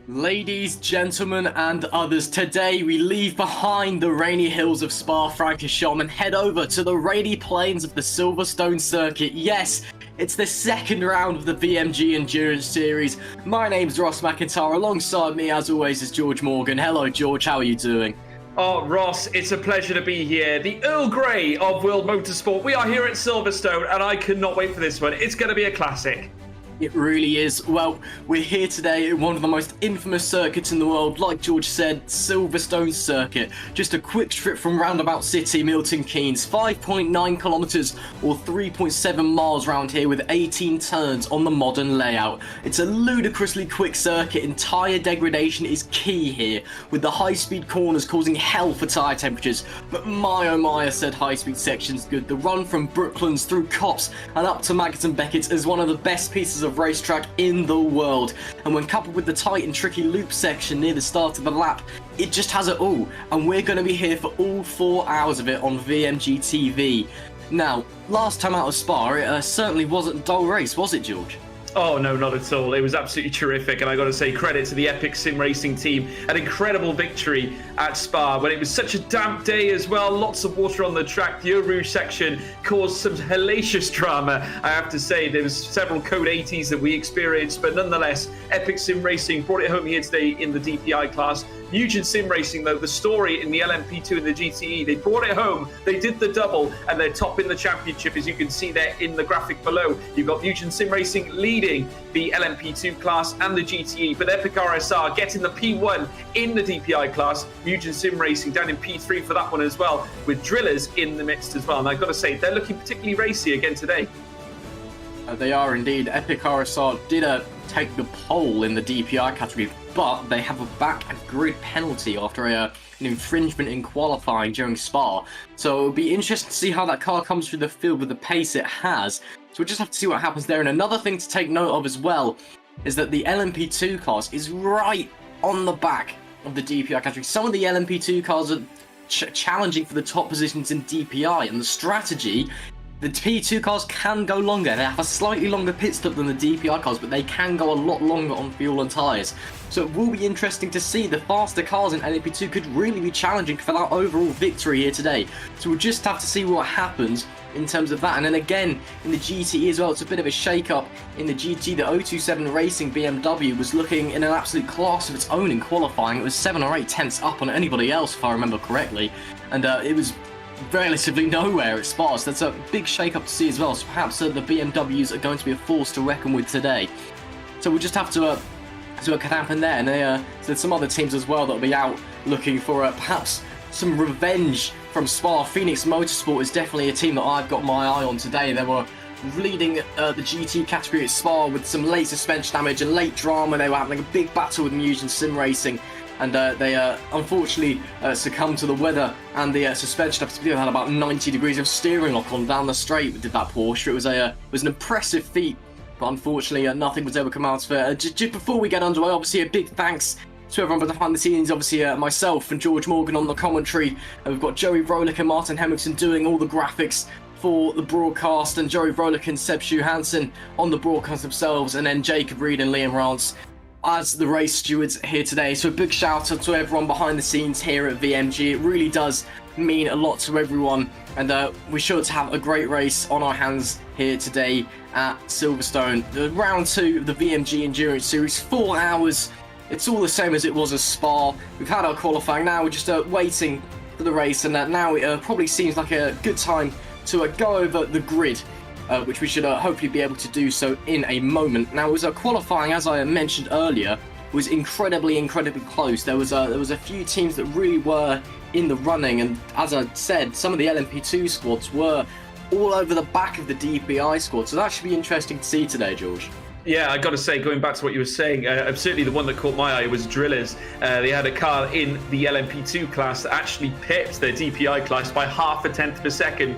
Ladies, gentlemen, and others, today we leave behind the rainy hills of Spa-Francorchamps and head over to the rainy plains of the Silverstone circuit. Yes, it's the second round of the VMG Endurance Series. My name's Ross McIntyre. Alongside me, as always, is George Morgan. Hello, George. How are you doing? Oh, Ross, it's a pleasure to be here. The Earl Grey of World Motorsport. We are here at Silverstone, and I cannot wait for this one. It's going to be a classic. It really is. Well, we're here today at one of the most infamous circuits in the world, like George said, Silverstone Circuit. Just a quick trip from Roundabout City, Milton Keynes, 5.9 kilometers or 3.7 miles round here with 18 turns on the modern layout. It's a ludicrously quick circuit and tyre degradation is key here, with the high-speed corners causing hell for tyre temperatures. But my oh my, I said high-speed section's good. The run from Brooklands through Copse and up to Maggots and Beckett is one of the best pieces of racetrack in the world, and when coupled with the tight and tricky loop section near the start of the lap, it just has it all, and we're going to be here for all 4 hours of it on VMG TV. Now, last time out of Spa, it certainly wasn't a dull race, was it, George? Oh, no, not at all. It was absolutely terrific. And I got to say credit to the Epic Sim Racing team. An incredible victory at Spa when it was such a damp day as well. Lots of water on the track. The Eau Rouge section caused some hellacious drama. I have to say there was several code 80s that we experienced. But nonetheless, Epic Sim Racing brought it home here today in the DPI class. Mugen Sim Racing, though, the story in the LMP2 and the GTE, they brought it home, they did the double, and they're top in the championship, as you can see there in the graphic below. You've got Mugen Sim Racing leading the LMP2 class and the GTE, but Epic RSR getting the P1 in the DPI class. Mugen Sim Racing down in P3 for that one as well, with Drillers in the midst as well. And I've got to say, they're looking particularly racy again today. They are indeed. Epic RSR did take the pole in the DPI category, but they have a back grid penalty after an infringement in qualifying during Spa. So it'll be interesting to see how that car comes through the field with the pace it has. So we'll just have to see what happens there. And another thing to take note of as well is that the LMP2 class is right on the back of the DPI category. Some of the LMP2 cars are challenging for the top positions in DPI, and the strategy, the P2 cars can go longer. They have a slightly longer pit stop than the DPI cars, but they can go a lot longer on fuel and tyres. So it will be interesting to see. The faster cars in LMP2 could really be challenging for that overall victory here today. So we'll just have to see what happens in terms of that. And then again, in the GTE as well, it's a bit of a shake-up. In the GT, the 027 Racing BMW was looking in an absolute class of its own in qualifying. It was 7 or 8 tenths up on anybody else, if I remember correctly. And it was relatively nowhere at Spa. So that's a big shake-up to see as well. So perhaps the BMWs are going to be a force to reckon with today. So we'll just have to see what can happen there. And so there's some other teams as well that will be out looking for perhaps some revenge from Spa. Phoenix Motorsport is definitely a team that I've got my eye on today. They were leading the GT category at Spa with some late suspension damage and late drama. They were having a big battle with Mugen Sim Racing, and they unfortunately succumbed to the weather and the suspension. They had about 90 degrees of steering lock on down the straight. Did that Porsche? It was an impressive feat, but unfortunately nothing was ever come out of it. Just before we get underway, obviously a big thanks to everyone behind the scenes, obviously myself and George Morgan on the commentary. We've got Joey Vrolijk and Martin Hemmingson doing all the graphics for the broadcast, and Joey Vrolijk and Schou Hansen on the broadcast themselves, and then Jacob Reed and Liam Rance as the race stewards here today. So a big shout out to everyone behind the scenes here at VMG. It really does mean a lot to everyone, and we're sure to have a great race on our hands here today at Silverstone. The round 2 of the VMG Endurance Series, 4 hours. It's all the same as it was at Spa. We've had our qualifying, now we're just waiting for the race, and now it probably seems like a good time to go over the grid, which we should hopefully be able to do so in a moment. Now, as qualifying, as I mentioned earlier, was incredibly close. There was a few teams that really were in the running, and as I said, some of the LMP2 squads were all over the back of the DPI squad. So that should be interesting to see today, George. Yeah, I got to say, going back to what you were saying, certainly the one that caught my eye was Drillers. They had a car in the LMP2 class that actually pipped their DPI class by half a tenth of a second.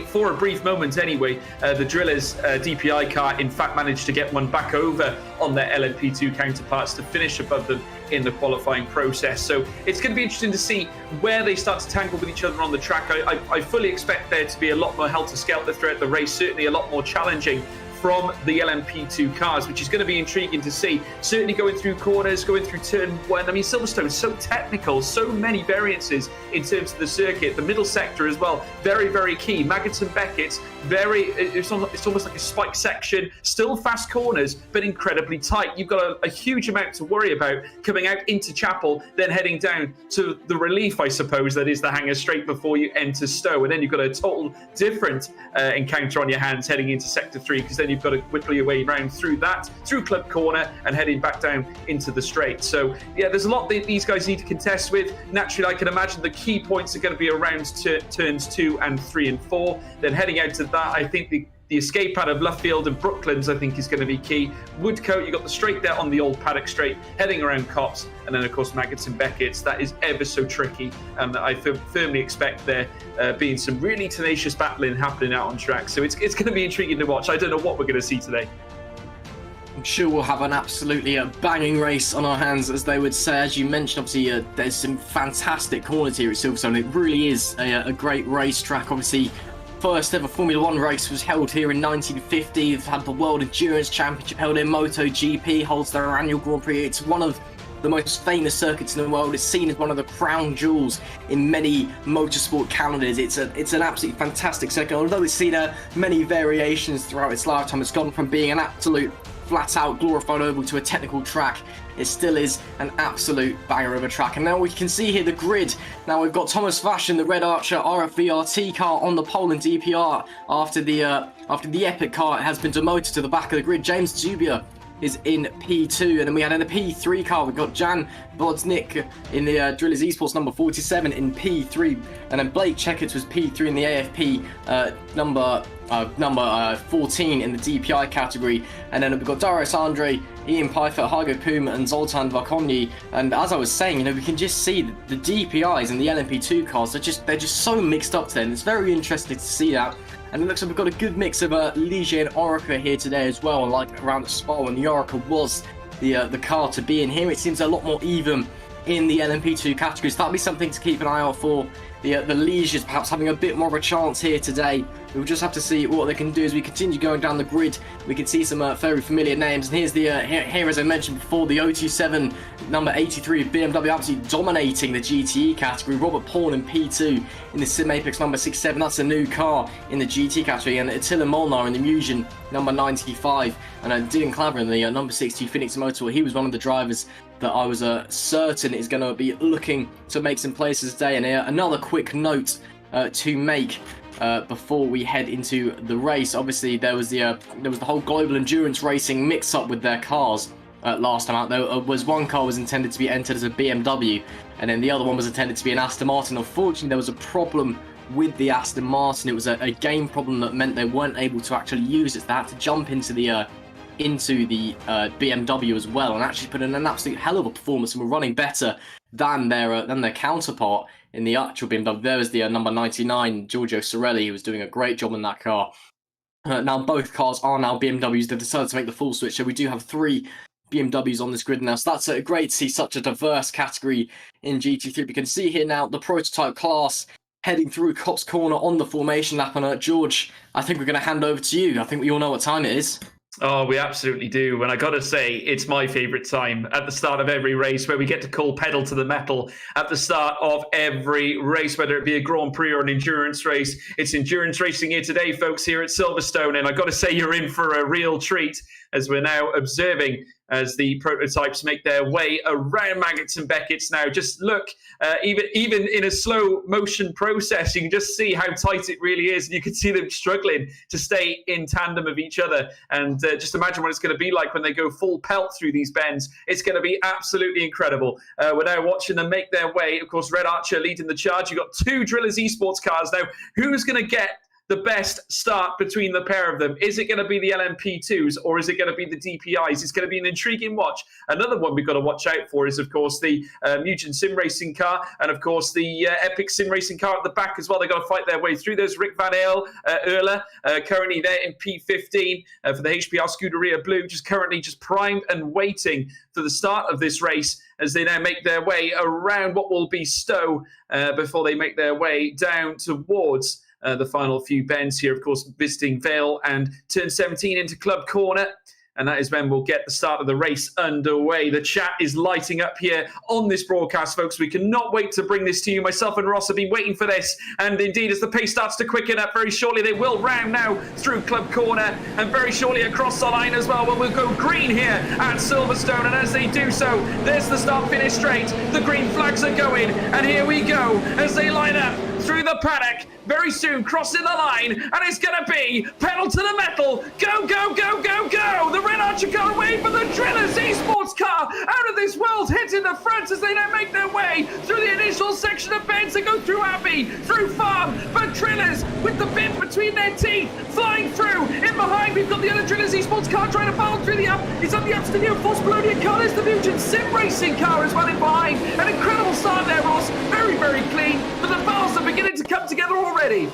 For a brief moment anyway, the Drillers DPI car in fact managed to get one back over on their LMP2 counterparts to finish above them in the qualifying process. So it's going to be interesting to see where they start to tangle with each other on the track. I fully expect there to be a lot more helter-skelter throughout the race, certainly a lot more challenging from the LMP2 cars, which is going to be intriguing to see. Certainly going through corners, going through turn 1. I mean, Silverstone is so technical, so many variances in terms of the circuit. The middle sector as well, very key. Maggots Beckett's it's almost like a spike section, still fast corners, but incredibly tight. You've got a huge amount to worry about coming out into Chapel, then heading down to the relief, I suppose, that is the hangar straight before you enter Stowe. And then you've got a total different encounter on your hands heading into Sector 3, because then you've got to whittle your way around through Club Corner and heading back down into the straight. So yeah, there's a lot that these guys need to contest with. Naturally, I can imagine the key points are going to be around turns 2 and 3 and 4. Then heading out to that, I think the escape out of Luffield and Brooklands, I think, is going to be key. Woodcote, you've got the straight there on the old paddock straight, heading around Copse, and then, of course, Maggots and Beckett's. That is ever so tricky, and I firmly expect there being some really tenacious battling happening out on track. So it's going to be intriguing to watch. I don't know what we're going to see today. I'm sure we'll have an absolutely banging race on our hands, as they would say. As you mentioned, obviously, there's some fantastic corners here at Silverstone. It really is a great racetrack. Obviously, first ever Formula 1 race was held here in 1950. They've had the World Endurance Championship held in. MotoGP holds their annual Grand Prix. It's one of the most famous circuits in the world. It's seen as one of the crown jewels in many motorsport calendars. It's an absolutely fantastic circuit. Although it's seen many variations throughout its lifetime, it's gone from being an absolute flat-out glorified oval to a technical track. It still is an absolute banger of a track. And now we can see here the grid. Now we've got Thomas Vash, the Red Archer RFVRT car, on the pole in DPR after the Epic car has been demoted to the back of the grid. James Zubia is in P2, and then we had in the P3 car, we've got Jan Bodznik in the Drillers Esports number 47 in P3, and then Blake Checketts was P3 in the AFP number 14 in the DPI category, and then we've got Darius Andre, Ian Pfeiffer, Hygo Puma, and Zoltan Varkonyi. And as I was saying, we can just see the DPIs and the LMP2 cars, they're just so mixed up today, and it's very interesting to see that. And it looks like we've got a good mix of Ligier and Orica here today as well, like around the Spa when the Orica was the car to be in. Here it seems a lot more even in the LMP2 categories. That'll be something to keep an eye out for. The Ligiers perhaps having a bit more of a chance here today. We'll just have to see what they can do as we continue going down the grid. We can see some very familiar names. And here's here, as I mentioned before, the 027 number 83 of BMW absolutely dominating the GTE category. Robert Paul in P2 in the Sim Apex number 67. That's a new car in the GT category. And Attila Molnar in the Mugen number 95. And Dylan Claver in the number 60 Phoenix Motor. He was one of the drivers that I was certain is going to be looking to make some places today. And another quick note to make before we head into the race. Obviously, there was the whole global endurance racing mix-up with their cars last time out. There was one car was intended to be entered as a BMW, and then the other one was intended to be an Aston Martin. Unfortunately, there was a problem with the Aston Martin. It was a game problem that meant they weren't able to actually use it. So they had to jump into the BMW as well, and actually put in an absolute hell of a performance and were running better than their counterpart in the actual BMW. There was the number 99, Giorgio Sorelli, who was doing a great job in that car. Now both cars are now BMWs. They've decided to make the full switch, so we do have 3 BMWs on this grid now. So that's great to see such a diverse category in GT3. We can see here now the prototype class heading through Copse Corner on the formation lap. And George, I think we're going to hand over to you. I think we all know what time it is. Oh, we absolutely do. And I got to say, it's my favorite time at the start of every race, where we get to call pedal to the metal at the start of every race, whether it be a Grand Prix or an endurance race. It's endurance racing here today, folks, here at Silverstone. And I got to say, you're in for a real treat, as we're now observing as the prototypes make their way around Maggots and Beckett's now. Just look, even in a slow motion process, you can just see how tight it really is. And you can see them struggling to stay in tandem of each other. And just imagine what it's going to be like when they go full pelt through these bends. It's going to be absolutely incredible. We're now watching them make their way. Of course, Red Archer leading the charge. You've got 2 Drillers Esports cars now. Who's going to get the best start between the pair of them? Is it going to be the LMP2s, or is it going to be the DPIs? It's going to be an intriguing watch. Another one we've got to watch out for is, of course, the Mugen Sim Racing car, and, of course, the Epic Sim Racing car at the back as well. They've got to fight their way through. There's Rick Van Erle, currently there in P15 for the HPR Scuderia Blue, just currently just primed and waiting for the start of this race, as they now make their way around what will be Stowe before they make their way down towards the final few bends here, of course, visiting Vale and turn 17 into Club Corner. And that is when we'll get the start of the race underway. The chat is lighting up here on this broadcast, folks. We cannot wait to bring this to you. Myself and Ross have been waiting for this. And indeed, as the pace starts to quicken up, very shortly they will round now through Club Corner, and very shortly across the line as well, where we'll go green here at Silverstone. And as they do so, there's the start-finish straight. The green flags are going. And here we go as they line up through the paddock, very soon crossing the line, and it's going to be pedal to the metal. Go, go, go, go, go. The Red Archer car away for the Drillers Esports car. Out of this world, hitting the front as they now make their way through the initial section of bends. They go through Abbey, through Farm, but Drillers with the bit between their teeth, flying through. In behind, we've got the other Drillers Esports car trying to battle through the up. It's on the ups to the new Force Bologna car. There's the Mugen Sim Racing car as well in behind. An incredible start there, Ross. Very, very clean, but the battles are beginning to come together already.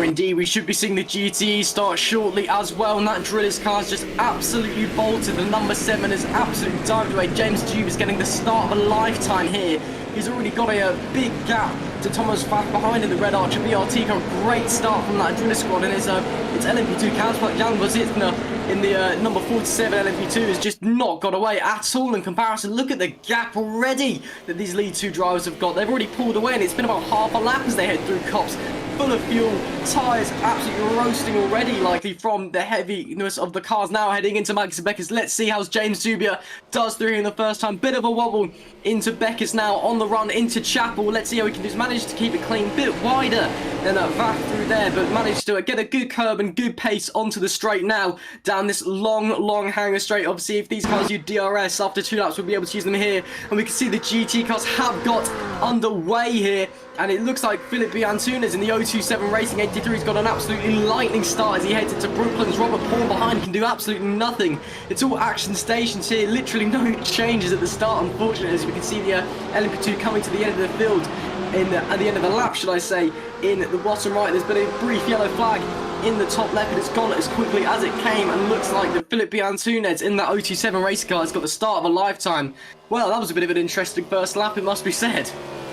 Indeed, we should be seeing the GTE start shortly as well, and that Drillers car's just absolutely bolted. The number 7 has absolutely dived away. James Dube is getting the start of a lifetime here. He's already got a big gap to Thomas Pfaff behind in the Red Archer BRT car. Great start from that Driller squad, and it's LMP2 counterpart Jan Vozitner in the number 47 LMP2 has just not got away at all in comparison. Look at the gap already that these lead 2 drivers have got. They've already pulled away, and it's been about half a lap as they head through Copse. Full of fuel, tyres absolutely roasting already, likely from the heaviness of the cars now heading into Maggots and Beckett's. Let's see how James Dubia does through here in the first time. Bit of a wobble into Beckett's now on the run into Chapel. Let's see how he can do. He's managed to keep it clean, bit wider than Vath through there, but managed to get a good curb and good pace onto the straight now down this long hanger straight. Obviously, if these cars use DRS after 2 laps, we'll be able to use them here, and we can see the GT cars have got underway here. And it looks like Philip B. Antunes in the 027 Racing 83 has got an absolutely lightning start as he heads into Brooklands. Robert Paul behind can do absolutely nothing. It's all action stations here, literally no changes at the start, unfortunately, as we can see the LMP2 coming to the end of the field, at the end of the lap, should I say, in the bottom right. There's been a brief yellow flag in the top left, but it's gone as quickly as it came, and looks like the Philip B. Antunes in that 027 race car has got the start of a lifetime. Well, that was a bit of an interesting first lap, it must be said.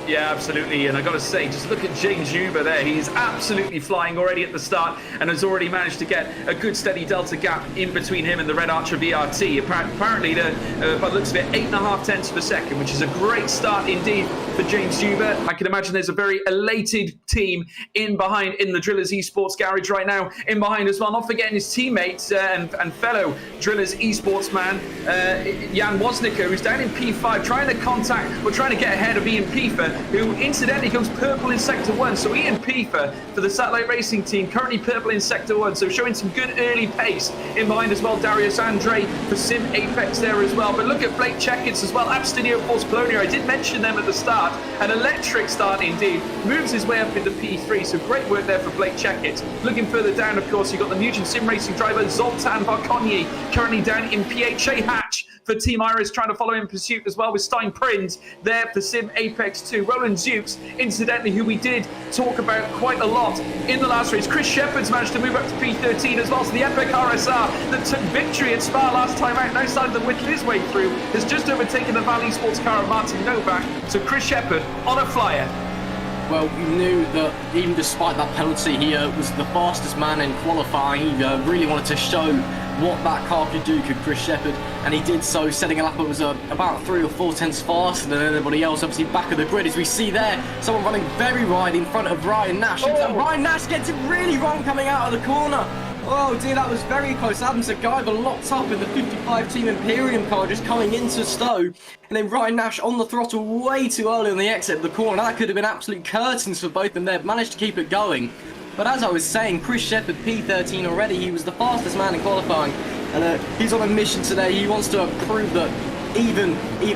Yeah, absolutely. And I got to say, just look at James Huber there. He's absolutely flying already at the start and has already managed to get a good steady delta gap in between him and the Red Archer VRT. Apparently, by the looks of it, 8.5 tenths per second, which is a great start indeed for James Huber. I can imagine there's a very elated team in behind in the Drillers Esports garage right now, in behind as well. Not forgetting his teammates and fellow Drillers Esports man, Jan Woznicker, who's down in P5, trying to get ahead of Ian Piefer. who incidentally goes purple in Sector 1. So Ian Piefer for the Satellite Racing team, currently purple in Sector 1. So showing some good early pace. In behind as well, Darius Andre for Sim Apex there as well. But look at Blake Checketts as well, Abstinio Force Polonia. I did mention them at the start. An electric start indeed. Moves his way up into P3. So great work there for Blake Checketts. Looking further down, of course, you've got the Mugen Sim Racing driver Zoltan Varkonyi, currently down in P8. Hatch for Team Iris trying to follow in pursuit as well with Stein Prins there for Sim Apex 2. Roland Zukes, incidentally, who we did talk about quite a lot in the last race. Chris Shepherd's managed to move up to P13 as well. So the Epic RSR that took victory at Spa last time out, now started to whittle his way through, has just overtaken the Valley Sports car of Martin Novak. So Chris Shepherd on a flyer. Well, we knew that even despite that penalty, he was the fastest man in qualifying. He really wanted to show what that car could do, could Chris Shepherd, and he did so, setting a lap that was about 3 or 4 tenths faster than anybody else, obviously back of the grid, as we see there, someone running very wide in front of Ryan Nash, and Ryan Nash gets it really wrong coming out of the corner. Oh dear, that was very close. Adam Sagaiva locked up in the 55 Team Imperium car just coming into Stowe. And then Ryan Nash on the throttle way too early on the exit of the corner. That could have been absolute curtains for both of them. They've managed to keep it going. But as I was saying, Chris Shepherd P13 already. He was the fastest man in qualifying. And he's on a mission today. He wants to prove that even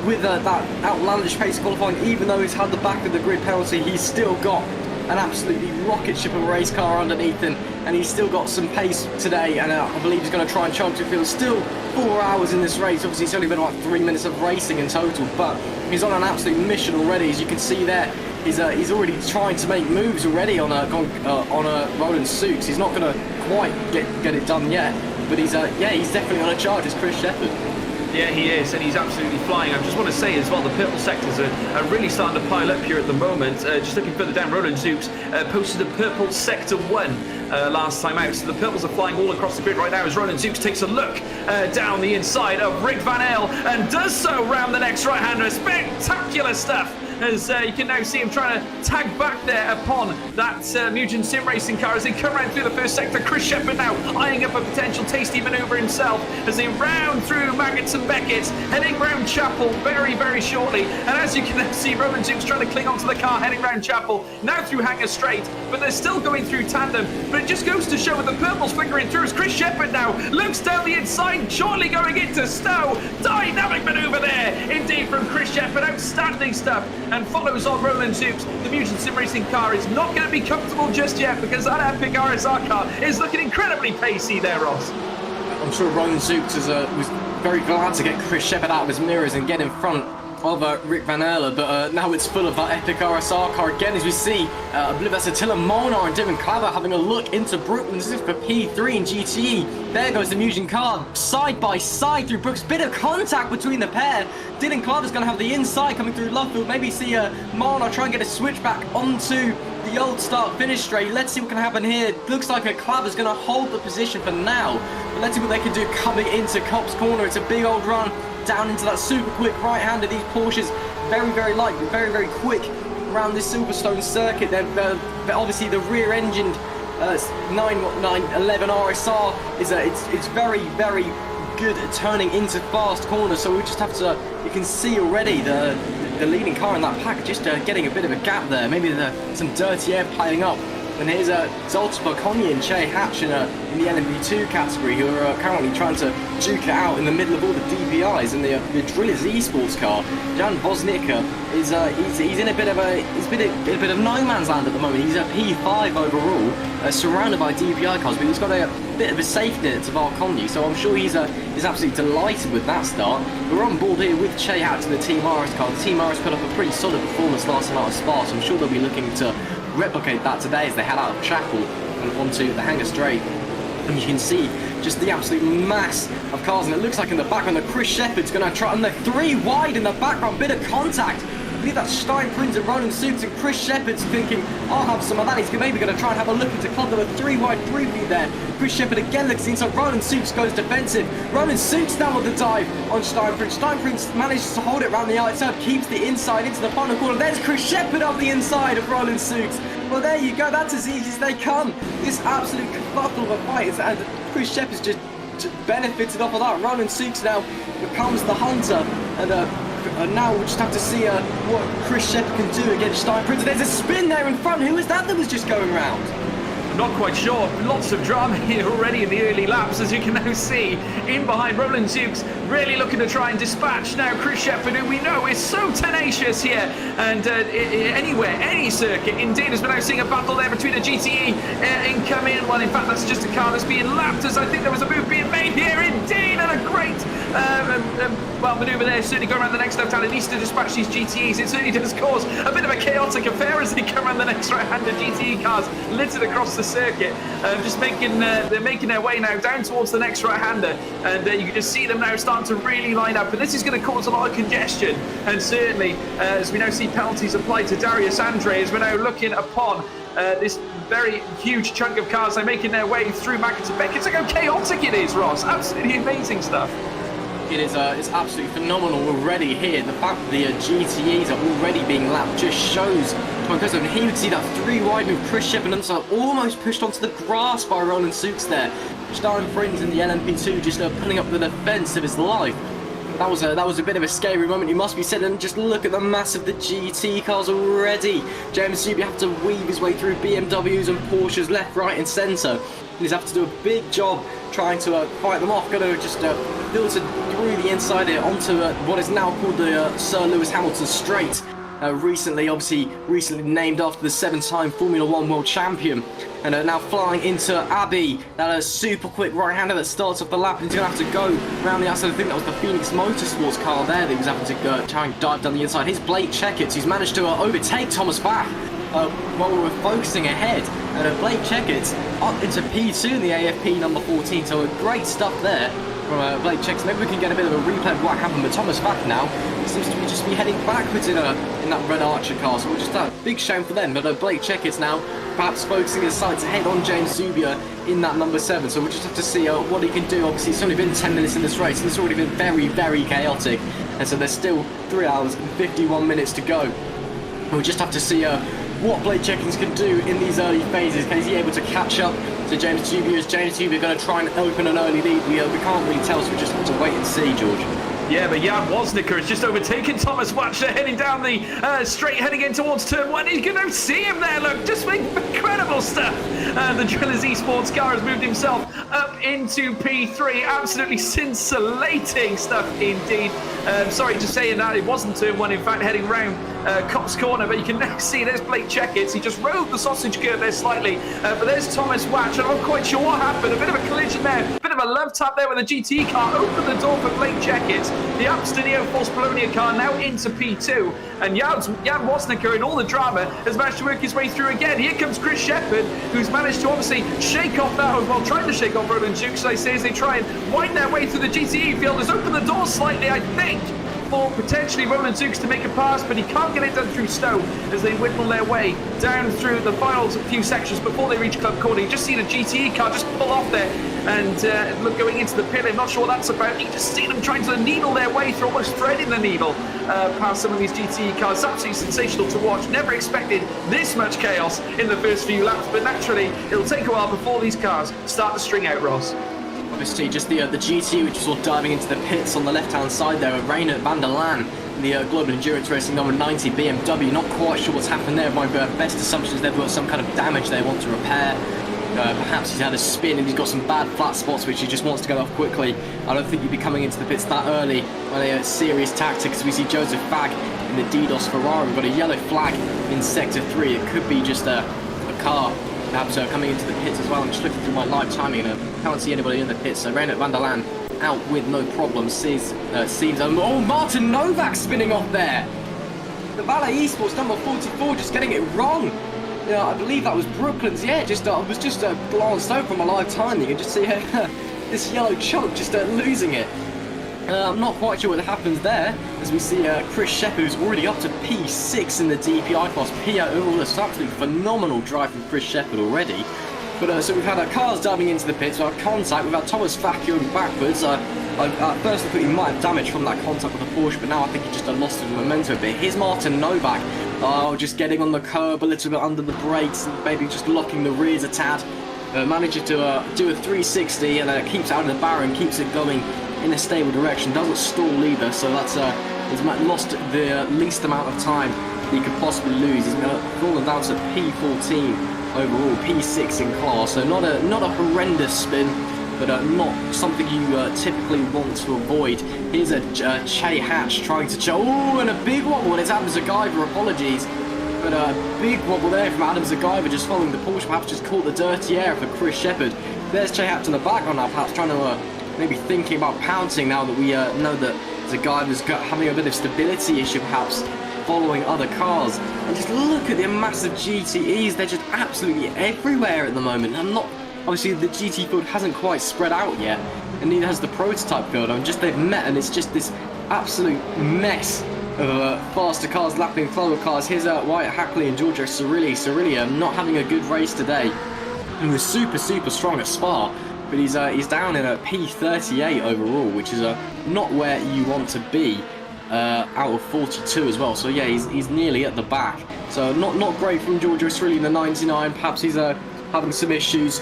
with that outlandish pace qualifying, even though he's had the back of the grid penalty, he's still got an absolutely rocket ship of a race car underneath him, and he's still got some pace today, and I believe he's going to try and chunk to field. Still 4 hours in this race. Obviously it's only been about 3 minutes of racing in total, but he's on an absolute mission already. As you can see there, he's already trying to make moves already on a Roland Sukes. He's not going to quite get it done yet, but he's definitely on a charge as Chris Shepherd. Yeah, he is, and he's absolutely flying. I just want to say as well, the purple sectors are really starting to pile up here at the moment. Just looking further down, Roland Zukes posted a purple sector 1 last time out. So the purples are flying all across the grid right now as Roland Zukes takes a look down the inside of Rick Van Eyl and does so round the next right-hander. Spectacular stuff, as you can now see him trying to tag back there upon that Mugen Sim Racing car as they come round through the first sector. Chris Shepherd now eyeing up a potential tasty manoeuvre himself as they round through Maggots and Beckett's, heading round Chapel very, very shortly. And as you can now see, Roland Zukes trying to cling onto the car, heading round Chapel, now through Hanger Straight, but they're still going through tandem. But it just goes to show with the purples flickering through as Chris Shepherd now looks down the inside, shortly going into Stowe. Dynamic manoeuvre there, indeed, from Chris Shepherd. Outstanding stuff. And follows on Roland Zukes. The Mugen Sim Racing car is not going to be comfortable just yet because that Epic RSR car is looking incredibly pacey there, Ross. I'm sure Roland Zukes was very glad to get Chris Shepherd out of his mirrors and get in front of Rick Van Eyl, but now it's full of that Epic RSR car again, as we see, I believe that's Attila Molnar and Dylan Claver having a look into Brooklyn. This is for P3 and GTE. There goes the Mugen car, side by side through Brooks. Bit of contact between the pair. Dylan Claver's going to have the inside coming through Lovefield. Maybe see Molnar try and get a switch back onto the old start-finish straight. Let's see what can happen here. Looks like Claver's going to hold the position for now, but let's see what they can do coming into Copse Corner. It's a big old run down into that super quick right-hander. These Porsches very, very light, but very, very quick around this Silverstone circuit. They're obviously the rear-engined 911 RSR is it's very, very good at turning into fast corners. So we just have to, you can see already the leading car in that pack just getting a bit of a gap there. Maybe some dirty air piling up. And here's Zoltan Varkonyi and Che Hatch in the LMP2 category, who are currently trying to duke it out in the middle of all the DPIs in the Drillers esports car. Jan Bosnica he's in a bit of no man's land at the moment. He's a P5 overall, surrounded by DPI cars, but he's got a bit of a safety net to Varkonyi, so I'm sure he's absolutely delighted with that start. We're on board here with Che Hatch and the Team RS car. The Team RS put up a pretty solid performance last time out of Spa, so I'm sure they'll be looking to replicate that today as they head out of Chapel and onto the Hanger Straight. And you can see just the absolute mass of cars, and it looks like in the background that Chris Shepherd's going to try, and they're 3 wide in the background, bit of contact. I believe that's Stein Prinz and Roland Zukes, and Chris Shepherd's thinking, I'll have some of that. He's maybe going to try and have a look into club number 3 wide briefly there. Chris Shepherd again looks inside. Roland Zukes goes defensive. Roland Zukes down with the dive on Stein Prinz. Stein Prinz manages to hold it around the outside, keeps the inside into the final corner. There's Chris Shepherd up the inside of Roland Zukes. Well, there you go. That's as easy as they come. This absolute kerfuffle of a fight, and Chris Shepherd's just benefited off of that. Roland Zukes now becomes the hunter, and now we'll just have to see what Chris Shepard can do against Steinprinter. There's a spin there in front. Who is that was just going round? Not quite sure. Lots of drama here already in the early laps, as you can now see. In behind, Roland Zukes really looking to try and dispatch now Chris Shepard, who we know is so tenacious here. And anywhere, any circuit, indeed, as we're now seeing a battle there between a GTE incoming. Well, in fact, that's just a car that's being lapped, as I think there was a move being made here, indeed, and a great manoeuvre there. Certainly going around the next left-hander. Needs to dispatch these GTEs. It certainly does cause a bit of a chaotic affair as they come around the next right-hander. GTE cars littered across the circuit, just they're making their way now down towards the next right-hander, and you can just see them now starting to really line up, and this is going to cause a lot of congestion. And certainly, as we now see penalties applied to Darius Andre, as we're now looking upon this very huge chunk of cars, they're making their way through McIntyre. It's like how chaotic it is, Ross. Absolutely amazing stuff. It is it's absolutely phenomenal already here. The fact that the GTEs are already being lapped just shows, because and here you can see that 3 wide with Chris Shepard and so almost pushed onto the grass by Roland Zukes there. Starring Frings in the LMP2 just pulling up the defence of his life. That was a bit of a scary moment, you must be said, and just look at the mass of the GT cars already. James Zuby have to weave his way through BMWs and Porsches left, right and centre. He's have to do a big job trying to fight them off. Got to just filter through the inside here onto what is now called the Sir Lewis Hamilton Straight. Recently named after the 7-time Formula 1 world champion. And now flying into Abbey, that super quick right-hander that starts off the lap, and he's going to have to go around the outside. I think that was the Phoenix Motorsports car there that he was having to try and dive down the inside. Here's Blake Checketts, who's managed to overtake Thomas Bach while we were focusing ahead. And Blake Checketts up into P2 in the AFP number 14, so great stuff there from Blake Checketts. Maybe we can get a bit of a replay of what happened with Thomas Bach now. He seems to just be heading backwards in that Red Archer car, so just a big shame for them. But Blake Checketts now perhaps focusing his sights ahead on James Zubia in that number 7, so we'll just have to see what he can do. Obviously, it's only been 10 minutes in this race, and it's already been very, very chaotic, and so there's still 3 hours and 51 minutes to go. We'll just have to see what Blake Checketts can do in these early phases. Is he able to catch up to James Zubia? Is James Zubia going to try and open an early lead? We can't really tell, so we just have to wait and see, George. Yeah, but Jan Wozniakker has just overtaken Thomas Watcher, heading down the straight, heading in towards turn 1. You can now see him there, look, just incredible stuff. The Drillers Esports car has moved himself up into P3. Absolutely scintillating stuff indeed. Sorry to say that it wasn't turn 1, in fact, heading round Cops Corner, but you can now see there's Blake Checketts. He just rode the sausage curve there slightly, but there's Thomas Watch, and I'm not quite sure what happened. A bit of a collision there, a bit of a love tap there with a GT car. Opened the door for Blake Checketts. The Abstinio Force Polonia car now into P2, and Jan Wozniakker in all the drama has managed to work his way through again. Here comes Chris Shepard, who's managed to obviously shake off that, well, trying to shake off Roland Zukes, I say, as they try and wind their way through the GTE field. Has opened the door slightly, I think, for potentially Roland Zukes to make a pass, but he can't get it done through Stowe as they whittle their way down through the final few sections before they reach Club Corner. You just see the GTE car just pull off there and look, going into the pit. I'm not sure what that's about. You just see them trying to needle their way through, almost threading the needle past some of these GTE cars. It's absolutely sensational to watch. Never expected this much chaos in the first few laps, but naturally it'll take a while before these cars start to string out, Ross. Obviously, just the GT, which is all diving into the pits on the left-hand side there, with Reynard van der Laan, the Global Endurance Racing number 90 BMW. Not quite sure what's happened there. My best assumption is they've got some kind of damage they want to repair. Perhaps he's had a spin and he's got some bad flat spots which he just wants to get off quickly. I don't think you'd be coming into the pits that early on a serious tactic, as we see Joseph Fag in the DDoS Ferrari. We've got a yellow flag in Sector 3. It could be just a car perhaps coming into the pits as well. I'm just looking through my live timing and I can't see anybody in the pits. So Reynard van der Laan out with no problem. Seems Martin Novak spinning off there. The Valet Esports number 44 just getting it wrong. Yeah, I believe that was Brooklyn's. Yeah, it was just glanced over from a live timing. You can just see this yellow chunk just losing it. I'm not quite sure what happens there, as we see Chris Shepard, who's already up to P6 in the DPI class. It's absolutely phenomenal drive from Chris Shepard already. But so we've had cars diving into the pits, we've had contact, we've had Thomas Faccio backwards. I first thought he might have damage from that contact with the Porsche, but now I think he just lost his momentum a bit. Here's Martin Novak, just getting on the curb a little bit under the brakes, and maybe just locking the rears a tad. Manages to do a 360 and keeps out of the barrier and keeps it going in a stable direction. Doesn't stall either, so that's He's lost the least amount of time he could possibly lose. He's fallen down to P14 overall, P6 in class. So not a horrendous spin, but not something you typically want to avoid. Here's a Che Hatch trying to oh, and a big wobble. It's Adam Zagaiva, apologies. But a big wobble there from Adam Zagaiva, just following the Porsche, perhaps just caught the dirty air for Chris Shepherd. There's Che Hatch in the background now, perhaps trying to maybe thinking about pouncing now that we know that Zagaiva's having a bit of stability issue, perhaps following other cars. And just look at the massive GTEs, they're just absolutely everywhere at the moment. I'm not, obviously the GT field hasn't quite spread out yet, and neither has the prototype field. I mean, just they've met, and it's just this absolute mess of faster cars lapping slower cars. Here's Wyatt Hackley and Giorgio Cirilli. Cirilli not having a good race today. He was super strong at Spa, but he's down in a P38 overall, which is not where you want to be out of 42 as well. So yeah, he's nearly at the back. So not great from Giorgio Cirilli in the 99. Perhaps he's having some issues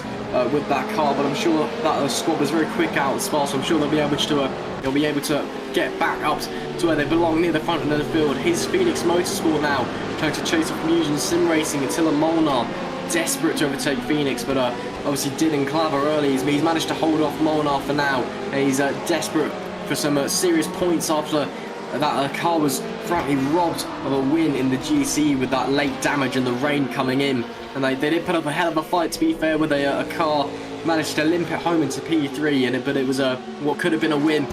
with that car, but I'm sure that squad was very quick out at Spa, so I'm sure they'll be able to get back up to where they belong, near the front end of the field. Here's Phoenix Motorsport now, trying to chase off Mugen Sim Racing. Attila Molnar desperate to overtake Phoenix, but obviously Dylan Claver early. He's managed to hold off Molnar for now, and he's desperate for some serious points after that car was frankly robbed of a win in the GC with that late damage and the rain coming in. And they did put up a hell of a fight, to be fair, with a car managed to limp it home into P3, but it was what could have been a win.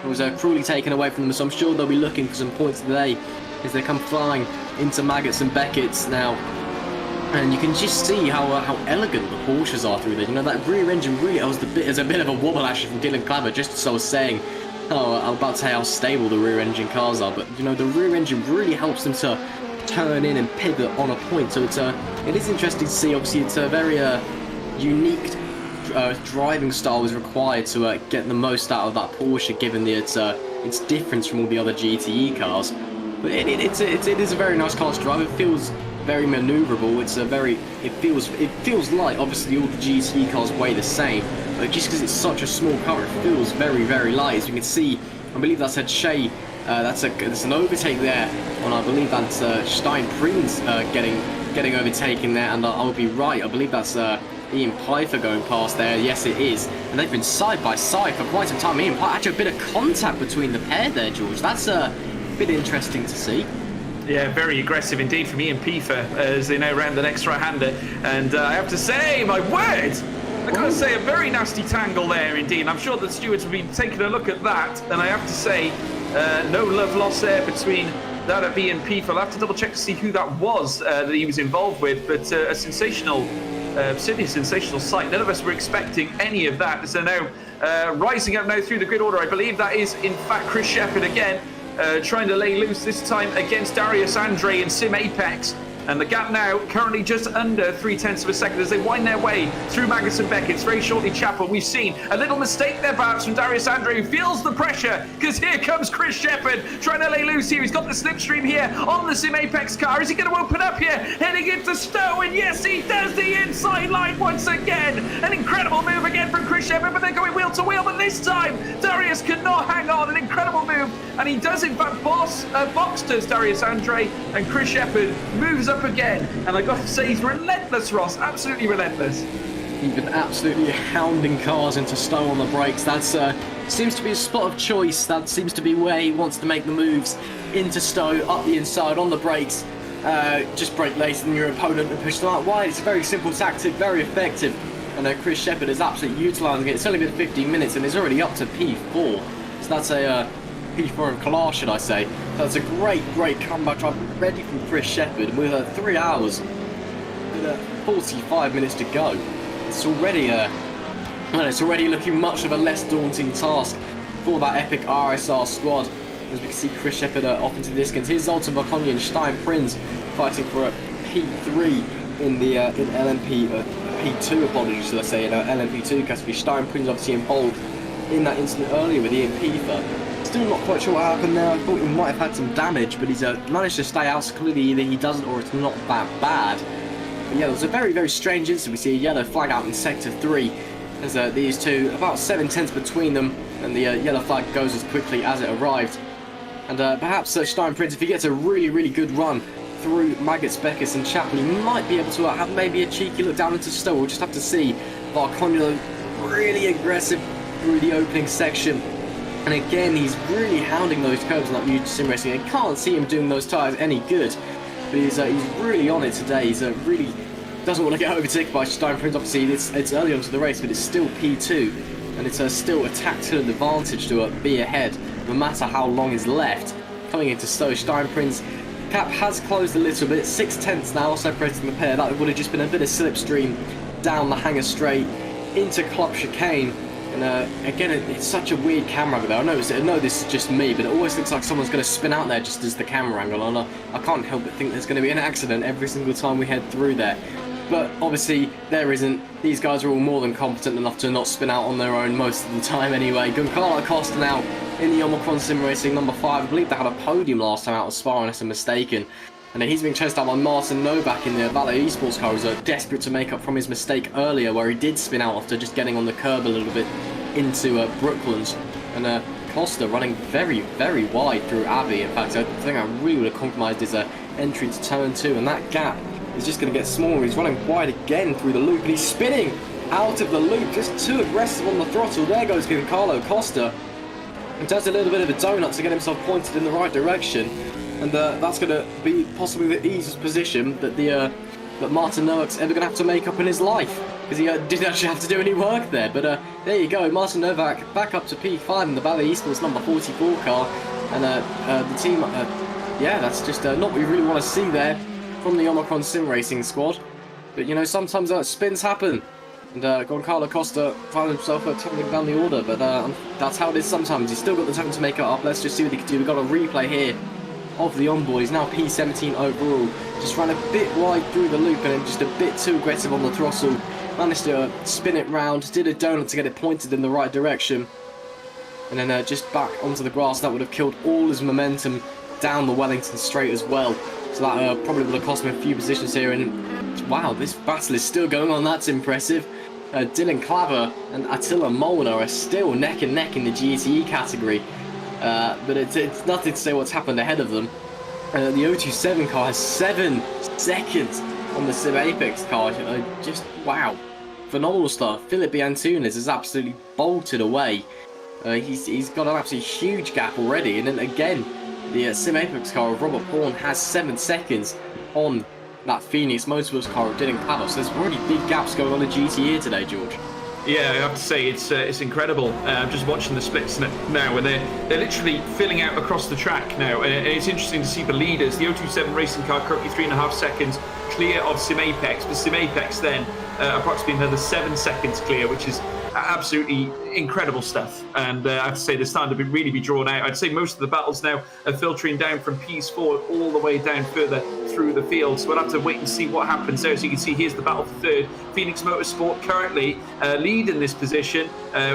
It was cruelly taken away from them, so I'm sure they'll be looking for some points today as they come flying into Maggots and Beckett's now. And you can just see how elegant the Porsches are through there. You know, that rear engine really was a bit of a wobble actually from Dylan Claver, just as I was saying. I'm about to say how stable the rear engine cars are, but you know, the rear engine really helps them to turn in and pivot on a point. So it is interesting to see. Obviously, it's a very unique driving style is required to get the most out of that Porsche, given its difference from all the other GTE cars. But it is a very nice car to drive. It feels very maneuverable. It feels light. Obviously, all the GTE cars weigh the same, but just because it's such a small car, it feels very light. As you can see, I believe that's a Che. That's an overtake there on, I believe that's Stein Prinz getting overtaken there, and I'll be right. I believe that's Ian Pfeiffer going past there. Yes, it is, and they've been side by side for quite some time. Ian Pfeiffer, actually a bit of contact between the pair there, George. That's a bit interesting to see. Yeah, very aggressive indeed from Ian Pfeiffer as they now round the next right-hander. And I have to say, my word, I've got to say, a very nasty tangle there indeed. And I'm sure the stewards have been taking a look at that. And I have to say, no love lost there between that of Ian Pfeiffer. I'll have to double check to see who that was that he was involved with. But a sensational, absolutely sensational sight. None of us were expecting any of that. So now rising up now through the grid order, I believe that is in fact Chris Shepherd again. Trying to lay loose this time against Darius Andre in Sim Apex. And the gap now currently just under 0.3 of a second as they wind their way through Maggots and Beckett's. Very shortly, Chapel, we've seen a little mistake there perhaps from Darius Andre, who feels the pressure, because here comes Chris Shepherd trying to lay loose here. He's got the slipstream here on the Sim Apex car. Is he going to open up here? Heading into Stowe, and yes, he does, the inside line once again. An incredible move again from Chris Shepherd, but they're going wheel to wheel, but this time Darius cannot hang on. An incredible move, and he does in fact box does Darius Andre, and Chris Shepherd moves up again, and I got to say, he's relentless, Ross, absolutely relentless. He's been absolutely hounding cars into Stowe on the brakes. That's seems to be a spot of choice. That seems to be where he wants to make the moves, into Stowe, up the inside, on the brakes. Just brake later than your opponent and push them out wide. It's a very simple tactic, very effective, and Chris Shepherd is absolutely utilising it. It's only been 15 minutes and it's already up to P4. So that's a P4 in class, should I say. That's a great comeback drive ready from Chris Shepherd with 3 hours and 45 minutes to go. It's already looking much of a less daunting task for that epic RSR squad. As we can see Chris Shepherd off into the distance. Here's Zoltan Bakonia and Stein Prinz fighting for a P3 in the in LMP P2, apologies, should I say, in LMP2 category. Stein Prinz obviously involved in that incident earlier with Ian Pfeiffer. Still not quite sure what happened there. I thought he might have had some damage, but he's managed to stay out, so clearly either he doesn't or it's not that bad. But yeah, it was a very strange incident. We see a yellow flag out in sector 3 as these two, about 7 tenths between them, and the yellow flag goes as quickly as it arrived. And perhaps Stein Prince, if he gets a really, really good run through Maggots, Beckus and Chapel, he might be able to have maybe a cheeky look down into Stowe. We'll just have to see. Varcognulo really aggressive through the opening section. And again, he's really hounding those curves like Mugen Sim Racing. I can't see him doing those tyres any good. But he's really on it today. He's really doesn't want to get overtaken by Stein Prince. Obviously, it's early onto the race, but it's still P2. And it's still a tactical advantage to be ahead, no matter how long is left. Coming into Stowe, Stein Prince gap has closed a little bit. 6/10 now separating the pair. That would have just been a bit of slipstream down the hanger straight into Club Chicane. And again, it's such a weird camera angle there. I know this is just me, but it always looks like someone's going to spin out there just as the camera angle. And I can't help but think there's going to be an accident every single time we head through there. But obviously, there isn't. These guys are all more than competent enough to not spin out on their own most of the time anyway. Giancarlo Costa now in the Omicron Sim Racing number 5. I believe they had a podium last time out of Spa, unless I'm mistaken. And he's being chased out by Martin Novak in the Valet Esports car, who's desperate to make up from his mistake earlier, where he did spin out after just getting on the curb a little bit into Brooklands. And Costa running very, very wide through Abbey. In fact, I think I really would have compromised his entry to turn 2, and that gap is just going to get smaller. He's running wide again through the loop, and he's spinning out of the loop, just too aggressive on the throttle. There goes Giancarlo Costa, and does a little bit of a donut to get himself pointed in the right direction. And that's going to be possibly the easiest position that Martin Novak's ever going to have to make up in his life, because he didn't actually have to do any work there. But there you go, Martin Novak back up to P5 in the Valet Esports number 44 car. And the team, yeah, that's just not what we really want to see there from the Omicron Sim Racing squad. But you know, sometimes spins happen. And Giancarlo Costa found himself tumbling down the order, but that's how it is sometimes. He's still got the time to make it up. Let's just see what he can do. We've got a replay here of the onboard. He's now P17 overall. Just ran a bit wide through the loop and just a bit too aggressive on the throttle. Managed to spin it round, did a donut to get it pointed in the right direction. And then just back onto the grass. That would have killed all his momentum down the Wellington straight as well. So that probably would have cost him a few positions here. And wow, this battle is still going on. That's impressive. Dylan Claver and Attila Molnar are still neck and neck in the GTE category. But it's nothing to say what's happened ahead of them. The 027 car has 7 seconds on the Sim Apex car. Just wow, phenomenal stuff. Philippe Antunes is absolutely bolted away. He's got an absolutely huge gap already. And then again, the Sim Apex car of Robert Bourne has 7 seconds on that Phoenix Motorsports car of Dylan Claver. So there's already big gaps going on in GTE today, George. Yeah, I have to say it's incredible. I'm just watching the splits now, where they're literally filling out across the track now, and it's interesting to see the leaders. The 027 racing car currently 3.5 seconds clear of Sim Apex, but Sim Apex then approximately another 7 seconds clear, which is absolutely incredible stuff. And I have to say, they're starting to really be drawn out. I'd say most of the battles now are filtering down from P4 all the way down further through the field. So we'll have to wait and see what happens there. So you can see here's the battle for third. Phoenix Motorsport currently lead in this position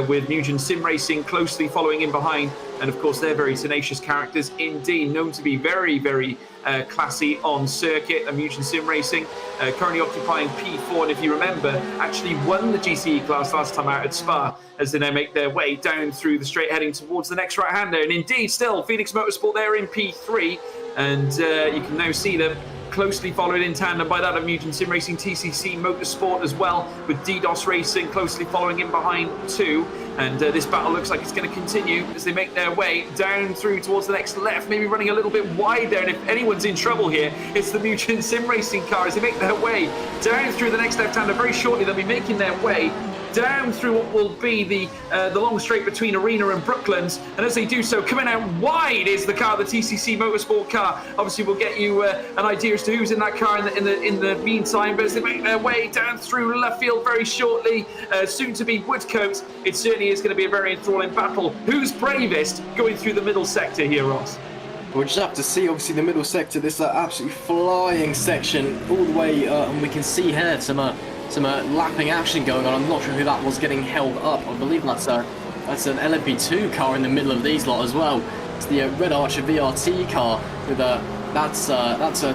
with Mugen Sim Racing closely following in behind. And of course, they're very tenacious characters indeed, known to be very, very classy on circuit. And Mugen Sim Racing currently occupying P4. And if you remember, actually won the GCE class last time out at Spa, as they now make their way down through the straight heading towards the next right-hander. And indeed, still, Phoenix Motorsport there in P3. And you can now see them closely followed in tandem by that of Mugen Sim Racing, TCC Motorsport as well, with DDoS Racing closely following in behind too. And this battle looks like it's going to continue as they make their way down through towards the next left, maybe running a little bit wide there. And if anyone's in trouble here, it's the Mugen Sim Racing car as they make their way down through the next left-hander. Very shortly, they'll be making their way down through what will be the long straight between Arena and Brooklands. And as they do so, coming out wide is the car, the TCC Motorsport car. Obviously, we'll get you an idea as to who's in that car in the meantime. But as they make their way down through left field very shortly, soon to be Woodcote, it certainly is going to be a very enthralling battle. Who's bravest going through the middle sector here, Ross? We'll just have to see, obviously, the middle sector, this absolutely flying section all the way, and we can see here some lapping action going on. I'm not sure who that was getting held up. I believe that's an LMP2 car in the middle of these lot as well. It's the Red Archer VRT car with that's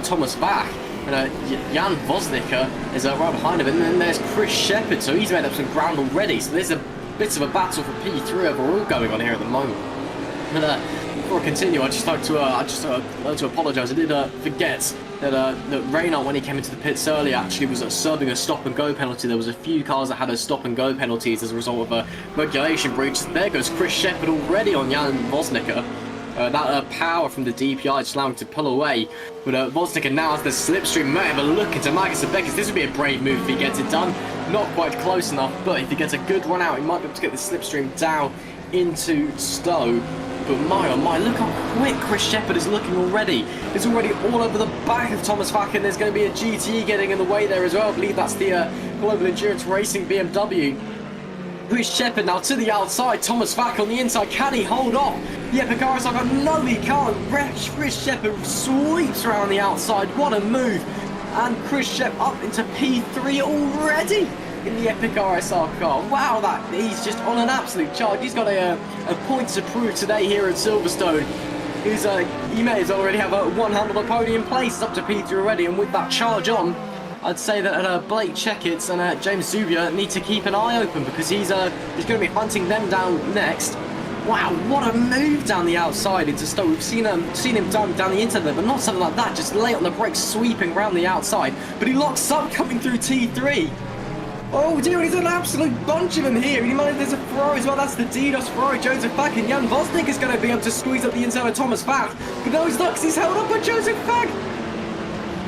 Thomas Bach, and Jan Vosnica is right behind him, and then there's Chris Shepherd. So he's made up some ground already. So there's a bit of a battle for P3 overall going on here at the moment. But before I continue, I'd just like to apologise. I did forget that Reynard, when he came into the pits earlier, actually was serving a stop-and-go penalty. There was a few cars that had a stop-and-go penalties as a result of a regulation breach. There goes Chris Shepherd already on Jan Vosnicker. That power from the DPI just allowing him to pull away. But Vosnicker now has the slipstream. May have a look into Magnussen Beckers. This would be a brave move if he gets it done. Not quite close enough, but if he gets a good run out, he might be able to get the slipstream down into Stowe. But my oh my, look how quick Chris Shepherd is looking already. It's already all over the back of Thomas Vack, and there's going to be a GTE getting in the way there as well. I believe that's the Global Endurance Racing BMW. Chris Shepherd now to the outside. Thomas Vack on the inside. Can he hold off? The Epic RSR got no, he can't. Chris Shepherd sweeps around the outside. What a move. And Chris Shepherd up into P3 already in the Epic RSR car. Wow, he's just on an absolute charge. He's got a point to prove today here at Silverstone. He may as well already have a 100 on the podium place. It's up to P3 already, and with that charge on, I'd say that Blake Checkett and James Zubia need to keep an eye open, because he's going to be hunting them down next. Wow, what a move down the outside into Stowe. We've seen him down the inside there, but not something like that. Just lay on the brakes, sweeping around the outside. But he locks up coming through T3. Oh dear, he's an absolute bunch of them here. There's a Ferrari as well. That's the DDoS Ferrari. Joseph Vack and Jan Vosnick is going to be able to squeeze up the inside of Thomas Vack. But no, he's not, because he's held up by Joseph Vack.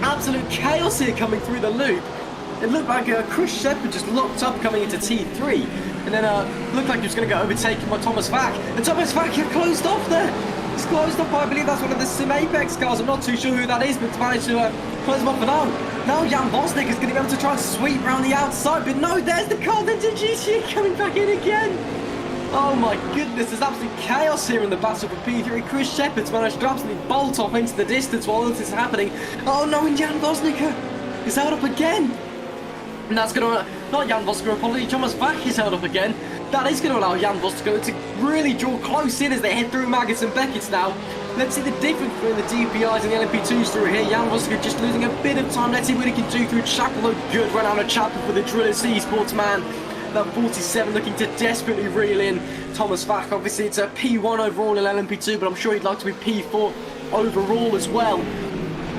Absolute chaos here coming through the loop. It looked like Chris Shepherd just locked up coming into T3. And then looked like he was going to get overtaken by Thomas Vack. And Thomas Vack closed off there. He's closed off, I believe that's one of the Sim Apex cars. I'm not too sure who that is, but managed to close him off. And now Jan Vosnick is going to be able to try and sweep around the outside. But no, there's the car. There's the GT coming back in again. Oh my goodness, there's absolute chaos here in the battle for P3. Chris Shepherd's managed to absolutely bolt off into the distance while this is happening. Oh no, and Jan Vosnick is held up again. And that's going to, not Jan Vosnick, apologies, Thomas Vack is held up again. That is going to allow Jan Vosnick to really draw close in as they head through Magnussen Beckett now. Let's see the difference between the DPIs and the LMP2s through here. Jan Vosnick just losing a bit of time. Let's see what he can do through Chapel. A good run out of Chapel for the Drillers Esports man. That 47 looking to desperately reel in Thomas Vack. Obviously it's a P1 overall in LMP2, but I'm sure he'd like to be P4 overall as well.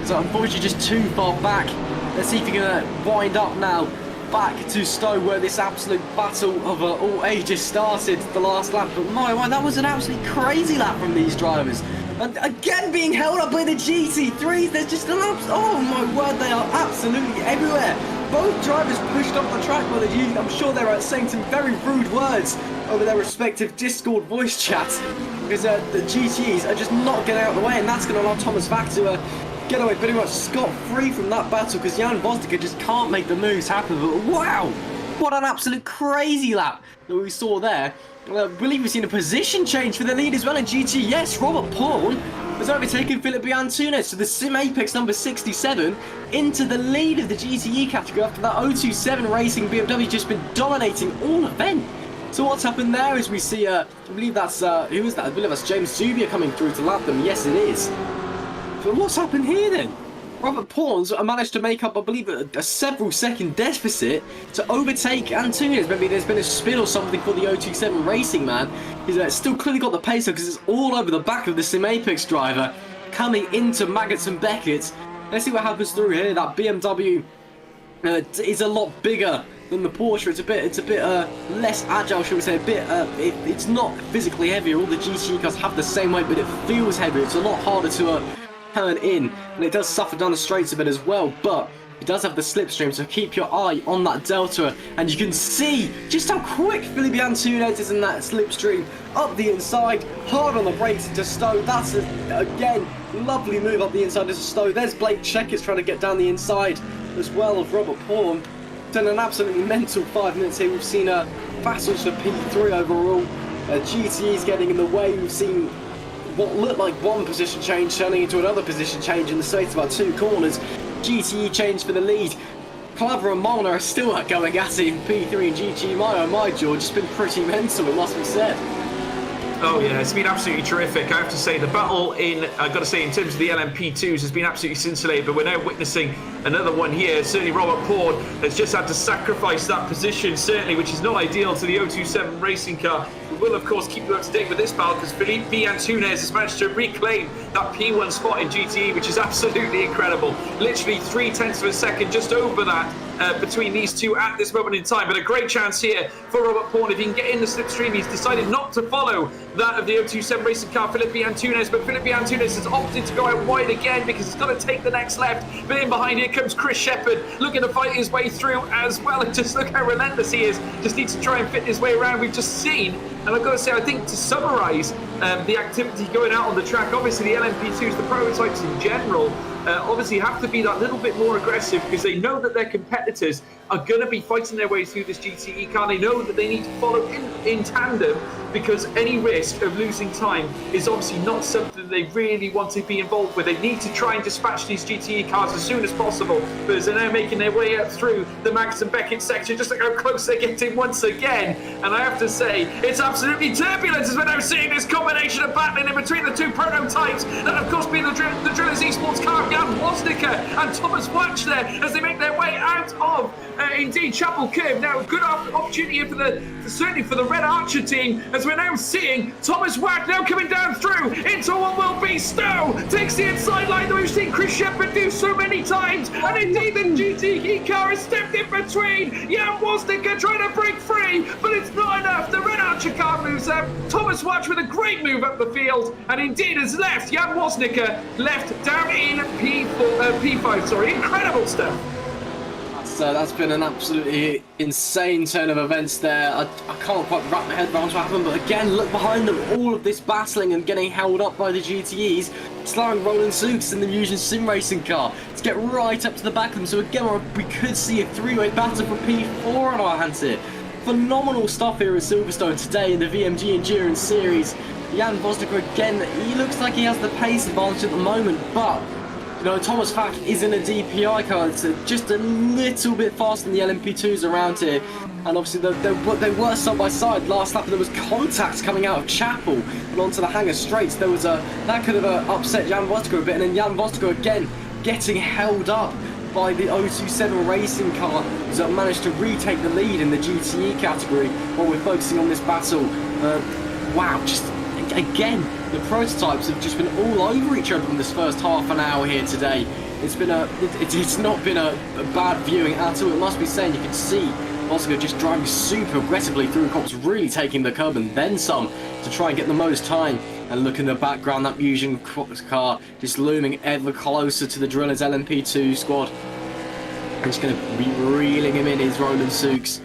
So unfortunately just too far back. Let's see if he can wind up now back to Stowe, where this absolute battle of all ages started the last lap. But my, that was an absolutely crazy lap from these drivers. And again being held up by the GT3s. There's just an oh my word, they are absolutely everywhere. Both drivers pushed off the track by the GT. I'm sure they're saying some very rude words over their respective Discord voice chats, because the GTs are just not getting out of the way, and that's going to allow Thomas Vack to get away pretty much scot-free from that battle, because Jan Vosnick just can't make the moves happen. But wow, what an absolute crazy lap that we saw there. I believe we've seen a position change for the lead as well in GT. Yes, Robert Paul has overtaken Felipe Antunes to the Sim Apex number 67 into the lead of the GTE category after that 027 Racing BMW just been dominating all event. So what's happened there is we see, I believe that's, who is that? I believe that's James Zubia coming through to lap them. Yes, it is. But what's happened here then? Robert Pawns managed to make up, I believe, a several second deficit to overtake Antunes. Maybe there's been a spin or something for the 027 Racing man. He's still clearly got the pace because it's all over the back of the Sim Apex driver coming into Magnussen Beckett. Let's see what happens through here. That BMW is a lot bigger than the Porsche. It's a bit less agile, shall we say. It's not physically heavier. All the GT cars have the same weight, but it feels heavier. It's a lot harder to turn in, and it does suffer down the straights a bit as well, but it does have the slipstream, so keep your eye on that delta, and you can see just how quick Felipe Antunes is in that slipstream up the inside, hard on the brakes into Stowe. That's again lovely move up the inside into Stowe. There's Blake Checkett trying to get down the inside as well of Robert Paul. Done an absolutely mental 5 minutes here. We've seen battles for P3 overall. GTE's getting in the way. We've seen what looked like one position change turning into another position change in the space of about 2 corners. GTE change for the lead. Clever and Molnar are still going at it in P3 and GTE. My oh my, George, it's been pretty mental, it must be said. Oh yeah, it's been absolutely terrific. I have to say the battle I've got to say in terms of the LMP2s has been absolutely scintillating, but we're now witnessing another one here. Certainly Robert Port has just had to sacrifice that position, certainly, which is not ideal to the 027 racing car. We will of course keep you up to date with this battle because Felipe Antunes has managed to reclaim that P1 spot in GTE, which is absolutely incredible. Literally 0.3 of a second just over that between these two at this moment in time, but a great chance here for Robert Port if he can get in the slipstream. He's decided not to follow that of the 027 racing car Felipe Antunes, but Felipe Antunes has opted to go out wide again because he's got to take the next left. But in behind here comes Chris Shepherd looking to fight his way through as well, and just look how relentless he is. Just needs to try and fit his way around. We've just seen, and I've got to say, I think to summarise the activity going out on the track, obviously the LMP2s, the prototypes in general, obviously have to be that little bit more aggressive because they know that their competitors are going to be fighting their way through this GTE car. They know that they need to follow in tandem because any risk of losing time is obviously not something that they really want to be involved with. They need to try and dispatch these GTE cars as soon as possible, but as they're now making their way up through the Max and Beckett section, just look how close they're getting once again. And I have to say, it's absolutely turbulent as we're now seeing this combination of battling in between the two prototypes, that of course being the Drillers Esports car, Jan Woznica and Thomas Watch there, as they make their way out of indeed Chapel Curve. Now, good opportunity here certainly for the Red Archer team, as we're now seeing Thomas Wack now coming down through into what will be Stowe. Takes the inside line that we've seen Chris Shepherd do so many times, and indeed the GTE car has stepped in between. Jan Woznica trying to break free, but it's not enough. The Red Archer car moves up. Thomas Watch with a great move up the field, and indeed has left Jan Woznica left down in P5. Sorry, incredible stuff. That's been an absolutely insane turn of events there. I can't quite wrap my head around what happened, but again, look behind them. All of this battling and getting held up by the GTEs, slowing Roland Sukes in the Fusion Sim Racing car to get right up to the back of them. So again, we could see a three-way battle for P4 on our hands here. Phenomenal stuff here at Silverstone today in the VMG Endurance Series. Jan Woznica again, he looks like he has the pace advantage at the moment, but you know, Thomas Fack is in a DPI car. It's just a little bit faster than the LMP2s around here. And obviously they were side by side last lap, and there was contact coming out of Chapel and onto the Hangar Straights. There was that could have upset Jan Woznica a bit, and then Jan Woznica again getting held up by the 027 racing car that managed to retake the lead in the GTE category while we're focusing on this battle. Wow, just again, the prototypes have just been all over each other in this first half an hour here today. It's not been a bad viewing at all. It must be saying, you can see Woznica just driving super aggressively through cops, really taking the curb and then some to try and get the most time. And look in the background, that Fusion car just looming ever closer to the Drillers LMP2 squad. I'm just going to be reeling him in, his Roland Sukes.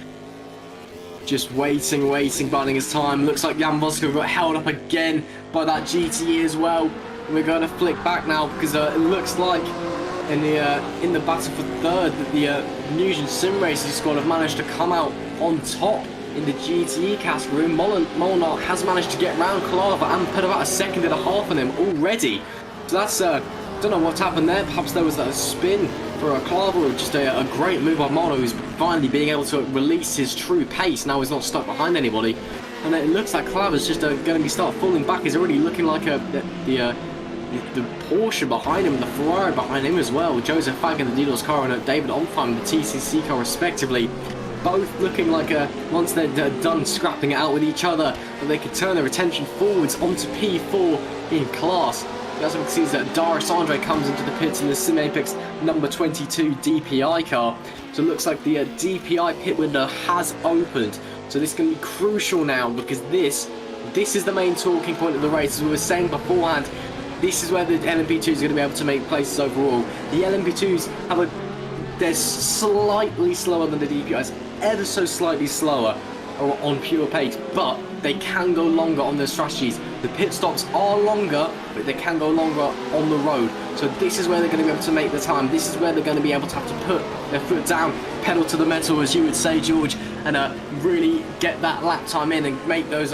Just waiting, biding his time. Looks like Jan Woznica got held up again by that GTE as well. We're going to flick back now because it looks like in the battle for third that the Fusion Sim Racing squad have managed to come out on top in the GTE category. Molnar has managed to get round Clava and put about a second and a half on him already. So that's don't know what's happened there. Perhaps there was a spin for a Clava, or just a great move by Molnar, who's finally being able to release his true pace. Now he's not stuck behind anybody, and it looks like Clava's just going to start falling back. He's already looking like the Porsche behind him, the Ferrari behind him as well. Joseph Fag in the Didos car and David Onfheim in the TCC car respectively. Both looking like once they're done scrapping it out with each other, that they could turn their attention forwards onto P4 in class. As we can see, that Darius Andre comes into the pits in the Sim Apex number 22 DPI car. So it looks like the DPI pit window has opened. So this is going to be crucial now, because this is the main talking point of the race. As we were saying beforehand, this is where the LMP2s are going to be able to make places overall. The LMP2s they're slightly slower than the DPIs, ever so slightly slower on pure pace, but they can go longer on their strategies. The pit stops are longer, but they can go longer on the road. So this is where they're going to be able to make the time. This is where they're going to be able to have to put their foot down, pedal to the metal, as you would say, George, and really get that lap time in and make those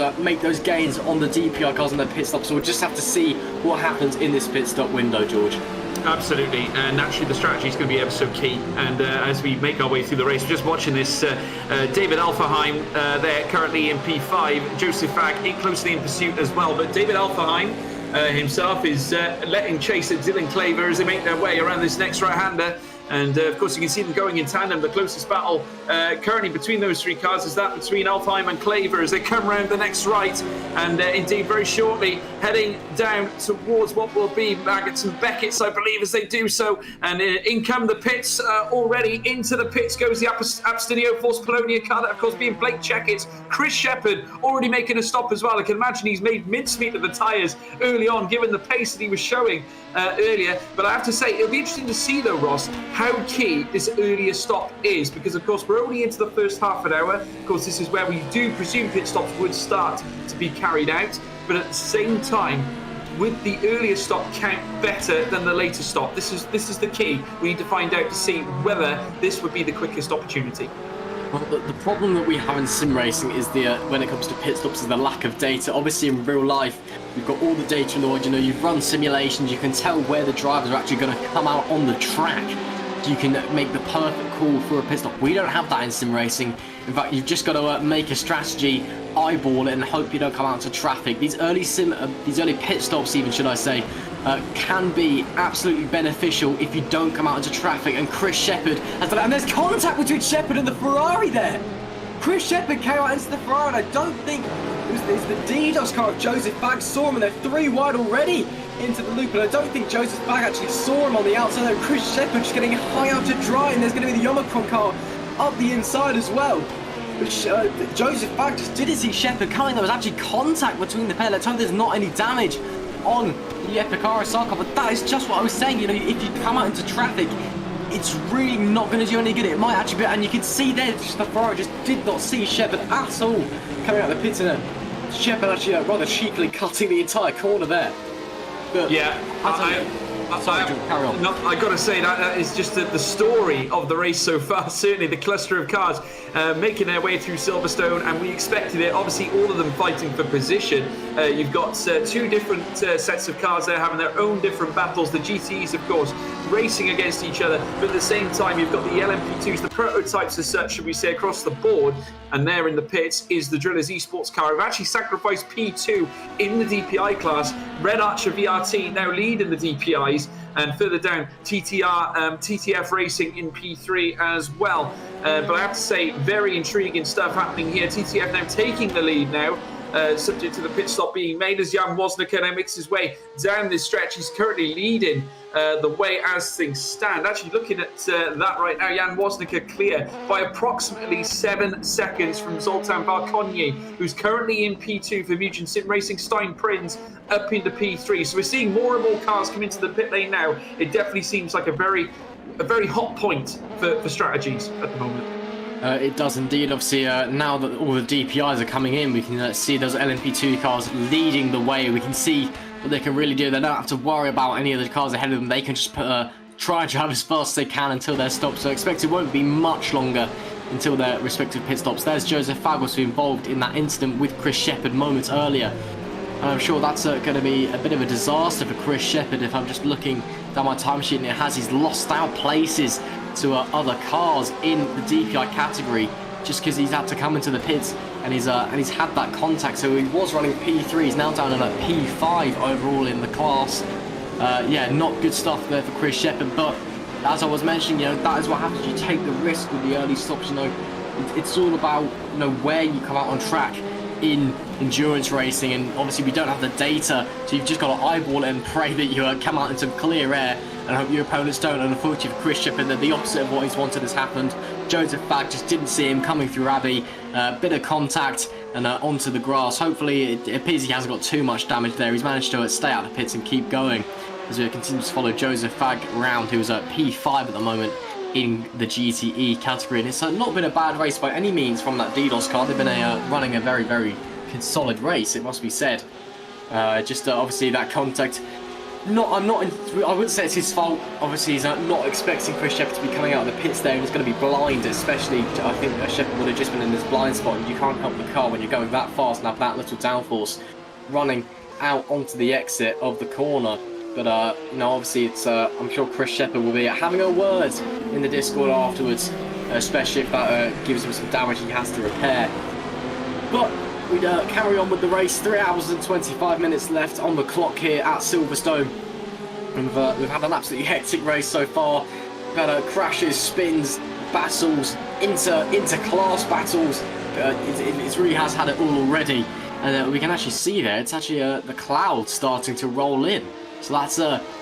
gains on the DPI cars and their pit stops. So we'll just have to see what happens in this pit stop window, George. Absolutely, and naturally the strategy is going to be ever so key. And as we make our way through the race, we're just watching this. David Alfheim there currently in P5, Joseph Fag closely in pursuit as well. But David Alfheim himself is letting chase at Dylan Claver as they make their way around this next right-hander. And of course, you can see them going in tandem. The closest battle currently between those three cars is that between Alfheim and Claver as they come round the next right. And indeed, very shortly, heading down towards what will be Maggots and Beckett's, I believe, as they do so. And in come the pits already. Into the pits goes the Abstinio Force Polonia car, that, of course, being Blake Checkett's. Chris Shepherd already making a stop as well. I can imagine he's made mincemeat of the tyres early on, given the pace that he was showing earlier. But I have to say, it'll be interesting to see, though, Ross, how key this earlier stop is, because of course we're only into the first half an hour. Of course, this is where we do presume pit stops would start to be carried out, but at the same time, would the earlier stop count better than the later stop? This is the key. We need to find out to see whether this would be the quickest opportunity. Well, the problem that we have in sim racing is when it comes to pit stops is the lack of data. Obviously, in real life, we've got all the data in the world. You know, you've run simulations, you can tell where the drivers are actually going to come out on the track. You can make the perfect call for a pit stop. We don't have that in sim racing. In fact, you've just got to make a strategy, eyeball it, and hope you don't come out into traffic. These early pit stops, even should I say, can be absolutely beneficial if you don't come out into traffic. And Chris Shepherd has done it. And there's contact between Shepherd and the Ferrari there. Chris Shepherd came out into the Ferrari, and I don't think it's the DDoS car of Joseph Fag saw him, and they're 3 wide already into the loop, and I don't think Joseph Fag actually saw him on the outside there. Chris Shepherd just getting high out to dry, and there's going to be the Omicron car up the inside as well. But Joseph Fag just didn't see Shepherd coming. There was actually contact between the pair. Let's hope there's not any damage on the Epic RSR car, but that is just what I was saying. You know, if you come out into traffic, it's really not going to do any good. It might actually be, and you can see there, just the Ferrari just did not see Shepherd at all coming out of the pits, and Shepherd actually rather cheekily cutting the entire corner there. But yeah, carry on. No, I got to say that is just the story of the race so far. Certainly, the cluster of cars making their way through Silverstone, and we expected it. Obviously, all of them fighting for position. You've got 2 different sets of cars there having their own different battles. The GTEs, of course, racing against each other, but at the same time, you've got the LMP2s, the prototypes as such, should we say, across the board. And there in the pits is the Drillers Esports car, who've actually sacrificed P2 in the DPI class. Red Archer VRT now lead in the DPIs, and further down TTF Racing in P3 as well. But I have to say, very intriguing stuff happening here. TTF now taking the lead now, subject to the pit stop being made as Jan Wozniak now makes his way down this stretch. He's currently leading the way as things stand. Actually, looking at that right now, Jan Wozniak clear by approximately 7 seconds from Zoltan Varkonyi, who's currently in P2 for Mugen Sim Racing. Stein Prins up into P3. So we're seeing more and more cars come into the pit lane now. It definitely seems like a very hot point for strategies at the moment. It does indeed. Obviously, now that all the DPIs are coming in, we can see those LMP2 cars leading the way. We can see what they can really do. They don't have to worry about any of the cars ahead of them. They can just try and drive as fast as they can until they're stopped. So I expect it won't be much longer until their respective pit stops. There's Joseph Fagos, who involved in that incident with Chris Shepherd moments earlier. And I'm sure that's going to be a bit of a disaster for Chris Shepherd. If I'm just looking down my timesheet, and it has, he's lost out places to other cars in the DPI category just because he's had to come into the pits, and he's had that contact. So he was running P3, he's now down in a P5 overall in the class. Yeah, not good stuff there for Chris Shepherd, but as I was mentioning, you know, that is what happens. You take the risk with the early stops. You know, it's all about, you know, where you come out on track in endurance racing, and obviously we don't have the data, so you've just got to eyeball it and pray that you come out into clear air and hope your opponents don't. And unfortunately for Chris Shepherd, the opposite of what he's wanted has happened. Joseph Fag just didn't see him coming through Abbey, bit of contact and onto the grass. Hopefully it appears he hasn't got too much damage there. He's managed to stay out of the pits and keep going as we continue to follow Joseph Fag around, who's at P5 at the moment in the GTE category. And it's not been a bad race by any means from that DDoS car. They've been running a very, very solid race, it must be said. Obviously that contact, I wouldn't say it's his fault. Obviously he's not expecting Chris Shepherd to be coming out of the pits there, and he's going to be blind, especially I think Shepherd would have just been in this blind spot. You can't help the car when you're going that fast and have that little downforce running out onto the exit of the corner. But, obviously it's, I'm sure Chris Shepherd will be having a word in the Discord afterwards, especially if that gives him some damage he has to repair. But we carry on with the race. 3 hours and 25 minutes left on the clock here at Silverstone. And we've had an absolutely hectic race so far. We've had crashes, spins, battles, inter-class battles. It really has had it all already. And we can actually see there, it's actually the clouds starting to roll in. So that's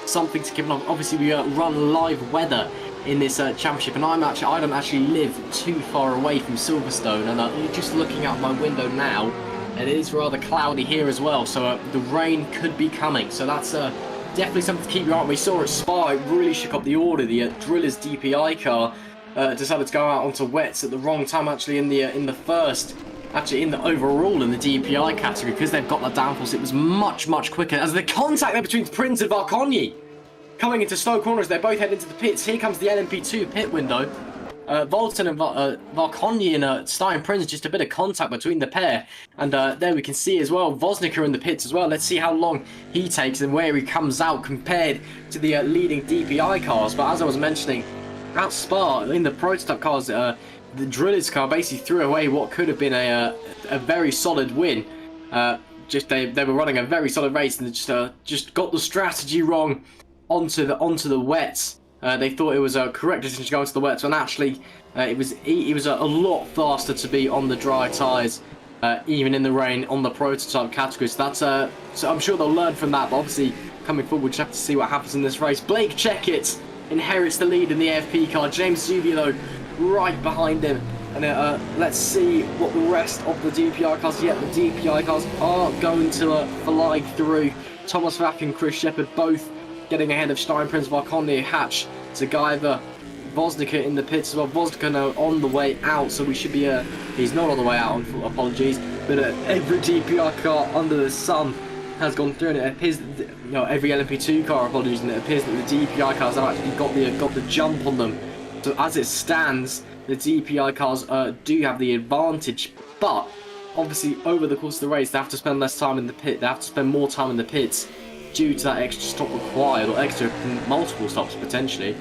something to keep an eye on. Obviously, we run live weather in this championship, and I don't actually live too far away from Silverstone, and just looking out my window now, and it is rather cloudy here as well, so the rain could be coming. So that's definitely something to keep your eye on. We saw at Spa, it really shook up the order. The Driller's DPI car decided to go out onto wets at the wrong time, actually in the first. Actually, in the overall in the DPI category, because they've got the downforce, it was much quicker. As the contact there between Prince and Varkonyi coming into slow corners, they both head into the pits. Here comes the LMP2 pit window. Volton and Varkonyi and Stein Prince, just a bit of contact between the pair. And there we can see as well, Vosnica in the pits as well. Let's see how long he takes and where he comes out compared to the leading DPI cars. But as I was mentioning, at Spa, in the prototype cars, the Driller's car basically threw away what could have been a very solid win. They were running a very solid race and just got the strategy wrong onto the wets. They thought it was a correct decision to go onto the wets, when actually it was a lot faster to be on the dry tyres, even in the rain on the prototype category. So that's so I'm sure they'll learn from that. But obviously coming forward, we'll just have to see what happens in this race. Blake Checkett inherits the lead in the AFP car. James Zubilo right behind him, and let's see what the rest of the DPI cars. Yeah, the DPI cars are going to fly through. Thomas Vack and Chris Shepherd both getting ahead of Stein Prince, Varkonyi, Hatch, Zagaiva, Vosnica in the pits as well. Vosnica now on the way out, so we should be he's not on the way out, apologies, but every DPI car under the sun has gone through, and it appears that, every LMP2 car, apologies, and it appears that the DPI cars have actually got the jump on them. So as it stands, the DPI cars do have the advantage, but obviously over the course of the race they have to spend less time in the pit. They have to spend more time in the pits due to that extra stop required, or extra multiple stops potentially.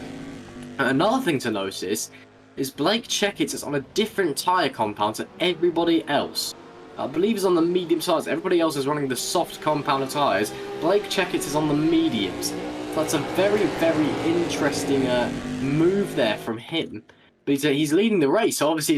And another thing to notice is Blake Checkett is on a different tyre compound to everybody else. I believe he's on the medium tyres. Everybody else is running the soft compound tyres. Blake Checkett is on the mediums. That's a very interesting move there from him. But he's leading the race, so obviously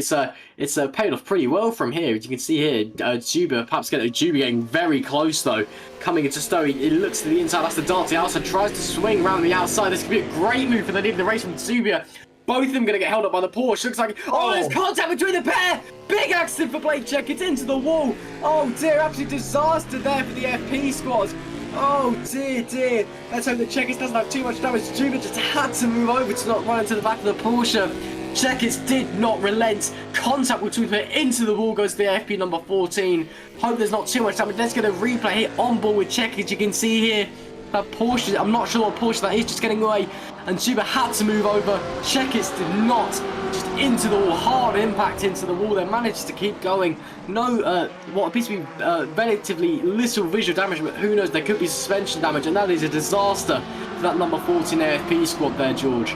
it's paid off pretty well from here. As you can see here, Juba getting very close though. Coming into Stowe, he looks to the inside, that's the dart to the outside, tries to swing around the outside. This could be a great move for the lead of the race from Zubia. Both of them going to get held up by the Porsche. Looks like, there's contact between the pair. Big accident for Blake Checkett into the wall. Oh dear, absolute disaster there for the FP squad. Oh dear. Let's hope that Checkett doesn't have too much damage. Juba just had to move over to not run into the back of the Porsche. Checkett did not relent. Contact with Twitter into the wall, goes to the AFP number 14. Hope there's not too much damage. Let's get a replay here on board with Checkett. You can see here that Porsche, I'm not sure what Porsche that is, just getting away. And Juba had to move over. Checkett did not. Just into the wall, hard impact into the wall. They managed to keep going. No, what appears to be relatively little visual damage, but who knows, there could be suspension damage, and that is a disaster for that number 14 AFP squad there, George.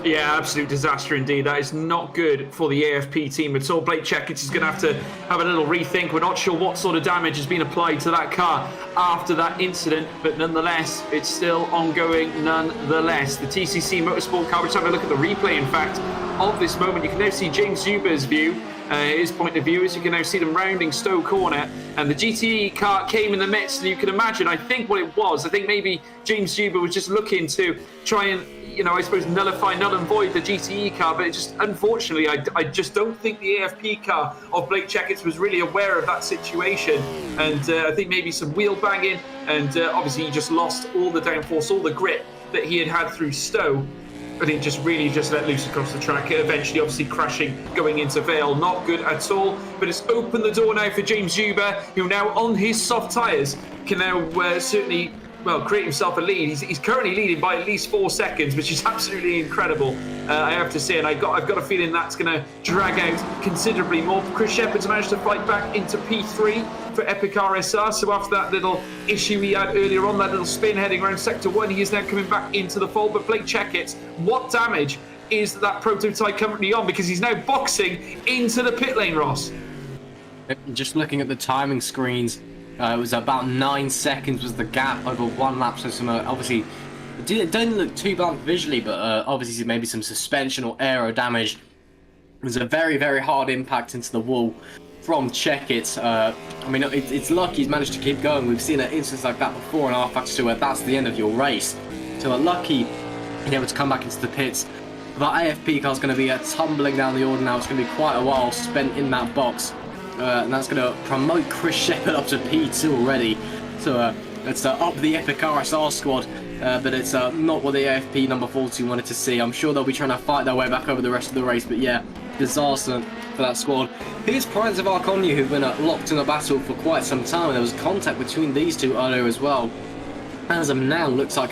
Yeah, absolute disaster indeed. That is not good for the AFP team at all. Blake Checkett is going to have a little rethink. We're not sure what sort of damage has been applied to that car after that incident, but nonetheless, it's still ongoing nonetheless. The TCC Motorsport car, we're just having a look at the replay, in fact, of this moment. You can now see James Zuber's view, his point of view, as you can now see them rounding Stowe Corner, and the GTE car came in the midst, and you can imagine, I think what it was, I think maybe James Zuber was just looking to try and, I suppose, null and void the GTE car, but it just, unfortunately, I just don't think the AFP car of Blake Checkett was really aware of that situation, and I think maybe some wheel banging, and obviously he just lost all the downforce, all the grip that he had through Stowe. I think just let loose across the track, eventually obviously crashing, going into Vale. Not good at all, but it's opened the door now for James Zuber, who now on his soft tyres can now certainly create himself a lead. He's currently leading by at least 4 seconds, which is absolutely incredible, I have to say. And I've got a feeling that's going to drag out considerably more. Chris Shepherd's managed to fight back into P3 for Epic RSR. So after that little issue he had earlier on, that little spin heading around Sector 1, he is now coming back into the fold. But Blake Checkett, what damage is that prototype currently on? Because he's now boxing into the pit lane, Ross. Just looking at the timing screens, it was about 9 seconds was the gap over 1 lap. So some obviously it didn't look too bad visually, but obviously maybe some suspension or aero damage. It was a very, very hard impact into the wall from Checkett. I mean, it's lucky he's managed to keep going. We've seen an instance like that before in rFactor 2 where that's the end of your race. So lucky being able to come back into the pits. But AFP car's going to be tumbling down the order now. It's going to be quite a while spent in that box. And that's going to promote Chris Shepherd up to P2 already. So it's up the Epic RSR squad, but it's not what the AFP number 40 wanted to see. I'm sure they'll be trying to fight their way back over the rest of the race, but yeah, disaster for that squad. Here's Prize of Arconia, who've been locked in a battle for quite some time. There was contact between these two earlier as well. As of now, looks like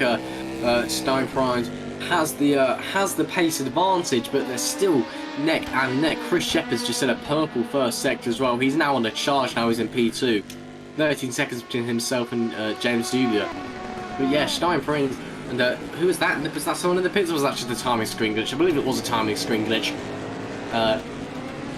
Stone Prize has the pace advantage, but they're still neck and neck. Chris Shepherd's just in a purple first sector as well. He's now on a charge now. He's in P2. 13 seconds between himself and James Zubia. But yeah, Steinprinz and who was that? Was that someone in the pits, or was that just a timing screen glitch? I believe it was a timing screen glitch.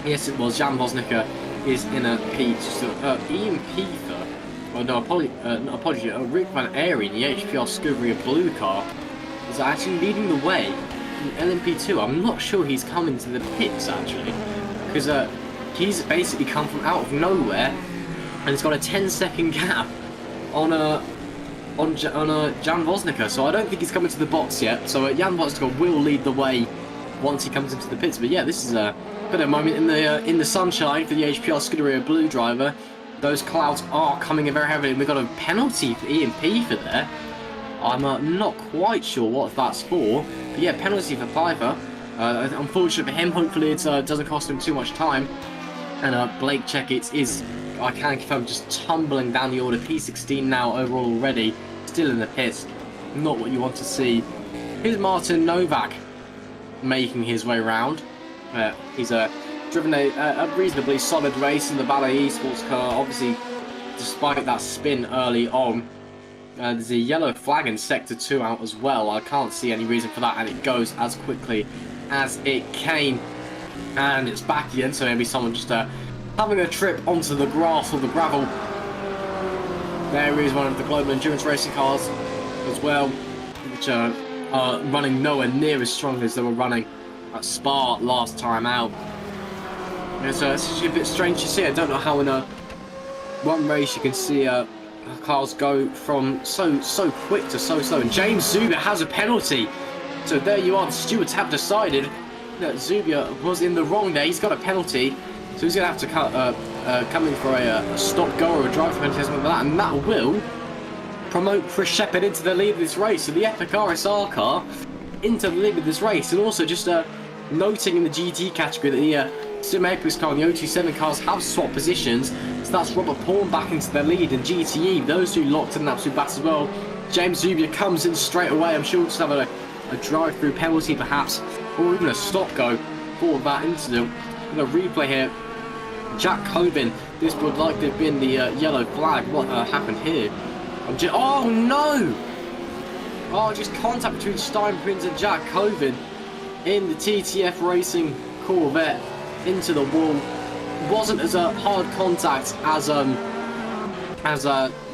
Yes, it was. Jan Vosnica is in a P2. Ian Piefer. Well, no, apology. Rick Van Aeren, the HPR Scuderia blue car, is actually leading the way in LMP2. I'm not sure he's come into the pits actually, because he's basically come from out of nowhere, and it's got a 10-second gap on Jan Vosnica. So I don't think he's come into the box yet. So Jan Vosnica will lead the way once he comes into the pits. But yeah, this is a bit of a moment in the sunshine for the HPR Scuderia blue driver. Those clouds are coming in very heavily, and we've got a penalty for Ian Piefer there. I'm not quite sure what that's for, but yeah, penalty for Pfeiffer. Unfortunately for him, hopefully it doesn't cost him too much time. And Blake Checkett is, I can confirm, just tumbling down the order. P16 now overall already, still in the pits. Not what you want to see. Here's Martin Novak making his way round. He's driven a reasonably solid race in the Ballet Esports car. Obviously, despite that spin early on. There's a yellow flag in Sector 2 out as well. I can't see any reason for that, and it goes as quickly as it came. And it's back again, so maybe someone just having a trip onto the grass or the gravel. There is one of the Global Endurance Racing cars as well, which are running nowhere near as strong as they were running at Spa last time out. It's actually a bit strange to see. I don't know how in one race you can see cars go from so quick to so slow. And James Zubia has a penalty. So there you are. The stewards have decided that Zubia was in the wrong there. He's got a penalty. So he's going to have to come in for a stop-go or a drive penalty, something like that. And that will promote Chris Shepherd into the lead of this race. So the Epic RSR car into the lead of this race. And also just noting in the GT category that the Sim Apex car and the 027 cars have swapped positions. So that's Robert Pawn back into the lead in GTE. Those two locked in an absolute battle as well. James Zubia comes in straight away. I'm sure we'll just have a drive-through penalty perhaps, or even a stop-go for that incident. The replay here. Jack Coben, this would likely have been the yellow flag. What happened here? Oh no! Oh, just contact between Steinprinz and Jack Coben in the TTF Racing Corvette into the wall. Wasn't as a hard contact as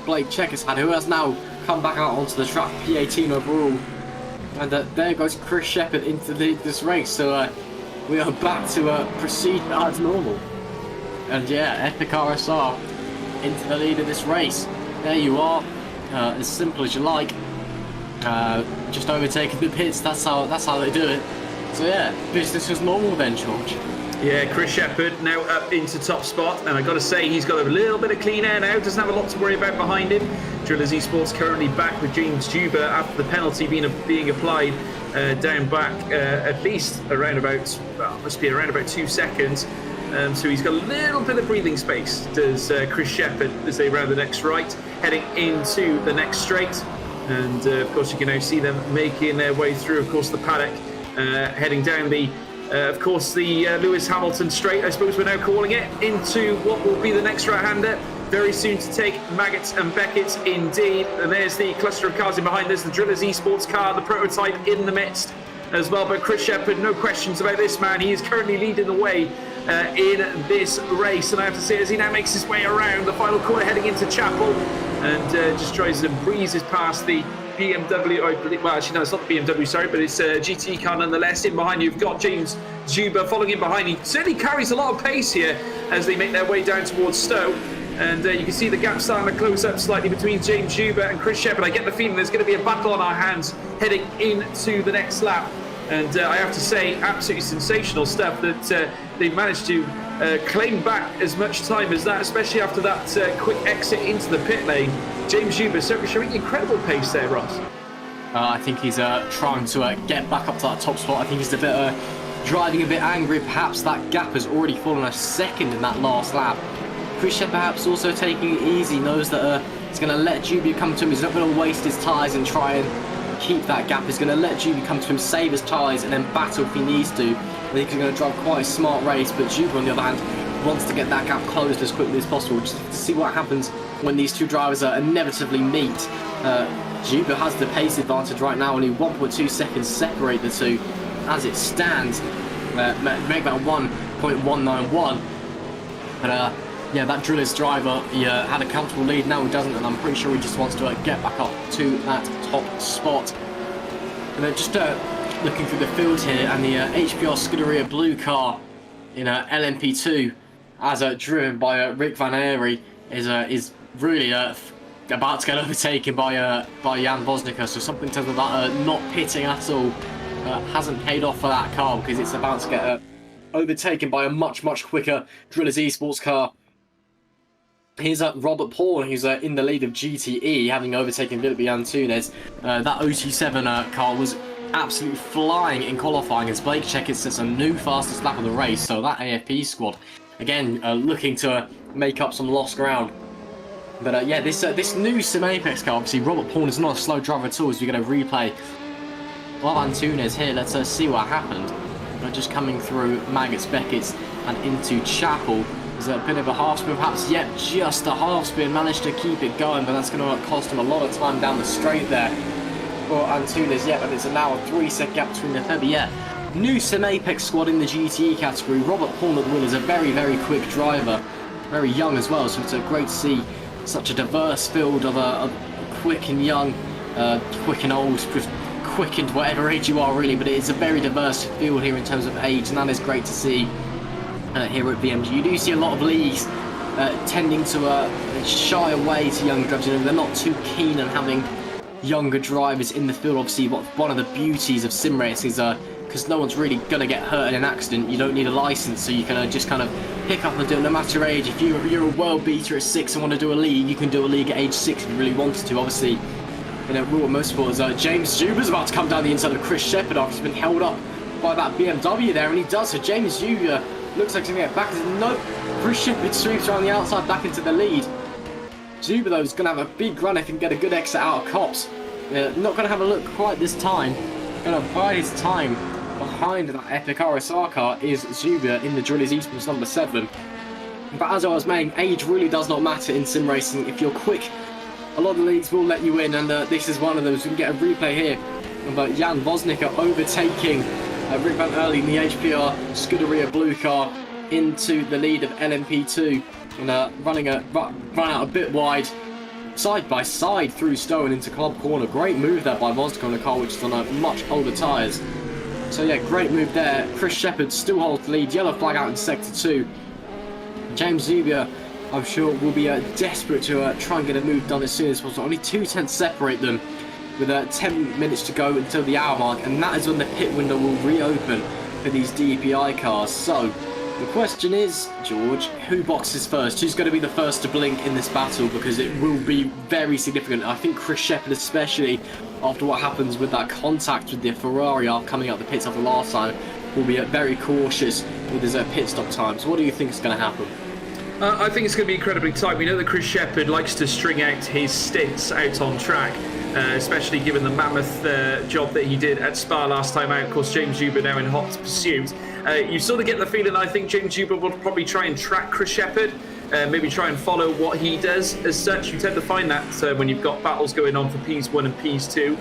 Blake Checkett had, who has now come back out onto the track, P18 overall. And there goes Chris Shepherd into this race. So we are back to proceed as normal. And yeah, Epic RSR into the lead of this race. There you are, as simple as you like. Just overtaking the pits. That's how they do it. So yeah, business as normal then, George. Yeah, Chris Shepherd now up into top spot, and I've got to say he's got a little bit of clean air now, doesn't have a lot to worry about behind him. Drillers Esports currently back with James Juba after the penalty being applied down back at least around about, well, must be around about 2 seconds. So he's got a little bit of breathing space, does Chris Shepherd, as they round the next right, heading into the next straight. And of course, you can now see them making their way through, of course, the paddock, heading down the, of course, the Lewis Hamilton straight, I suppose we're now calling it, into what will be the next right-hander. Very soon to take Maggots and Beckett's indeed. And there's the cluster of cars in behind us, the Drillers Esports car, the prototype in the midst as well. But Chris Shepherd, no questions about this man. He is currently leading the way in this race. And I have to say, as he now makes his way around the final corner heading into Chapel and just tries to breezes past the BMW, I believe, well, actually, no, it's not the BMW, sorry, but it's a GT car nonetheless. In behind, you've got James Zuber following in behind. He certainly carries a lot of pace here as they make their way down towards Stowe. And you can see the gap starting to close up slightly between James Zuber and Chris Shepherd. I get the feeling there's going to be a battle on our hands heading into the next lap. And I have to say, absolutely sensational stuff that they've managed to claim back as much time as that, especially after that quick exit into the pit lane. James Zuber certainly showing incredible pace there, Ross. I think he's trying to get back up to that top spot. I think he's a bit driving a bit angry. Perhaps that gap has already fallen a second in that last lap. Chris Shepherd perhaps also taking it easy, knows that he's going to let Juby come to him. He's not going to waste his tyres and try and keep that gap. He's going to let Juby come to him, save his tyres, and then battle if he needs to. I think he's going to drive quite a smart race, but Juby, on the other hand, wants to get that gap closed as quickly as possible, just to see what happens when these two drivers inevitably meet. Juby has the pace advantage right now, only 1.2 seconds separate the two as it stands. Make that 1.191. But yeah, that Drillers driver, he had a comfortable lead, now he doesn't, and I'm pretty sure he just wants to get back up to that top spot. And then just looking through the field here, and the HPR Scuderia blue car in LMP2, as driven by Rick Van Eyre, is really about to get overtaken by Jan Vosnica. So something tells me that not pitting at all hasn't paid off for that car, because it's about to get overtaken by a much quicker Drillers Esports car. Here's Robert Paul, who's in the lead of GTE, having overtaken Philippe Antunes. That OT7 car was absolutely flying in qualifying, as Blake Checkett sets a new fastest lap of the race. So that AFP squad, again, looking to make up some lost ground. But yeah, this new Sim Apex car, obviously Robert Paul is not a slow driver at all, as we're going to replay Bob Antunes here. Let's see what happened. Just coming through Maggots, Beckett's and into Chapel. There's a bit of a half spin, perhaps. Yep, just a half spin. Managed to keep it going, but that's going to cost him a lot of time down the straight there for Antunes. Yep, and it's now a 3-second gap between the third. But yeah, new Sim Apex squad in the GTE category. Robert Paul at the wheel is a very quick driver, very young as well. So it's great to see such a diverse field of quick and young, quick and old, quick and whatever age you are really. But it's a very diverse field here in terms of age, and that is great to see. Here at VMG, you do see a lot of leagues tending to shy away to younger drivers. You know, they're not too keen on having younger drivers in the field. Obviously, one of the beauties of sim racing is because no one's really going to get hurt in an accident. You don't need a license, so you can just kind of pick up and do it no matter your age. If you're a world beater at 6 and want to do a league, you can do a league at age 6 if you really wanted to. Obviously, you know, Rule of Motorsport, James Zuber's about to come down the inside of Chris Shepherd after he's been held up by that BMW there, and he does. So James Zuber looks like he's going to get back. Nope, Chris Shepherd sweeps around the outside back into the lead. Zuber, though, is going to have a big run if he can get a good exit out of Cops. Not going to have a look quite this time. Going to bide his time behind that epic RSR car is Zuber in the Drillers Esports number 7. But as I was saying, age really does not matter in sim racing. If you're quick, a lot of the leagues will let you in, and this is one of them. So we can get a replay here of Jan Vosnica overtaking Rick Van Eyre in the HPR Scuderia blue car into the lead of LMP2, and run out a bit wide, side by side through Stowe and into Club Corner. Great move there by Vosnica on a car which is on much older tyres. So yeah, great move there. Chris Shepherd still holds the lead. Yellow flag out in Sector 2. James Zuber, I'm sure, will be desperate to try and get a move done as soon as possible. Only 2 tenths separate them, with 10 minutes to go until the hour mark, and that is when the pit window will reopen for these DPI cars. So the question is, George, who boxes first? Who's going to be the first to blink in this battle? Because it will be very significant. I think Chris Shepherd, especially after what happens with that contact with the Ferrari coming out the pits after last time, will be very cautious with his pit stop times. What do you think is going to happen? I think it's going to be incredibly tight. We know that Chris Shepherd likes to string out his stints out on track. especially given the mammoth job that he did at Spa last time out. Of course, James Huber now in hot pursuit. You sort of get the feeling, I think, James Huber will probably try and track Chris Shepherd, maybe try and follow what he does. As such, you tend to find that when you've got battles going on for Ps1 and Ps2.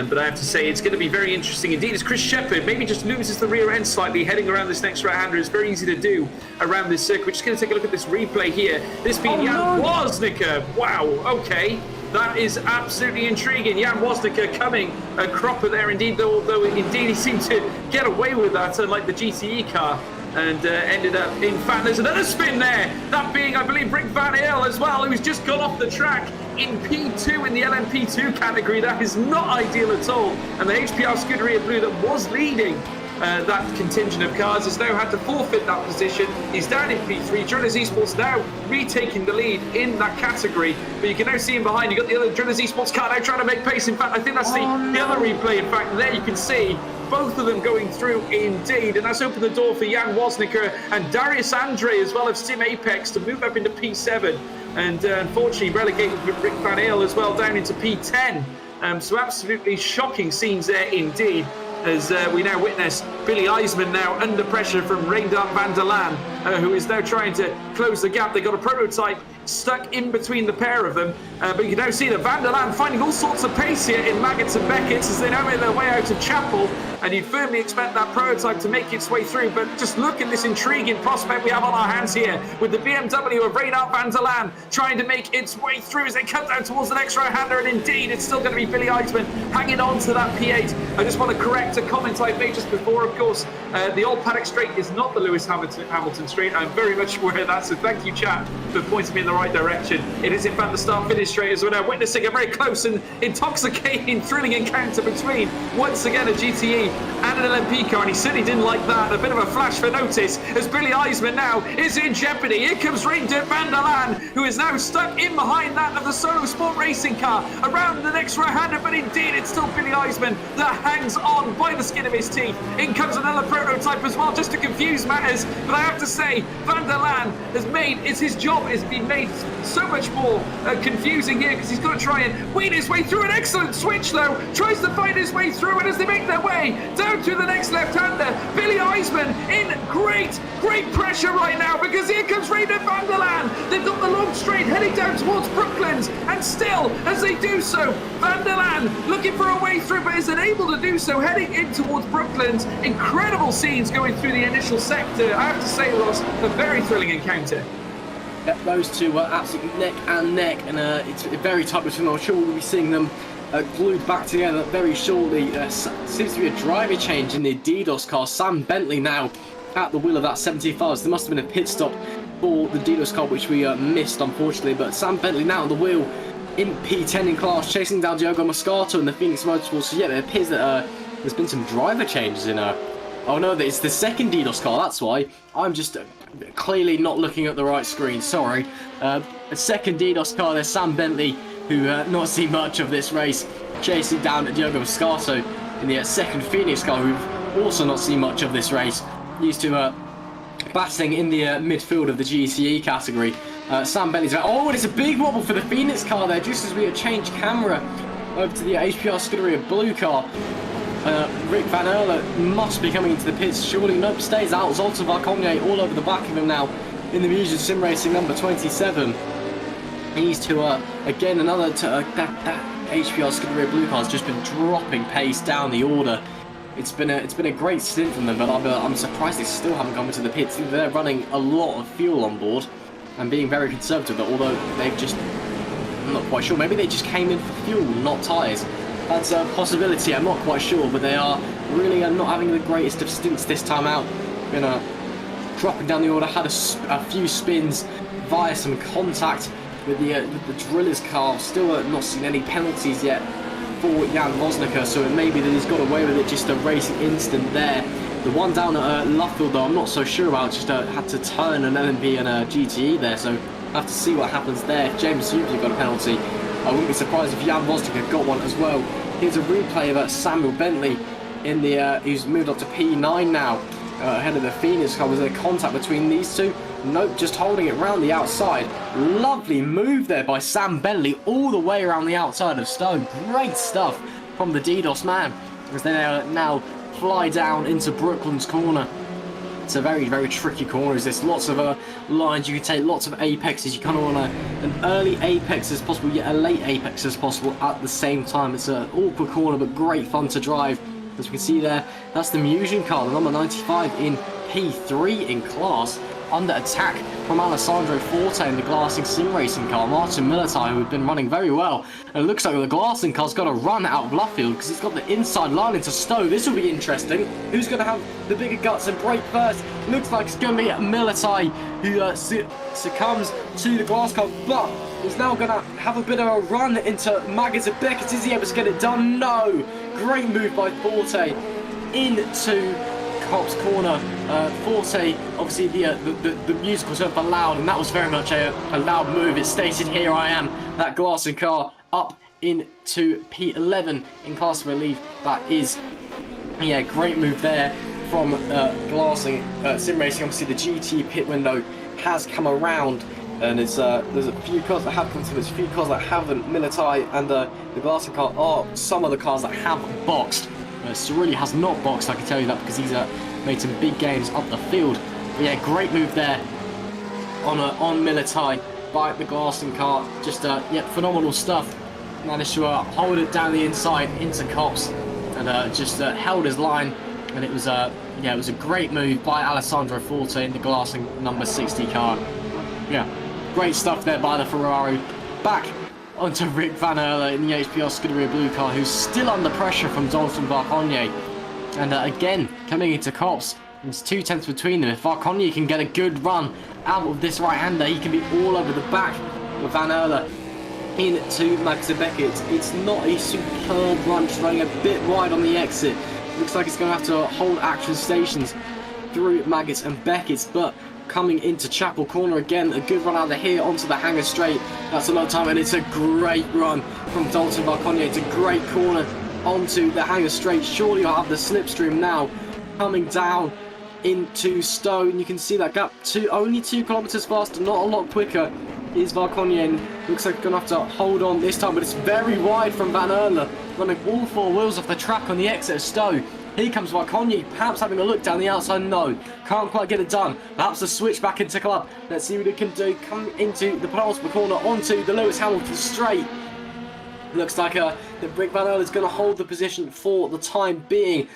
But I have to say, it's going to be very interesting indeed as Chris Shepherd maybe just loses the rear end slightly heading around this next right-hander. It's very easy to do around this circuit. We're just going to take a look at this replay here. This being Jan Woznicka. Wow, okay. That is absolutely intriguing. Jan Woznicka coming a cropper there indeed, although indeed he seemed to get away with that, unlike the GTE car. And ended up, in fact, there's another spin there. That being, I believe, Rick Van Eyl as well, who's just gone off the track in P2 in the LMP2 category. That is not ideal at all. And the HPR Scuderia Blue that was leading that contingent of cars has now had to forfeit that position. He's down in P3. Drillers Esports now retaking the lead in that category. But you can now see him behind. You've got the other Drillers Esports car now trying to make pace. In fact, I think that's the other replay. In fact, there you can see both of them going through indeed, and that's opened the door for Jan Woznicka and Darius Andre as well of Sim Apex to move up into P7, and unfortunately relegated Rick Van Eyl as well down into P10. So absolutely shocking scenes there indeed, as we now witness Billy Eisman now under pressure from Reindert van der Laan, who is now trying to close the gap. They got a prototype stuck in between the pair of them, but you can now see that Van der Laan finding all sorts of pace here in Maggots and Beckett's as they now make their way out of Chapel, and you'd firmly expect that prototype to make its way through. But just look at this intriguing prospect we have on our hands here with the BMW of Reindert van der Laan trying to make its way through as they come down towards the next right-hander, and indeed it's still going to be Billy Eisman hanging on to that P8. I just want to correct a comment I made just before. Of course, the Old Paddock Straight is not the Lewis Hamilton Straight. I'm very much aware of that, so thank you, chat, for pointing me in the right direction. It is in fact the start-finish straight, as we're now witnessing a very close and intoxicating, thrilling encounter between, once again, a GTE and an LMP car, and he certainly didn't like that. A bit of a flash for notice as Billy Eisman now is in jeopardy. Here comes Reindert van der Laan, who is now stuck in behind that of the Solo Sport racing car around the next right-hander, but indeed it's still Billy Eisman that hangs on by the skin of his teeth. In comes another prototype as well, just to confuse matters, but I have to say, van der Laan has made, it's his job has been made so much more confusing here, because he's got to try and weed his way through. An excellent switch though, tries to find his way through, and as they make their way down to the next left-hander, Billy Eisman in great pressure right now, because here comes Reindert van der Laan. They've got the long straight heading down towards Brooklands, and still as they do so, van der Laan looking for a way through, but is unable to do so, heading in towards Brooklands. Incredible scenes going through the initial sector. I have to say, Ross, a very thrilling encounter. Yep, those two were absolutely neck and neck, and it's very tight between them. I'm sure we'll be seeing them glued back together very shortly. Seems to be a driver change in the DDoS car. Sam Bentley now at the wheel of that 75. So there must have been a pit stop for the DDoS car, which we missed, unfortunately. But Sam Bentley now at the wheel in P10 in class, chasing down Diogo Moscato in the Phoenix Motorsports. So yeah, it appears that there's been some driver changes in oh no, it's the second DDoS car, that's why. I'm just clearly not looking at the right screen, sorry. A second DDoS car, there's Sam Bentley, who not seen much of this race, chasing down Diogo Moscato in the second Phoenix car, who've also not seen much of this race. Used to battling in the midfield of the GTE category. Sam Bentley's oh, and it's a big wobble for the Phoenix car there, just as we change camera over to the HPR Scuderia Blue car. Rick Van Eyl must be coming into the pits. Surely, nope, stays out. Zoltan Varkonye all over the back of him now in the Musion Sim Racing number 27. He's to, again, another, that HPR Scuderia Blue car has just been dropping pace down the order. It's been a great stint from them, but I'm surprised they still haven't come into the pits. They're running a lot of fuel on board and being very conservative, although they've just, I'm not quite sure, maybe they just came in for fuel, not tyres. That's a possibility, I'm not quite sure, but they are really not having the greatest of stints this time out. Dropping down the order, had a few spins via some contact with the Driller's car. Still not seen any penalties yet for Jan Woznicka, so it may be that he's got away with it, just a racing instant there. The one down at Luffield, though, I'm not so sure about, just had to turn an LMP and a GTE there, so we'll have to see what happens there. James Huber got a penalty. I wouldn't be surprised if Jan Woznicka got one as well. Here's a replay of Samuel Bentley in the who's moved up to P9 now, ahead of the Phoenix car. Was there contact between these two? Nope, just holding it round the outside. Lovely move there by Sam Bentley all the way around the outside of Stowe. Great stuff from the DDoS man as they now fly down into Brooklands corner. It's a very, very tricky corner. There's lots of lines you can take, lots of apexes. You kind of want an early apex as possible, yet a late apex as possible at the same time. It's an awkward corner, but great fun to drive. As we can see there, that's the Musion car, the number 95 in P3 in class. Under attack from Alessandro Forte in the Glassing Sim Racing car. Martin Militari, who have been running very well. And it looks like the Glassing car's got a run out of Luffield because he's got the inside line into Stowe. This will be interesting. Who's going to have the bigger guts and break first? Looks like it's going to be Militari who succumbs to the glass car, but he's now going to have a bit of a run into Maggots and Beckett. Is he able to get it done? No! Great move by Forte into Cop's corner. Forte, obviously the music was up loud, and that was very much a loud move. It stated, "Here I am." That Glassing car up into P11 in class, I believe that is. Yeah, great move there from Glassing Sim Racing. Obviously the GT pit window has come around, and there's a few cars that have come through. There's a few cars that haven't. Militari and the Glassing car are some of the cars that have boxed. Cirilli has not boxed, I can tell you that, because he's made some big games up the field. But yeah, great move there on Militari by the Glassing car. Just yeah, phenomenal stuff. Managed to hold it down the inside into Cops, and just held his line. And it was yeah, it was a great move by Alessandro Forte in the Glassing number 60 car. Yeah, great stuff there by the Ferrari. Back onto Rick Van Erle in the HPR Scuderia Blue car, who's still under pressure from Dalton Varconye. And again, coming into Cops, there's 2 tenths between them. If Varconye can get a good run out of this right-hander, he can be all over the back of Van Erle into Max Beckett. It's not a superb run, just running a bit wide on the exit. Looks like it's going to have to hold action stations through Maggots and Beckett, but coming into Chapel Corner again, a good run out of here onto the hanger straight. That's a lot of time, and it's a great run from Dalton Varconye. It's a great corner onto the hanger straight. Surely you'll have the slipstream now coming down into Stowe, and you can see that gap only 2 kilometers faster, not a lot quicker is Varconye, and looks like going to have to hold on this time, but it's very wide from Van Erle, running all 4 wheels off the track on the exit of Stowe. Here comes Varconye, perhaps having a look down the outside. No, can't quite get it done. Perhaps a switch back into club. Let's see what it can do. Come into the penultimate corner onto the Lewis Hamilton straight. Looks like that Rick Van Erle is going to hold the position for the time being.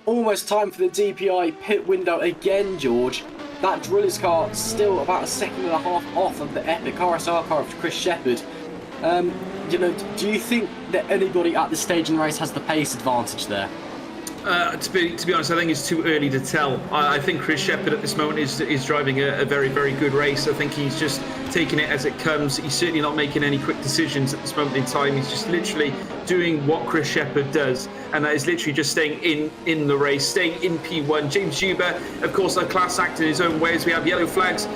Almost time for the DPI pit window again, George. That Drillers car still about 1.5 seconds off of the epic RSR car of Chris Shepherd. You know, do you think that anybody at this stage in the race has the pace advantage there? To be honest, I think it's too early to tell. I think Chris Shepherd at this moment is driving a very, very good race. I think he's just taking it as it comes. He's certainly not making any quick decisions at this moment in time. He's just literally doing what Chris Shepherd does, and that is literally just staying in the race, staying in P1. James Huber, of course, a class act in his own way, as we have yellow flags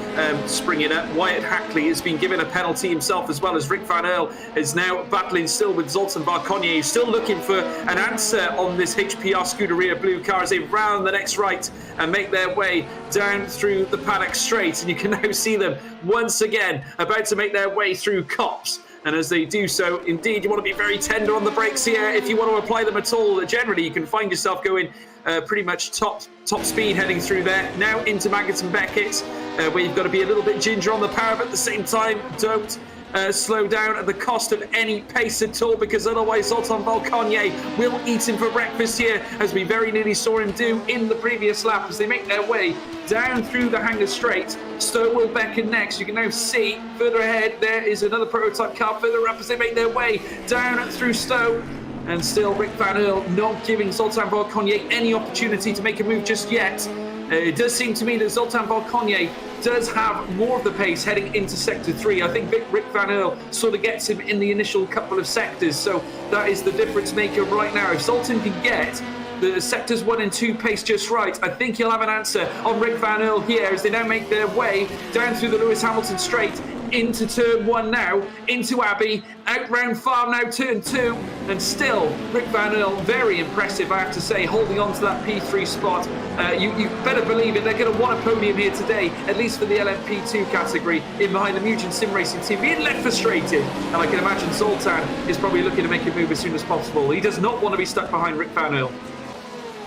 springing up. Wyatt Hackley has been given a penalty himself, as well as Rick Van Erle is now battling still with Zoltan Varconye. He's still looking for an answer on this HPR Scuderia Blue car as they round the next right and make their way down through the paddock straight. And you can now see them once again about to make their way through Cops. And as they do so, indeed, you want to be very tender on the brakes here if you want to apply them at all. Generally, you can find yourself going pretty much top speed heading through there. Now into Maggots and Beckett, where you've got to be a little bit ginger on the power, but at the same time, don't slow down at the cost of any pace at all, because otherwise Zoltan Varconye will eat him for breakfast here, as we very nearly saw him do in the previous lap as they make their way down through the hanger straight. Stowe will beckon next. You can now see further ahead there is another prototype car further up as they make their way down through Stowe. And still Rick Van Erle not giving Zoltan Varconye any opportunity to make a move just yet. It does seem to me that Zoltan Varconye does have more of the pace heading into Sector 3. I think Rick Van Erle sort of gets him in the initial couple of sectors, so that is the difference maker right now. If Zoltan can get the Sectors 1 and 2 pace just right, I think he'll have an answer on Rick Van Erle here as they now make their way down through the Lewis Hamilton straight into turn 1 now, into Abbey, out round Farm now, turn 2, and still Rick Van Erle, very impressive I have to say, holding on to that P3 spot you better believe it. They're going to want a podium here today, at least for the LMP2 category, in behind the Mugen Sim Racing team, being left frustrated. And I can imagine Zoltan is probably looking to make a move as soon as possible. He does not want to be stuck behind Rick Van Uyl.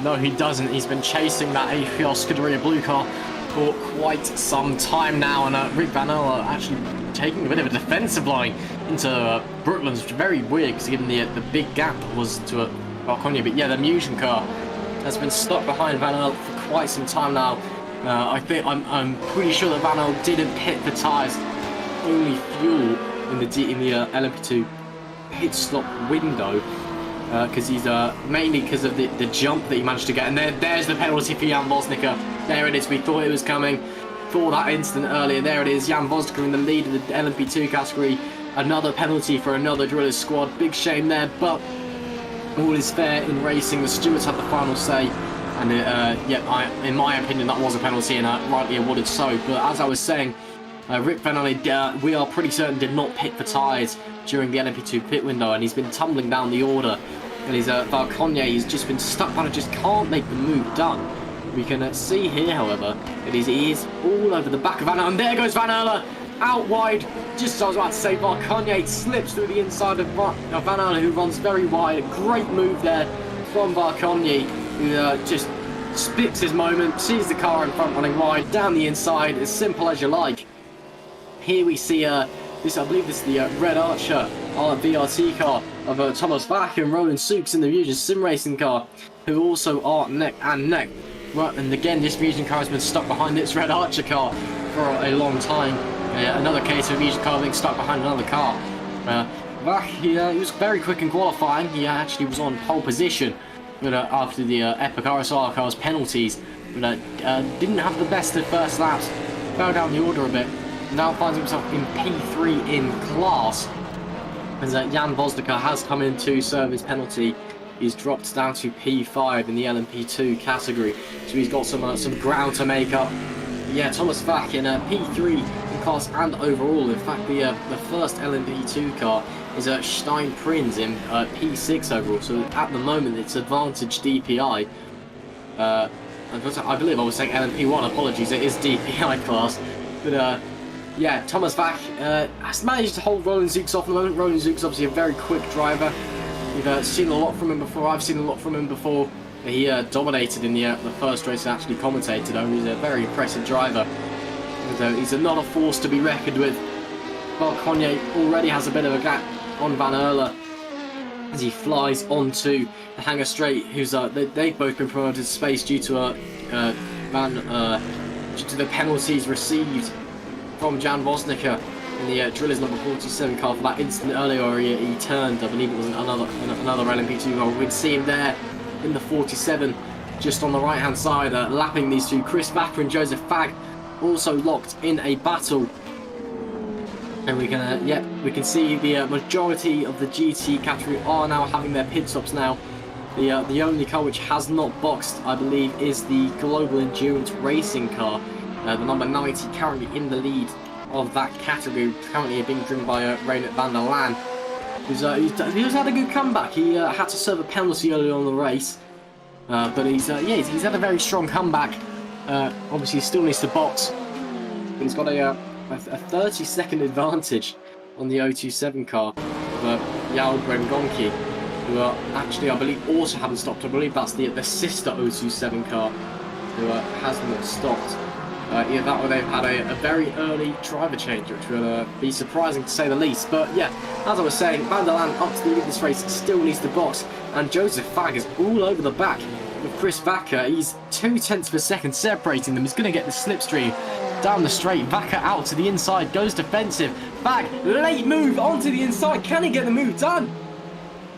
No, he doesn't. He's been chasing that APR Scuderia blue car for quite some time now, and Rick Van Uyl actually taking a bit of a defensive line into Brooklands, which is very weird because given the big gap was to Balconia. But yeah, the Mugen car has been stuck behind Van Uyl for quite some time now. I'm pretty sure that Van Uyl didn't pit the tyres, only fuel in the LMP2 pit stop window. Because he's mainly because of the jump that he managed to get, and there's the penalty for Jan Vosnica. There it is. We thought it was coming for that incident earlier. There it is. Jan Vosnica in the lead of the LMP2 category. Another penalty for another Drillers squad. Big shame there, but all is fair in racing. The stewards had the final say, and in my opinion, that was a penalty and rightly awarded so. But as I was saying, Rick Van Uyl, we are pretty certain, did not pit for tyres during the LMP2 pit window, and he's been tumbling down the order. And his Valcogne, he's just been stuck and just can't make the move done. We can see here, however, that he is all over the back of Van Uyl, and there goes Van Uyl out wide. Just as I was about to say, Valcogne slips through the inside of Van Uyl, who runs very wide. A great move there from Valcogne, who just splits his moment, sees the car in front running wide, down the inside, as simple as you like. Here we see this, I believe this is the Red Archer VRT car of Thomas Bach and Roland Sukes in the Mugen Sim Racing car, who also are neck and neck. Right, and again, this Mugen car has been stuck behind its Red Archer car for a long time. Another case of a Mugen car being stuck behind another car. Bach, he was very quick in qualifying. He actually was on pole position, but after the Epic RSR car's penalties, but didn't have the best of first laps. Fell down the order a bit. Now finds himself in P3 in class, as Jan Vosnica has come in to serve his penalty. He's dropped down to P5 in the LMP2 category, so he's got some ground to make up. Yeah, Thomas Bach in P3 in class and overall. In fact, the first LMP2 car is Stein Prinz in P6 overall, so at the moment it's advantage DPI. I believe I was saying LMP1, apologies, it is DPI class, but yeah, Thomas Bach has managed to hold Roland Sukes off at the moment. Roland Sukes obviously a very quick driver. We've seen a lot from him before. I've seen a lot from him before. He dominated in the first race and actually commentated on. He's a very impressive driver. And, he's not a force to be reckoned with. Valcogne already has a bit of a gap on Van Uyl as he flies onto the Hangar Straight. Who's they've both been promoted to space due to due to the penalties received from Jan Vosnica in the Drillers number 47 car for that incident earlier where he turned. I believe it was another LMP2 car. We'd see him there in the 47 just on the right hand side lapping these two. Chris Vacker and Joseph Fagg also locked in a battle, and we can see the majority of the GT category are now having their pit stops now. The only car which has not boxed, I believe, is the Global Endurance Racing car. The number 90 currently in the lead of that category, currently being driven by Reynard van der Laan, who's had a good comeback. He had to serve a penalty early on in the race, but he's had a very strong comeback. Obviously, he still needs to box. He's got a 30-second advantage on the 027 car of Yael Brengonki, who actually, I believe, also haven't stopped. I believe that's the sister 027 car who has not stopped. Either that or they've had a very early driver change, which will be surprising to say the least. But yeah, as I was saying, Van der Laan up to the lead of this race still needs to box, and Joseph Fagg is all over the back with Chris Vacker. He's 0.2 of a second separating them. He's going to get the slipstream down the straight. Vacker out to the inside, goes defensive. Fagg, late move onto the inside. Can he get the move done?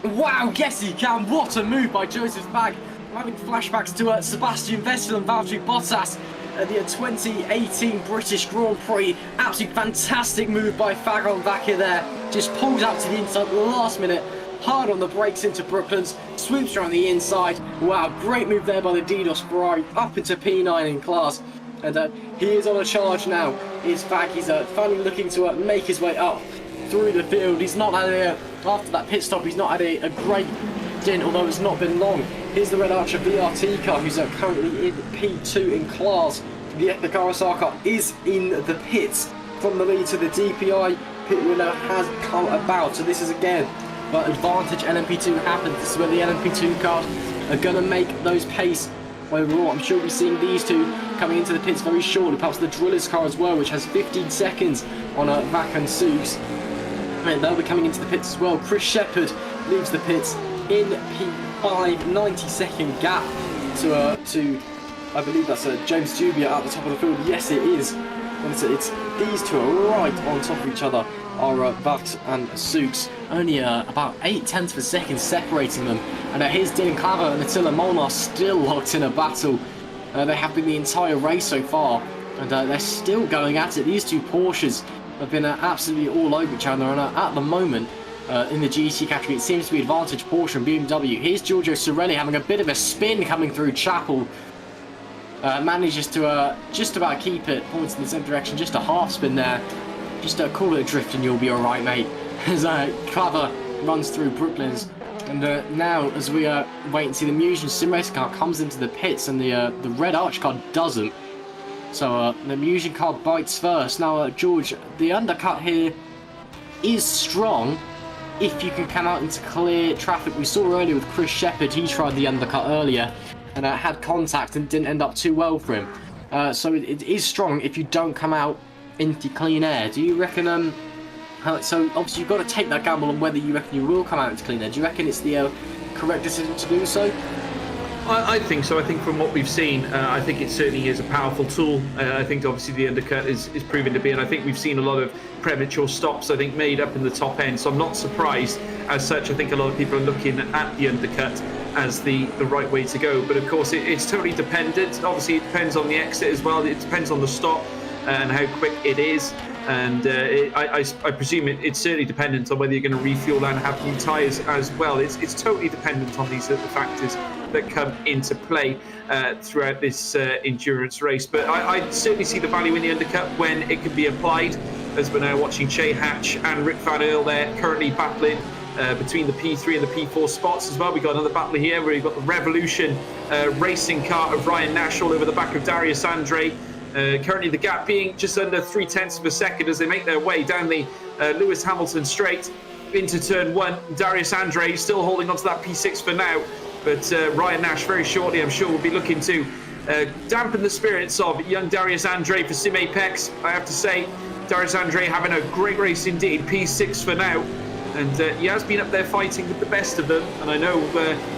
Wow, yes he can. What a move by Joseph Fagg. I'm having flashbacks to Sebastian Vettel and Valtteri Bottas at the 2018 British Grand Prix. Absolutely fantastic move by Fagg on Vacker there. Just pulls out to the inside at the last minute. Hard on the brakes into Brooklands. Swoops around the inside. Wow, great move there by the DDoS Ferrari up into P9 in class. And he is on a charge now. He's Fagg. He's finally looking to make his way up through the field. He's not had after that pit stop, he's not had a great in, although it's not been long. Here's the Red Archer VRT car, who's currently in P2 in class. The Epic RSR car is in the pits. From the lead to the DPI, pit winner has come about. So this is again, but advantage LMP2 happens. This is where the LMP2 cars are going to make those pace overall. I'm sure we'll be seeing these two coming into the pits very shortly. Perhaps the Driller's car as well, which has 15 seconds on Vac and Sugs. And they'll be coming into the pits as well. Chris Shepherd leaves the pits in P5, 90-second gap to I believe that's James Dubia at the top of the field. Yes, it is. And it's these two are right on top of each other. Are Vax and Sugs. Only about 0.8 of a second separating them. And here's Dylan Claver and Attila Molnar still locked in a battle. They have been the entire race so far. And they're still going at it. These two Porsches have been absolutely all over each other. And at the moment, in the GT category, it seems to be advantage Porsche and BMW. Here's Giorgio Sorelli having a bit of a spin coming through Chapel. Manages to just about keep it, points in the same direction, just a half spin there. Just call it a drift and you'll be alright, mate. As Claver runs through Brooklands. And now, as we wait and see, the Musion Sim Racer car comes into the pits and the Red Arch car doesn't. So the Musion car bites first. Now, George, the undercut here is strong if you can come out into clear traffic. We saw earlier with Chris Shepherd, he tried the undercut earlier and had contact and didn't end up too well for him. So it is strong if you don't come out into clean air. Do you reckon, so obviously you've got to take that gamble on whether you reckon you will come out into clean air. Do you reckon it's the correct decision to do so? I think so. I think from what we've seen, I think it certainly is a powerful tool. I think obviously the undercut is proven to be, and I think we've seen a lot of premature stops, I think, made up in the top end. So I'm not surprised as such. I think a lot of people are looking at the undercut as the right way to go. But of course, it's totally dependent. Obviously, it depends on the exit as well. It depends on the stop and how quick it is. And I presume it's certainly dependent on whether you're going to refuel and have new tyres as well. It's totally dependent on these other factors that come into play throughout this endurance race. But I certainly see the value in the undercut when it can be applied, as we're now watching Shay Hatch and Rick Van Earl there currently battling between the P3 and the P4 spots as well. We've got another battle here where you've got the Revolution racing car of Ryan Nash all over the back of Darius Andre. Currently the gap being just under 0.3 of a second as they make their way down the Lewis Hamilton straight into turn 1. Darius Andre still holding on to that P6 for now, but Ryan Nash very shortly, I'm sure, will be looking to dampen the spirits of young Darius Andre for Sim Apex. I have to say, Darius Andre having a great race indeed, P6 for now. And he has been up there fighting with the best of them. And I know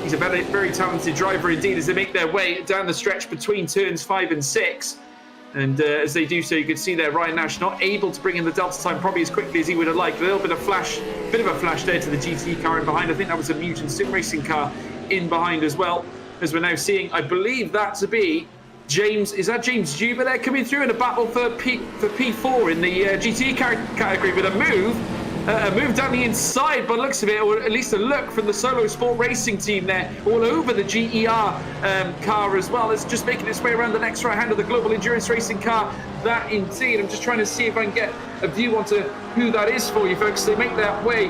he's a very, very talented driver indeed as they make their way down the stretch between turns 5 and 6. And as they do so, you can see there Ryan Nash not able to bring in the delta time probably as quickly as he would have liked. A little bit of a flash there to the GT car in behind. I think that was a Mutant Sim Racing car in behind as well. As we're now seeing, I believe that to be James, is that James Juba there coming through in a battle for P4 in the GT category with a move down the inside by the looks of it, or at least a look from the Solo Sport Racing team there, all over the GER car as well. It's just making its way around the next right hand of the Global Endurance Racing car. That indeed, I'm just trying to see if I can get a view onto who that is for you folks. They make their way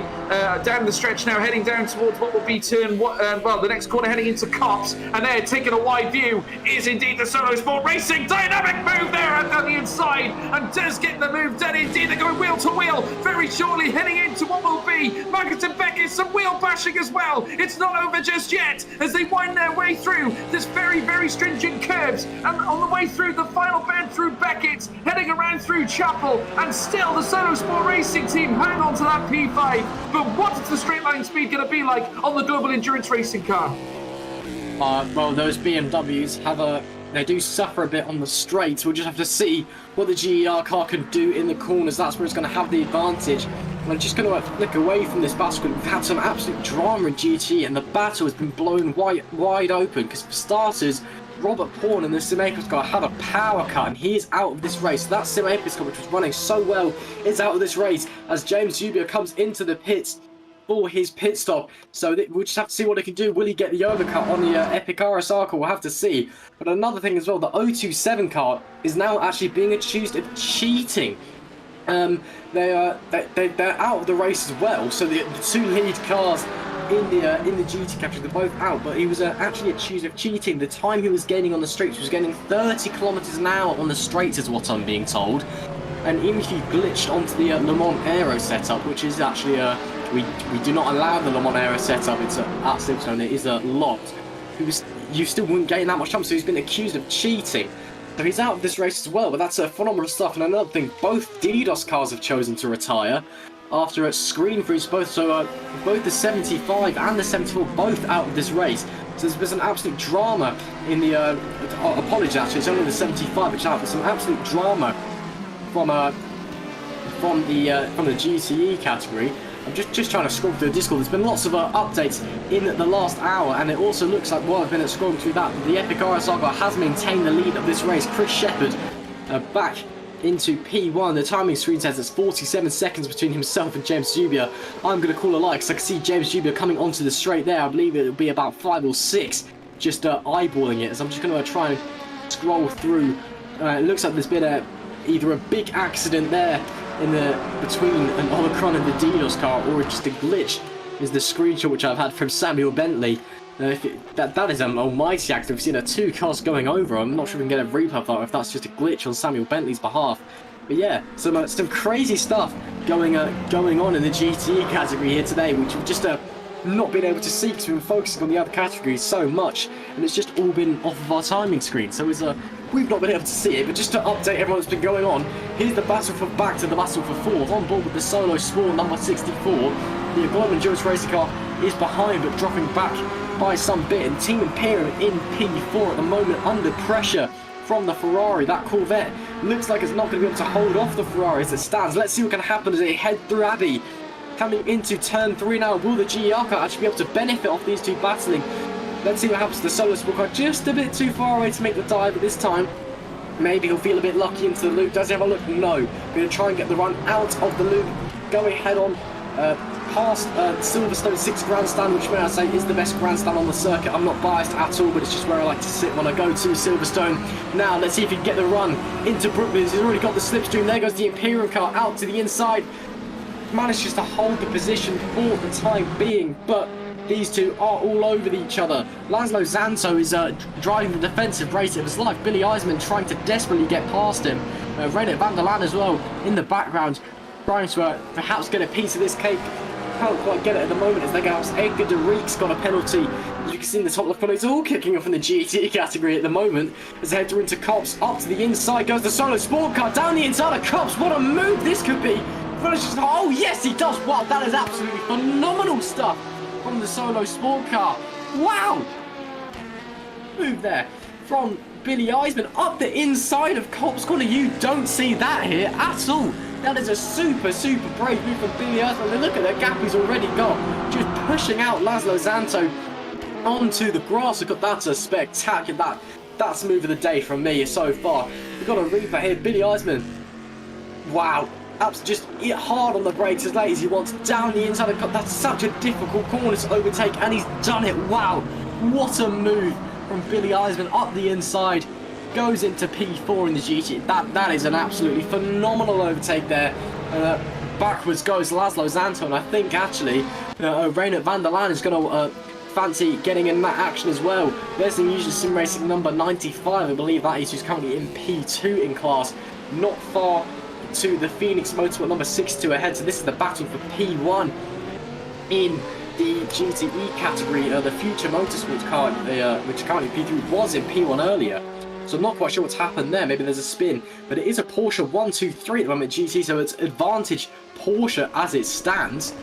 down the stretch now, heading down towards what will be turn the next corner, heading into Cops, and they're taking a wide view is indeed the Solo Sport Racing. Dynamic move there down the inside, and does get the move done indeed. They're going wheel to wheel very shortly, heading into what will be Marcus and Beckett. Some wheel bashing as well. It's not over just yet as they wind their way through this very, very stringent curves, and on the way through the final bend through Beckett, heading around through Chapel, and still the Solo Sport Racing team hang on to that P5. But what is the straight line speed going to be like on the Global Endurance Racing car? Well, those BMWs they do suffer a bit on the straights. We'll just have to see what the GER car can do in the corners. That's where it's going to have the advantage. And I'm just going to flick away from this battle. We've had some absolute drama in GT, and the battle has been blown wide open because, for starters, Robert Pawn in the Sim Apex car had a power cut, and he is out of this race. So that Sim Apex car, which was running so well, is out of this race as James Dubia comes into the pits for his pit stop. So we'll just have to see what he can do. Will he get the overcut on the Epic RSR car? We'll have to see. But another thing as well, the 027 car is now actually being accused of cheating. They're out of the race as well. So the two lead cars in the GT category. They're both out, but he was actually accused of cheating. The time he was gaining on the straights, he was getting 30 kilometers an hour on the straights, is what I'm being told. And even if you glitched onto the Le Mans Aero setup, which is actually we do not allow the Le Mans Aero setup. It's at Silverstone. It is locked. You still wouldn't gain that much time. So he's been accused of cheating. So he's out of this race as well. But that's phenomenal stuff. And another thing, both DDoS cars have chosen to retire after a screen freeze. Both the 75 and the 74 both out of this race. So there's an absolute drama in the. Apologies, actually, it's only the 75 which out. There's some absolute drama from the GTE category. I'm just trying to scroll through the Discord. There's been lots of updates in the last hour, and it also looks like, while I've been scrolling through that, the Epic RSR car has maintained the lead of this race. Chris Shepherd back into P1. The timing screen says it's 47 seconds between himself and James Dubia. I'm going to call a lie because I can see James Dubia coming onto the straight there. I believe it'll be about 5 or 6, just eyeballing it. So I'm just going to try and scroll through. It looks like there's been either a big accident there between an Omicron and the DDoS car, or just a glitch is the screenshot which I've had from Samuel Bentley. That is an almighty accident. We've seen 2 cars going over. I'm not sure we can get a replay of that, or if that's just a glitch on Samuel Bentley's behalf. But yeah, some crazy stuff going on in the GTE category here today, which we've just not been able to see because we've been focusing on the other categories so much, and it's just all been off of our timing screen. So we've not been able to see it, but just to update everyone that's been going on, here's the battle for back to the battle for fourth. On board with the Solo Sport number 64. The Global Endurance Racing car is behind, but dropping back by some bit. And Team Imperium in P4 at the moment, under pressure from the Ferrari. That Corvette looks like it's not going to be able to hold off the Ferrari as it stands. Let's see what can happen as they head through Abbey. Coming into turn 3 now, will the GER car actually be able to benefit off these two battling? Let's see what happens to the Solo Sport car. Just a bit too far away to make the dive, but this time maybe he'll feel a bit lucky into the loop. Does he have a look? No. Going to try and get the run out of the loop. Going head on past Silverstone 6 grandstand, which may I say is the best grandstand on the circuit. I'm not biased at all, but it's just where I like to sit when I go to Silverstone. Now let's see if he can get the run into Brooklyn. He's already got the slipstream. There goes the Imperium car out to the inside. Manages to hold the position for the time being, but these two are all over each other. Laszlo Zanto is driving the defensive race of his life. Billy Eisman trying to desperately get past him. René van der Laan as well in the background, trying to perhaps get a piece of this cake. Can't quite get it at the moment as they go. Edgar de Reek's got a penalty. As you can see in the top left corner, it's all kicking off in the GT category at the moment. As they head into Cops, up to the inside goes the Solo Sport car, down the inside of Cops. What a move this could be. Oh yes, he does. Wow, that is absolutely phenomenal stuff from the Solo Sport car. Wow! Move there from Billy Eisman up the inside of Cops Corner. You don't see that here at all. That is a super brave move from Billy Eisman. And look at the gap he's already got. Just pushing out Laszlo Zanto onto the grass. Look at that's a spectacular. That's move of the day from me so far. We've got a reaper here. Billy Eisman. Wow. Just hit hard on the brakes as late as he wants, down the inside of the cut. That's such a difficult corner to overtake, and he's done it. Wow, what a move from Billy Eisman up the inside, goes into P4 in the GT. That is an absolutely phenomenal overtake there. Backwards goes Laszlo Zanto, and I think actually René van der Laan is going to fancy getting in that action as well. There's the usual sim racing number 95, I believe that is, who's currently in P2 in class, not far to the Phoenix Motorsport number 62 ahead. So this is the battle for P1 in the GTE category. The Future Motorsports car, which currently P3, was in P1 earlier. So I'm not quite sure what's happened there. Maybe there's a spin, but it is a Porsche 123 at the moment GT, so it's advantage Porsche as it stands.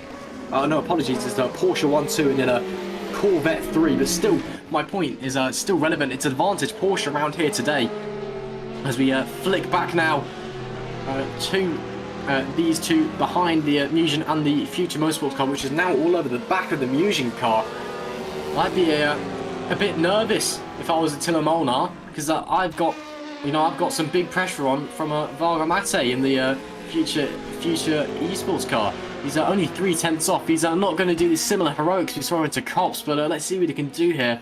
No, apologies, it's a Porsche 1-2 and then a Corvette 3, but still, my point is still relevant. It's advantage Porsche around here today. As we flick back now to these two behind the Mugen and the Future Motorsports car, which is now all over the back of the Mugen car. I'd be a bit nervous if I was a Attila Molnar, because I've got some big pressure on from Varga Mate in the Future Esports car. He's only 3/10 off. He's not going to do the similar heroics we saw into Cops, but let's see what he can do here.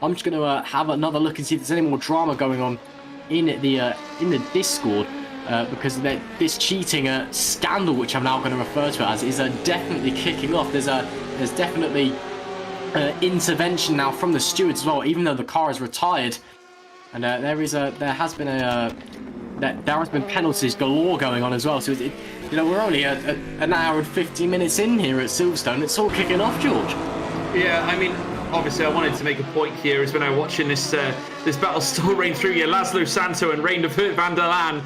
I'm just going to have another look and see if there's any more drama going on in the Discord. Because this cheating scandal, which I'm now going to refer to it as, is definitely kicking off. There's definitely intervention now from the stewards as well, even though the car is retired. And there has been penalties galore going on as well. So we're only an hour and 15 minutes in here at Silverstone. It's all kicking off, George. Yeah, I mean, obviously I wanted to make a point here as when I'm watching this battle still reign through here. Laszlo Santo and Rein de Van der Laan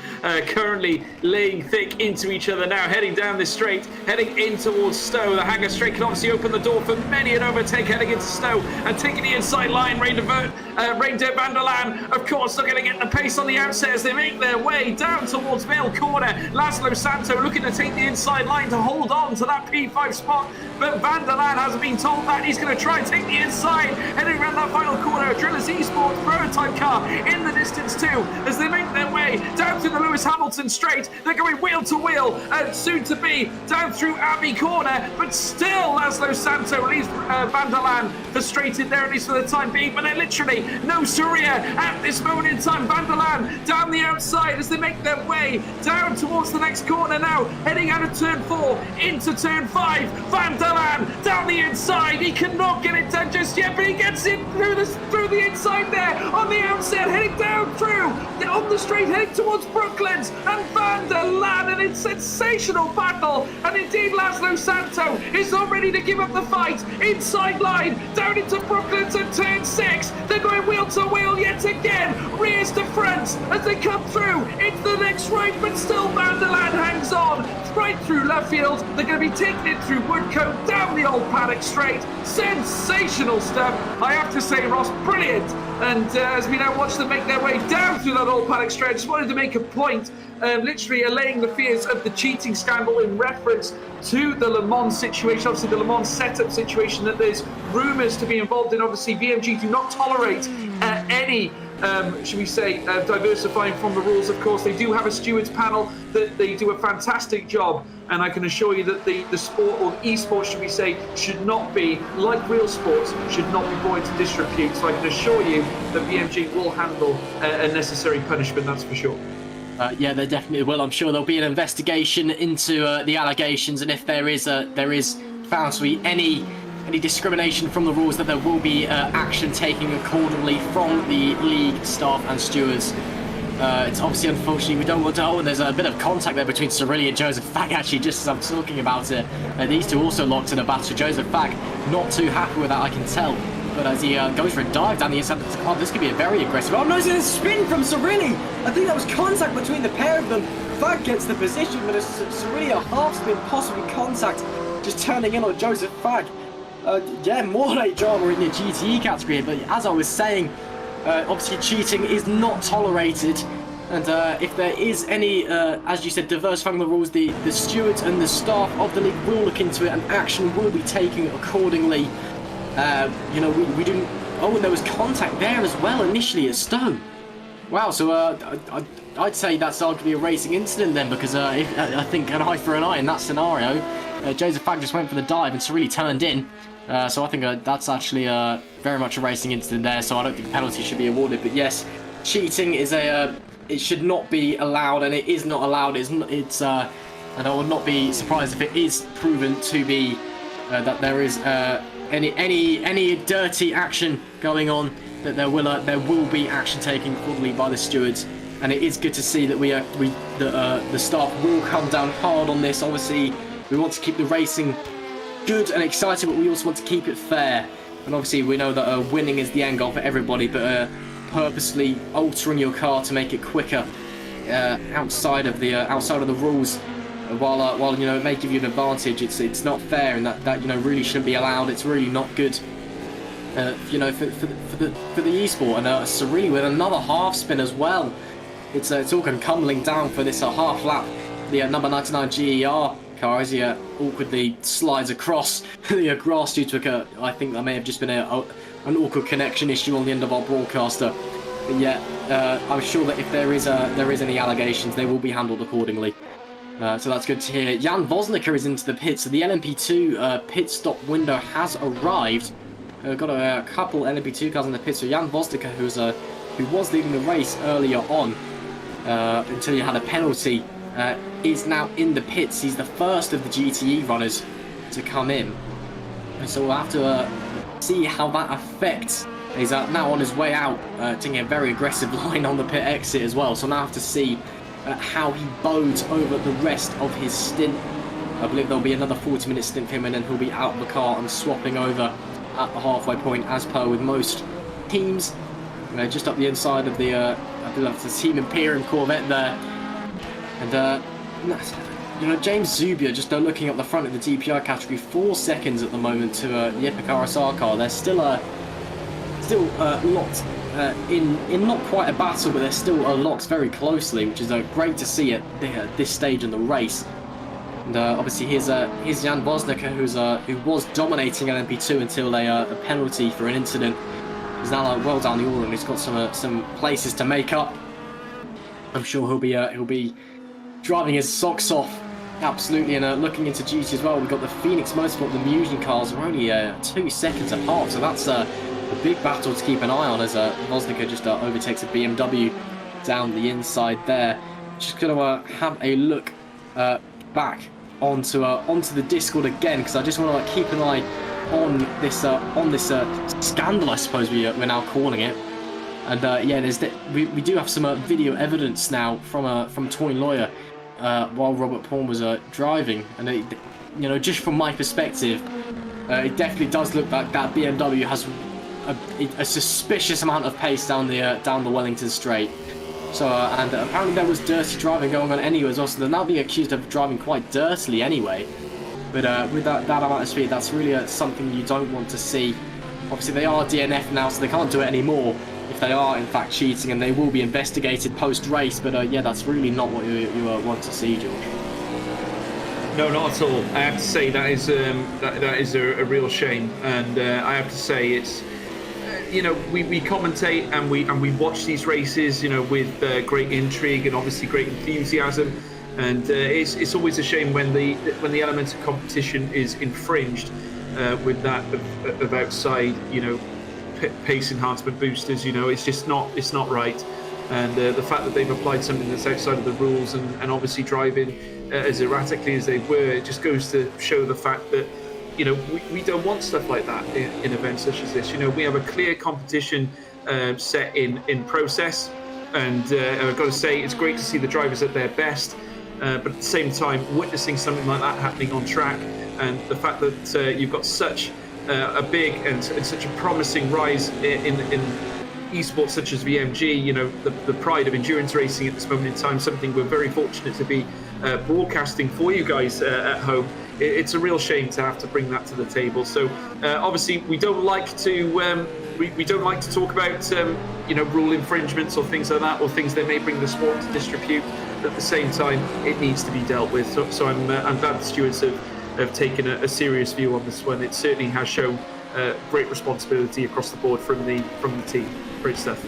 currently laying thick into each other now, heading down this straight, heading in towards Stowe. The Hanger straight can obviously open the door for many an overtake heading into Stowe and taking the inside line. Rein de Van der Laan, of course, they're going to get the pace on the outset as they make their way down towards Vale Corner. Laszlo Santo looking to take the inside line to hold on to that P5 spot, but Van der Laan has been told that he's going to try and take the inside, heading around that final corner. Drillers Esports prototype car in the distance too as they make their way down through the Lewis Hamilton straight. They're going wheel to wheel and soon to be down through Abbey Corner, but still Laszlo Santo leaves Van der Laan frustrated there, at least for the time being. But they're literally no Surya at this moment in time. Van der Laan down the outside as they make their way down towards the next corner now, heading out of turn 4 into turn 5. Van der Laan down the inside, he cannot get it done just yet, but he gets it through the inside there on the outset, heading down through on the straight, heading towards Brooklands, and Van der Laan, and it's sensational battle. And indeed Laszlo Santo is not ready to give up the fight. Inside line down into Brooklands and turn 6. They're going wheel to wheel yet again, rears to front as they come through into the next right, but still Van der Laan hangs on right through Luffield. They're going to be taking it through Woodcote down the old paddock straight. Sensational stuff, I have to say, Ross, brilliant. And as we now watch them make their way down through that old paddock straight, I just wanted to make a point, literally allaying the fears of the cheating scandal in reference to the Le Mans situation, obviously the Le Mans setup situation that there's rumours to be involved in. Obviously VMG do not tolerate any should we say, diversifying from the rules. Of course, they do have a stewards panel that they do a fantastic job, and I can assure you that the sport, or esports should we say, should not be, like real sports, should not be brought into disrepute. So I can assure you that VMG will handle a necessary punishment, that's for sure. Yeah, they definitely will. I'm sure there'll be an investigation into the allegations, and if there is found to be any discrimination from the rules, that there will be action taken accordingly from the league staff and stewards. It's obviously, unfortunately, we don't want to. Oh, and there's a bit of contact there between Cirilli and Joseph Fag, actually, just as I'm talking about it. These two also locked in a battle. Joseph Fag not too happy with that, I can tell. But as he goes for a dive down the inside of the car, this could be a very aggressive. Oh no, it's a spin from Cirilli! I think that was contact between the pair of them. Fag gets the position, but it's Cirilli a half spin, possibly contact, just turning in on Joseph Fag. Yeah, more late drama in the GTE category, but as I was saying, obviously cheating is not tolerated, and if there is any, as you said, diversifying the rules, the stewards and the staff of the league will look into it, and action will be taken accordingly. We didn't. Oh, and there was contact there as well initially at Stowe. Wow, so I'd say that's arguably a racing incident then, because I think an eye for an eye in that scenario. Joseph Fag just went for the dive and Cirilli turned in. So I think that's actually very much a racing incident there, so I don't think penalty should be awarded. But yes, cheating is it should not be allowed, and it is not allowed. And I would not be surprised if it is proven to be that there is any dirty action going on, that there will be action taken accordingly by the stewards. And it is good to see that the staff will come down hard on this. Obviously, we want to keep the racing good and exciting, but we also want to keep it fair. And obviously we know that winning is the end goal for everybody, but purposely altering your car to make it quicker outside of the rules, while it may give you an advantage, it's not fair, and that really shouldn't be allowed. It's really not good for the esport. And Cirilli with another half spin as well. It's all coming down for this half lap. The number 99 GER car, as he awkwardly slides across the grass due to I think that may have just been an awkward connection issue on the end of our broadcaster. But yeah, I'm sure that if there is any allegations, they will be handled accordingly. So that's good to hear. Jan Vosnica is into the pits, so the LMP2 pit stop window has arrived. Got a couple LMP2 cars in the pits. So Jan Vosnica, who was leading the race earlier on until he had a penalty, is now in the pits. He's the first of the GTE runners to come in, and so we'll have to see how that affects. He's now on his way out, taking a very aggressive line on the pit exit as well. So now I have to see how he bodes over the rest of his stint. I believe there'll be another 40-minute stint for him, and then he'll be out of the car and swapping over at the halfway point, as per with most teams. Just up the inside of the, I believe the Team Imperium Corvette there. And James Zubia, just looking at the front of the DPI category, 4 seconds at the moment to the Epic RSR car. They're still locked in not quite a battle, but they're still locked very closely, which is great to see at this stage in the race. And obviously here's Jan Vosnica, who was dominating LMP2 until a penalty for an incident. He's now well down the order, and he's got some places to make up. I'm sure he'll be driving his socks off, absolutely. And looking into GT as well, we've got the Phoenix Motorsport, the Mugen cars are only 2 seconds apart, so that's a big battle to keep an eye on as Vosnica just overtakes a BMW down the inside there. Just going to have a look back onto the Discord again, because I just want to keep an eye on this scandal, I suppose we're now calling it. And yeah, we do have some video evidence now from Toy Lawyer while Robert Paul was driving, and just from my perspective, it definitely does look like that BMW has a suspicious amount of pace down the Wellington Straight. So and apparently there was dirty driving going on anyway as well, so they're now being accused of driving quite dirtily anyway. But with that amount of speed, that's really something you don't want to see. Obviously they are DNF now, so they can't do it anymore if they are in fact cheating, and they will be investigated post-race. But yeah, that's really not what you want to see, George. No, not at all. I have to say that is a real shame, and I have to say it's we commentate and we watch these races with great intrigue and obviously great enthusiasm, and it's always a shame when the element of competition is infringed with that of outside pace enhancement boosters. It's just not right. And the fact that they've applied something that's outside of the rules and obviously driving as erratically as they were, it just goes to show the fact that we don't want stuff like that in events such as this. We have a clear competition set in process, and I've got to say it's great to see the drivers at their best, but at the same time witnessing something like that happening on track, and the fact that you've got such a big and such a promising rise in esports such as VMG, the pride of endurance racing at this moment in time, something we're very fortunate to be broadcasting for you guys at home. It's a real shame to have to bring that to the table. So obviously we don't like to talk about rule infringements or things like that, or things that may bring the sport to disrepute. But at the same time, it needs to be dealt with. So I'm glad the stewards have taken a serious view on this one. It certainly has shown great responsibility across the board from the team. Great stuff.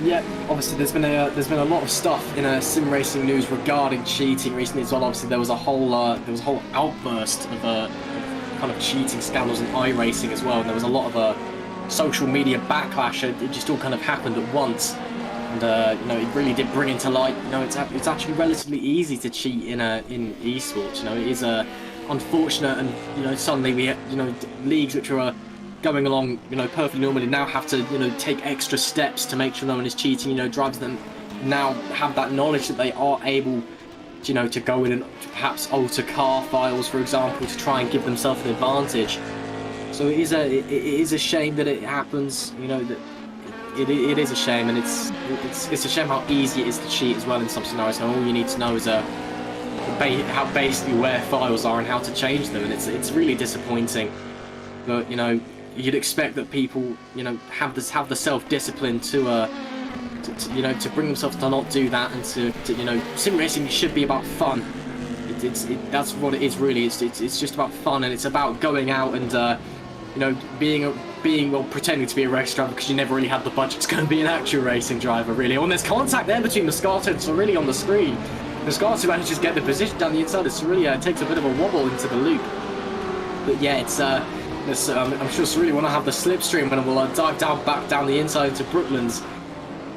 Yeah, obviously there's been a lot of stuff in sim racing news regarding cheating recently as well. Obviously there was a whole outburst of kind of cheating scandals in iRacing as well, and there was a lot of social media backlash. It just all kind of happened at once, and it really did bring into light. It's actually relatively easy to cheat in esports. It is unfortunate, and suddenly we leagues which are going along perfectly normally now have to take extra steps to make sure no one is cheating. Drivers then now have that knowledge that they are able to go in and perhaps alter car files, for example, to try and give themselves an advantage. So it is a shame that it happens. That it is a shame, and it's a shame how easy it is to cheat as well in some scenarios. And all you need to know is how basically where files are and how to change them, and it's really disappointing. But you'd expect that people have the self-discipline to bring themselves to not do that, and to sim racing should be about fun. That's what it is really. It's just about fun, and it's about going out and pretending to be a race driver, because you never really have the budget to go and be an actual racing driver really. And there's contact there between Moscato and Cirilli on the screen. Moscato manages to get the position down the inside. Cirilli takes a bit of a wobble into the loop. But yeah, I'm sure Cirilli want to have the slipstream when we'll dive back down the inside into Brooklands.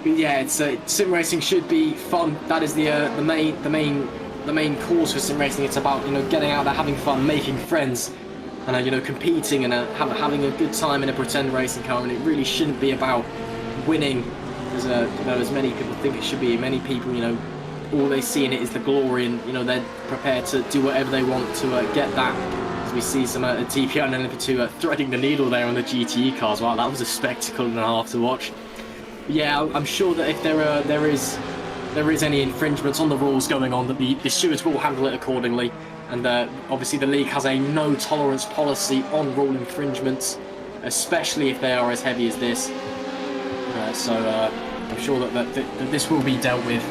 But yeah, sim racing should be fun. That is the main cause for sim racing. It's about getting out there, having fun, making friends, and you know, competing and having a good time in a pretend racing car, and it really shouldn't be about winning as you know, as many people think it should be. Many people, you know, all they see in it is the glory, and you know, they're prepared to do whatever they want to get that. As we see some DPI and LMP2 threading the needle there on the GTE cars. Wow, that was a spectacle and a half to watch. But yeah, I'm sure that if there is any infringements on the rules going on, that the stewards will handle it accordingly. And obviously the league has a no tolerance policy on rule infringements, especially if they are as heavy as this. So I'm sure that this will be dealt with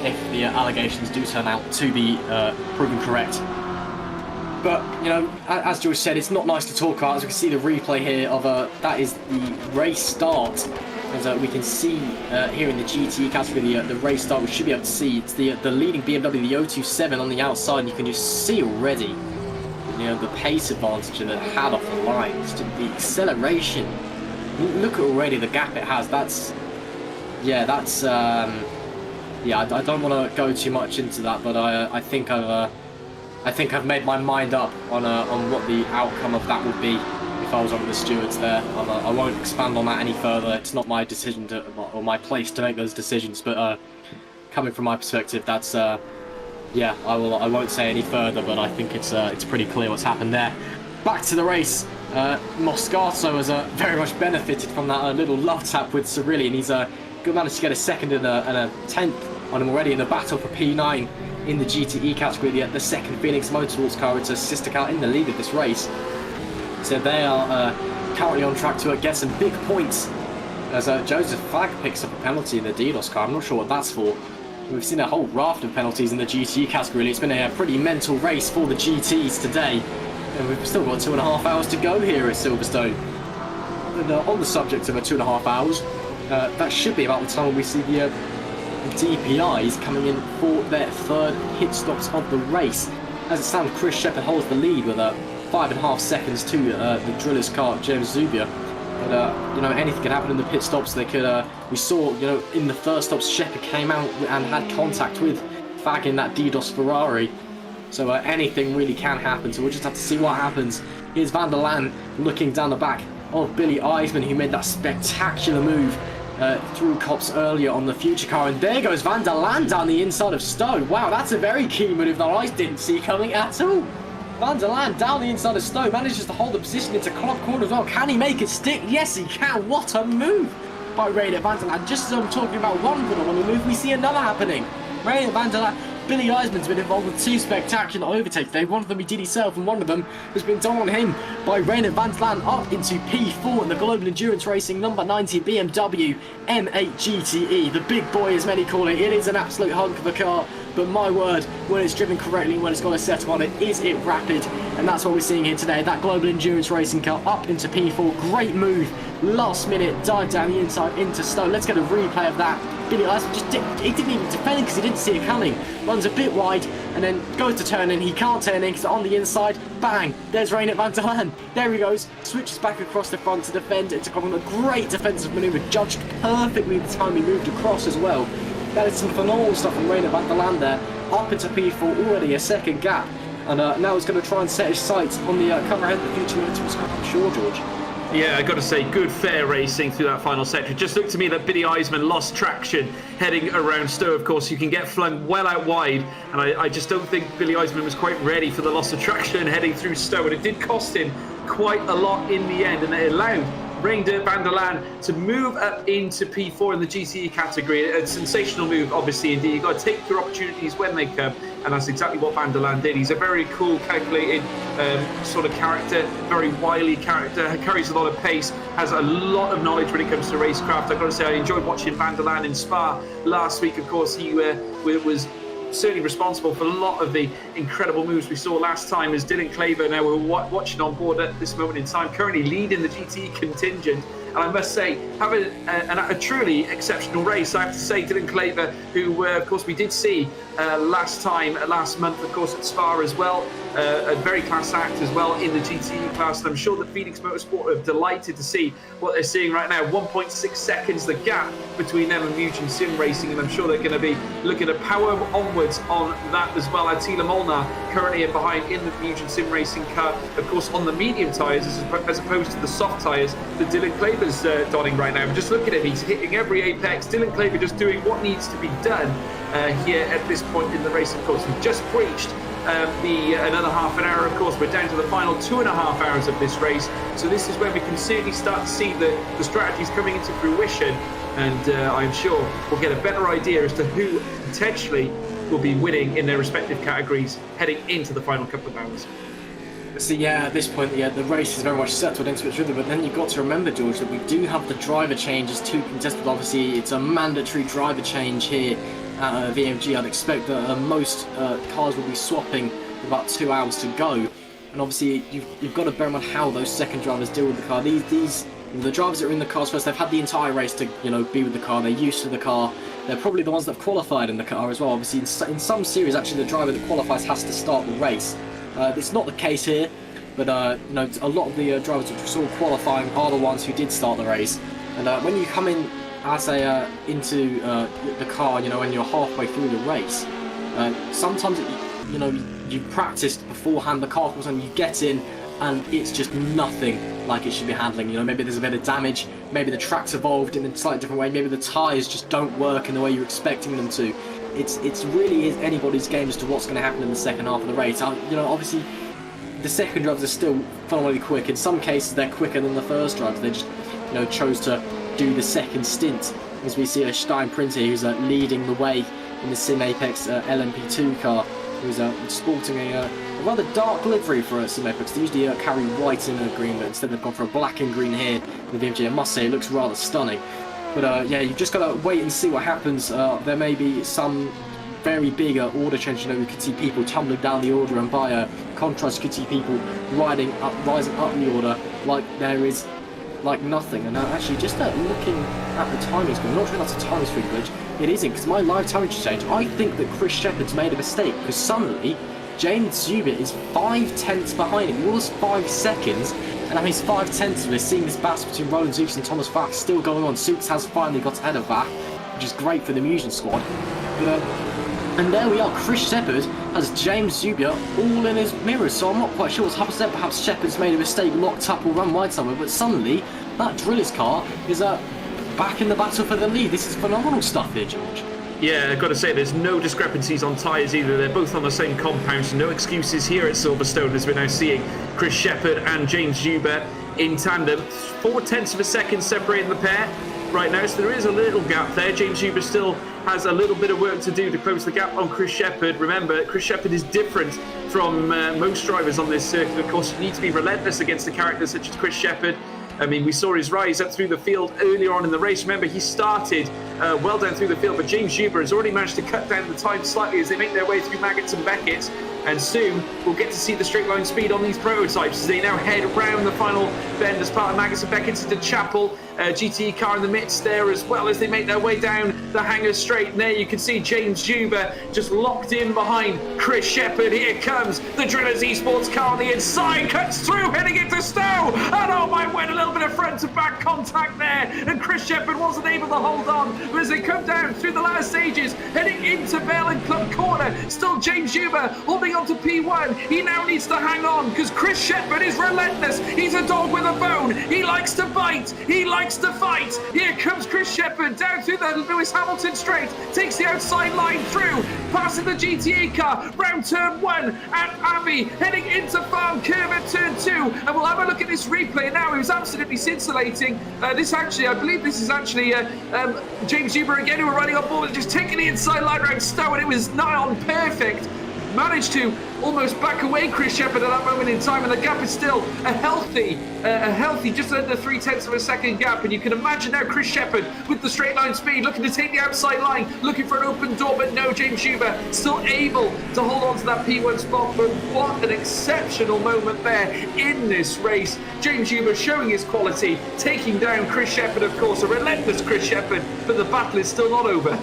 if the allegations do turn out to be proven correct. But, you know, as George said, it's not nice to talk about. As we can see the replay here of that is the race start. As we can see here in the GT category, the race start, we should be able to see it's the leading BMW, the 027 on the outside, and you can just see already, you know, the pace advantage that it had off the line. Just the acceleration. Look at already the gap it has. Yeah, I don't want to go too much into that, but I think I've made my mind up on what the outcome of that would be if I was one of the stewards there. I won't expand on that any further. It's not my decision or my place to make those decisions. But coming from my perspective, that's yeah. I won't say any further. But I think it's pretty clear what's happened there. Back to the race. Moscato has very much benefited from that little love tap with Cirilli, and he's managed to get a second and a 10th on him already in the battle for P9 in the GTE category. The second Phoenix Motorsports car. It's a sister car in the lead of this race. So they are currently on track to get some big points as Joseph Fagg picks up a penalty in the DDoS car. I'm not sure what that's for. We've seen a whole raft of penalties in the GT category. It's been a pretty mental race for the GTs today. And we've still got 2.5 hours to go here at Silverstone. And on the subject of 2.5 hours, that should be about the time we see the DPIs coming in for their third pit stops of the race. As it stands, Chris Shepherd holds the lead with 5.5 seconds to the driller's car, James Zubia. But you know, anything could happen in the pit stops. They could. We saw, you know, in the first stops, Shepherd came out and had contact with Fagg in that DDoS Ferrari. So anything really can happen. So we'll just have to see what happens. Here's Van der Laan looking down the back of Billy Eisman, who made that spectacular move through Cops earlier on the future car. And there goes Van der Laan down the inside of Stowe. Wow, that's a very key move that I didn't see coming at all. Van der Laan down the inside of Stowe, manages to hold the position into clock corner as well. Can he make it stick? Yes, he can. What a move by Rainer Van der Laan. Just as I'm talking about one phenomenal move, we see another happening. Rainer Van der Laan. Billy Eisman's been involved with two spectacular overtakes today. One of them he did himself, and one of them has been done on him by Rainer Van der Laan up into P4 in the Global Endurance Racing number 90 BMW M8 GTE. The big boy, as many call it. It is an absolute hunk of a car, but my word, when it's driven correctly, when it's got a setup on it, is it rapid? And that's what we're seeing here today. That Global Endurance Racing car up into P4. Great move. Last minute, dive down the inside into Stowe. Let's get a replay of that. Billy Eisman he didn't even defend because he didn't see it coming. Runs a bit wide and then goes to turn in. He can't turn in because on the inside, bang, there's Rainer Van der Laan. There he goes, switches back across the front to defend. It's a great defensive manoeuvre, judged perfectly the time he moved across as well. That is some phenomenal stuff from Rainer Van der Laan there. Up into P4, already a second gap. And now he's going to try and set his sights on the cover ahead of the future motorsports car, I'm sure, George. Yeah, I got to say, good fair racing through that final sector. It just looked to me that Billy Eisman lost traction heading around Stowe. Of course, you can get flung well out wide, and I just don't think Billy Eisman was quite ready for the loss of traction heading through Stowe, and it did cost him quite a lot in the end, and it allowed Rainer Van der Laan to move up into P4 in the GTE category. A sensational move, obviously, indeed. You've got to take your opportunities when they come, and that's exactly what Van der Laan did. He's a very cool, calculated sort of character, very wily character, carries a lot of pace, has a lot of knowledge when it comes to racecraft. I've got to say, I enjoyed watching Van der Laan in Spa last week. Of course, he was certainly responsible for a lot of the incredible moves we saw last time. As Dylan Claver, now we're watching on board at this moment in time, currently leading the GT contingent And I must say, having a truly exceptional race, I have to say, Dylan Claver, who, of course, we did see last month, of course, at Spa as well. A very class act as well in the GTE class, and I'm sure that Phoenix Motorsport are delighted to see what they're seeing right now. 1.6 seconds the gap between them and Mugen Sim Racing, and I'm sure they're going to be looking to power onwards on that as well. Attila Molnar currently in behind in the Mugen Sim Racing car, of course, on the medium tyres as opposed to the soft tyres that Dylan Claver's donning right now. Just look at him, he's hitting every apex. Dylan Claver just doing what needs to be done here at this point in the race. Of course, we've just breached another half an hour. Of course, we're down to the final 2.5 hours of this race, so this is when we can certainly start to see the strategies coming into fruition, and I'm sure we'll get a better idea as to who potentially will be winning in their respective categories heading into the final couple of hours. So yeah, at this point, the race is very much settled into its rhythm, but then you've got to remember, George, that we do have the driver changes to contest with. Obviously, it's a mandatory driver change here at VMG. I'd expect that most cars will be swapping with about 2 hours to go, and obviously you've got to bear in mind how those second drivers deal with the car. The drivers that are in the cars first, they've had the entire race to be with the car. They're used to the car. They're probably the ones that have qualified in the car as well. Obviously, in some series, actually, the driver that qualifies has to start the race. It's not the case here, but a lot of the drivers which we saw qualifying are the ones who did start the race. And when you come in as into the car, when you're halfway through the race, sometimes you practiced beforehand the car course, and you get in and it's just nothing like it should be handling. Maybe there's a bit of damage, maybe the track's evolved in a slightly different way, maybe the tyres just don't work in the way you're expecting them to. It's really is anybody's game as to what's going to happen in the second half of the race. Obviously the second drivers are still phenomenally quick. In some cases they're quicker than the first drivers. They just chose to do the second stint, as we see a Stein Printer who's leading the way in the Sim Apex LMP2 car, who's sporting a rather dark livery for Sim Apex. They usually carry white in a green, but instead they've gone for a black and green here in the VMG. I must say it looks rather stunning. But yeah, you've just got to wait and see what happens. There may be some very big order change. We could see people tumbling down the order, and by contrast, you could see people rising up the order like there is nothing. And actually, just looking at the timing screen, I'm not sure that's a timing screen glitch. It isn't, because my live timing change. I think that Chris Shepherd's made a mistake, because suddenly James Zuber is 5/10 behind him. He was 5 seconds. And now he's 5/10 of it, seeing this battle between Roland Zooks and Thomas Vac still going on. Zooks has finally got ahead of Vac, which is great for the Mugen squad. But, and there we are, Chris Shepherd has James Zuber all in his mirrors, so I'm not quite sure what's happened. Perhaps Shepherd's made a mistake, locked up or run wide somewhere, but suddenly that Driller's car is back in the battle for the lead. This is phenomenal stuff here, George. Yeah, I've got to say, there's no discrepancies on tyres either. They're both on the same compound, so no excuses here at Silverstone, as we're now seeing Chris Shepherd and James Zuber in tandem. 0.4 of a second separating the pair right now, so there is a little gap there. James Zuber still has a little bit of work to do to close the gap on Chris Shepherd. Remember, Chris Shepherd is different from most drivers on this circuit. Of course, you need to be relentless against a character such as Chris Shepherd. I mean, we saw his rise up through the field earlier on in the race. Remember, he started well down through the field, but James Zuber has already managed to cut down the time slightly as they make their way through Maggots and Beckett. And soon we'll get to see the straight line speed on these prototypes as they now head round the final bend as part of Maggots and Beckett into Chapel. GTE car in the midst there, as well as they make their way down the hangar straight. And there you can see James Zuber just locked in behind Chris Shepherd. Here comes the Drillers Esports car on the inside, cuts through, heading into Stowe. And oh my word, a little bit of front to back contact there. And Chris Shepherd wasn't able to hold on. But as they come down through the last stages, heading into Bell and Club Corner, still James Zuber holding on to P1. He now needs to hang on because Chris Shepherd is relentless. He's a dog with a bone. He likes to bite. He likes to fight. Here comes Chris Shepherd down through the Lewis Hamilton straight. Takes the outside line through, passing the GTE car round turn 1 at Abbey, heading into Farm Curve at turn 2. And we'll have a look at this replay now. He was absolutely scintillating. I believe this is actually James Zuber again, who were running on board and just taking the inside line around Stowe, and it was nigh on perfect. Managed to almost back away Chris Shepherd at that moment in time, and the gap is still a healthy just under 0.3 of a second gap. And you can imagine now Chris Shepherd with the straight line speed, looking to take the outside line, looking for an open door, but no, James Huber still able to hold on to that P1 spot. But what an exceptional moment there in this race. James Huber showing his quality, taking down Chris Shepherd, of course, a relentless Chris Shepherd, but the battle is still not over.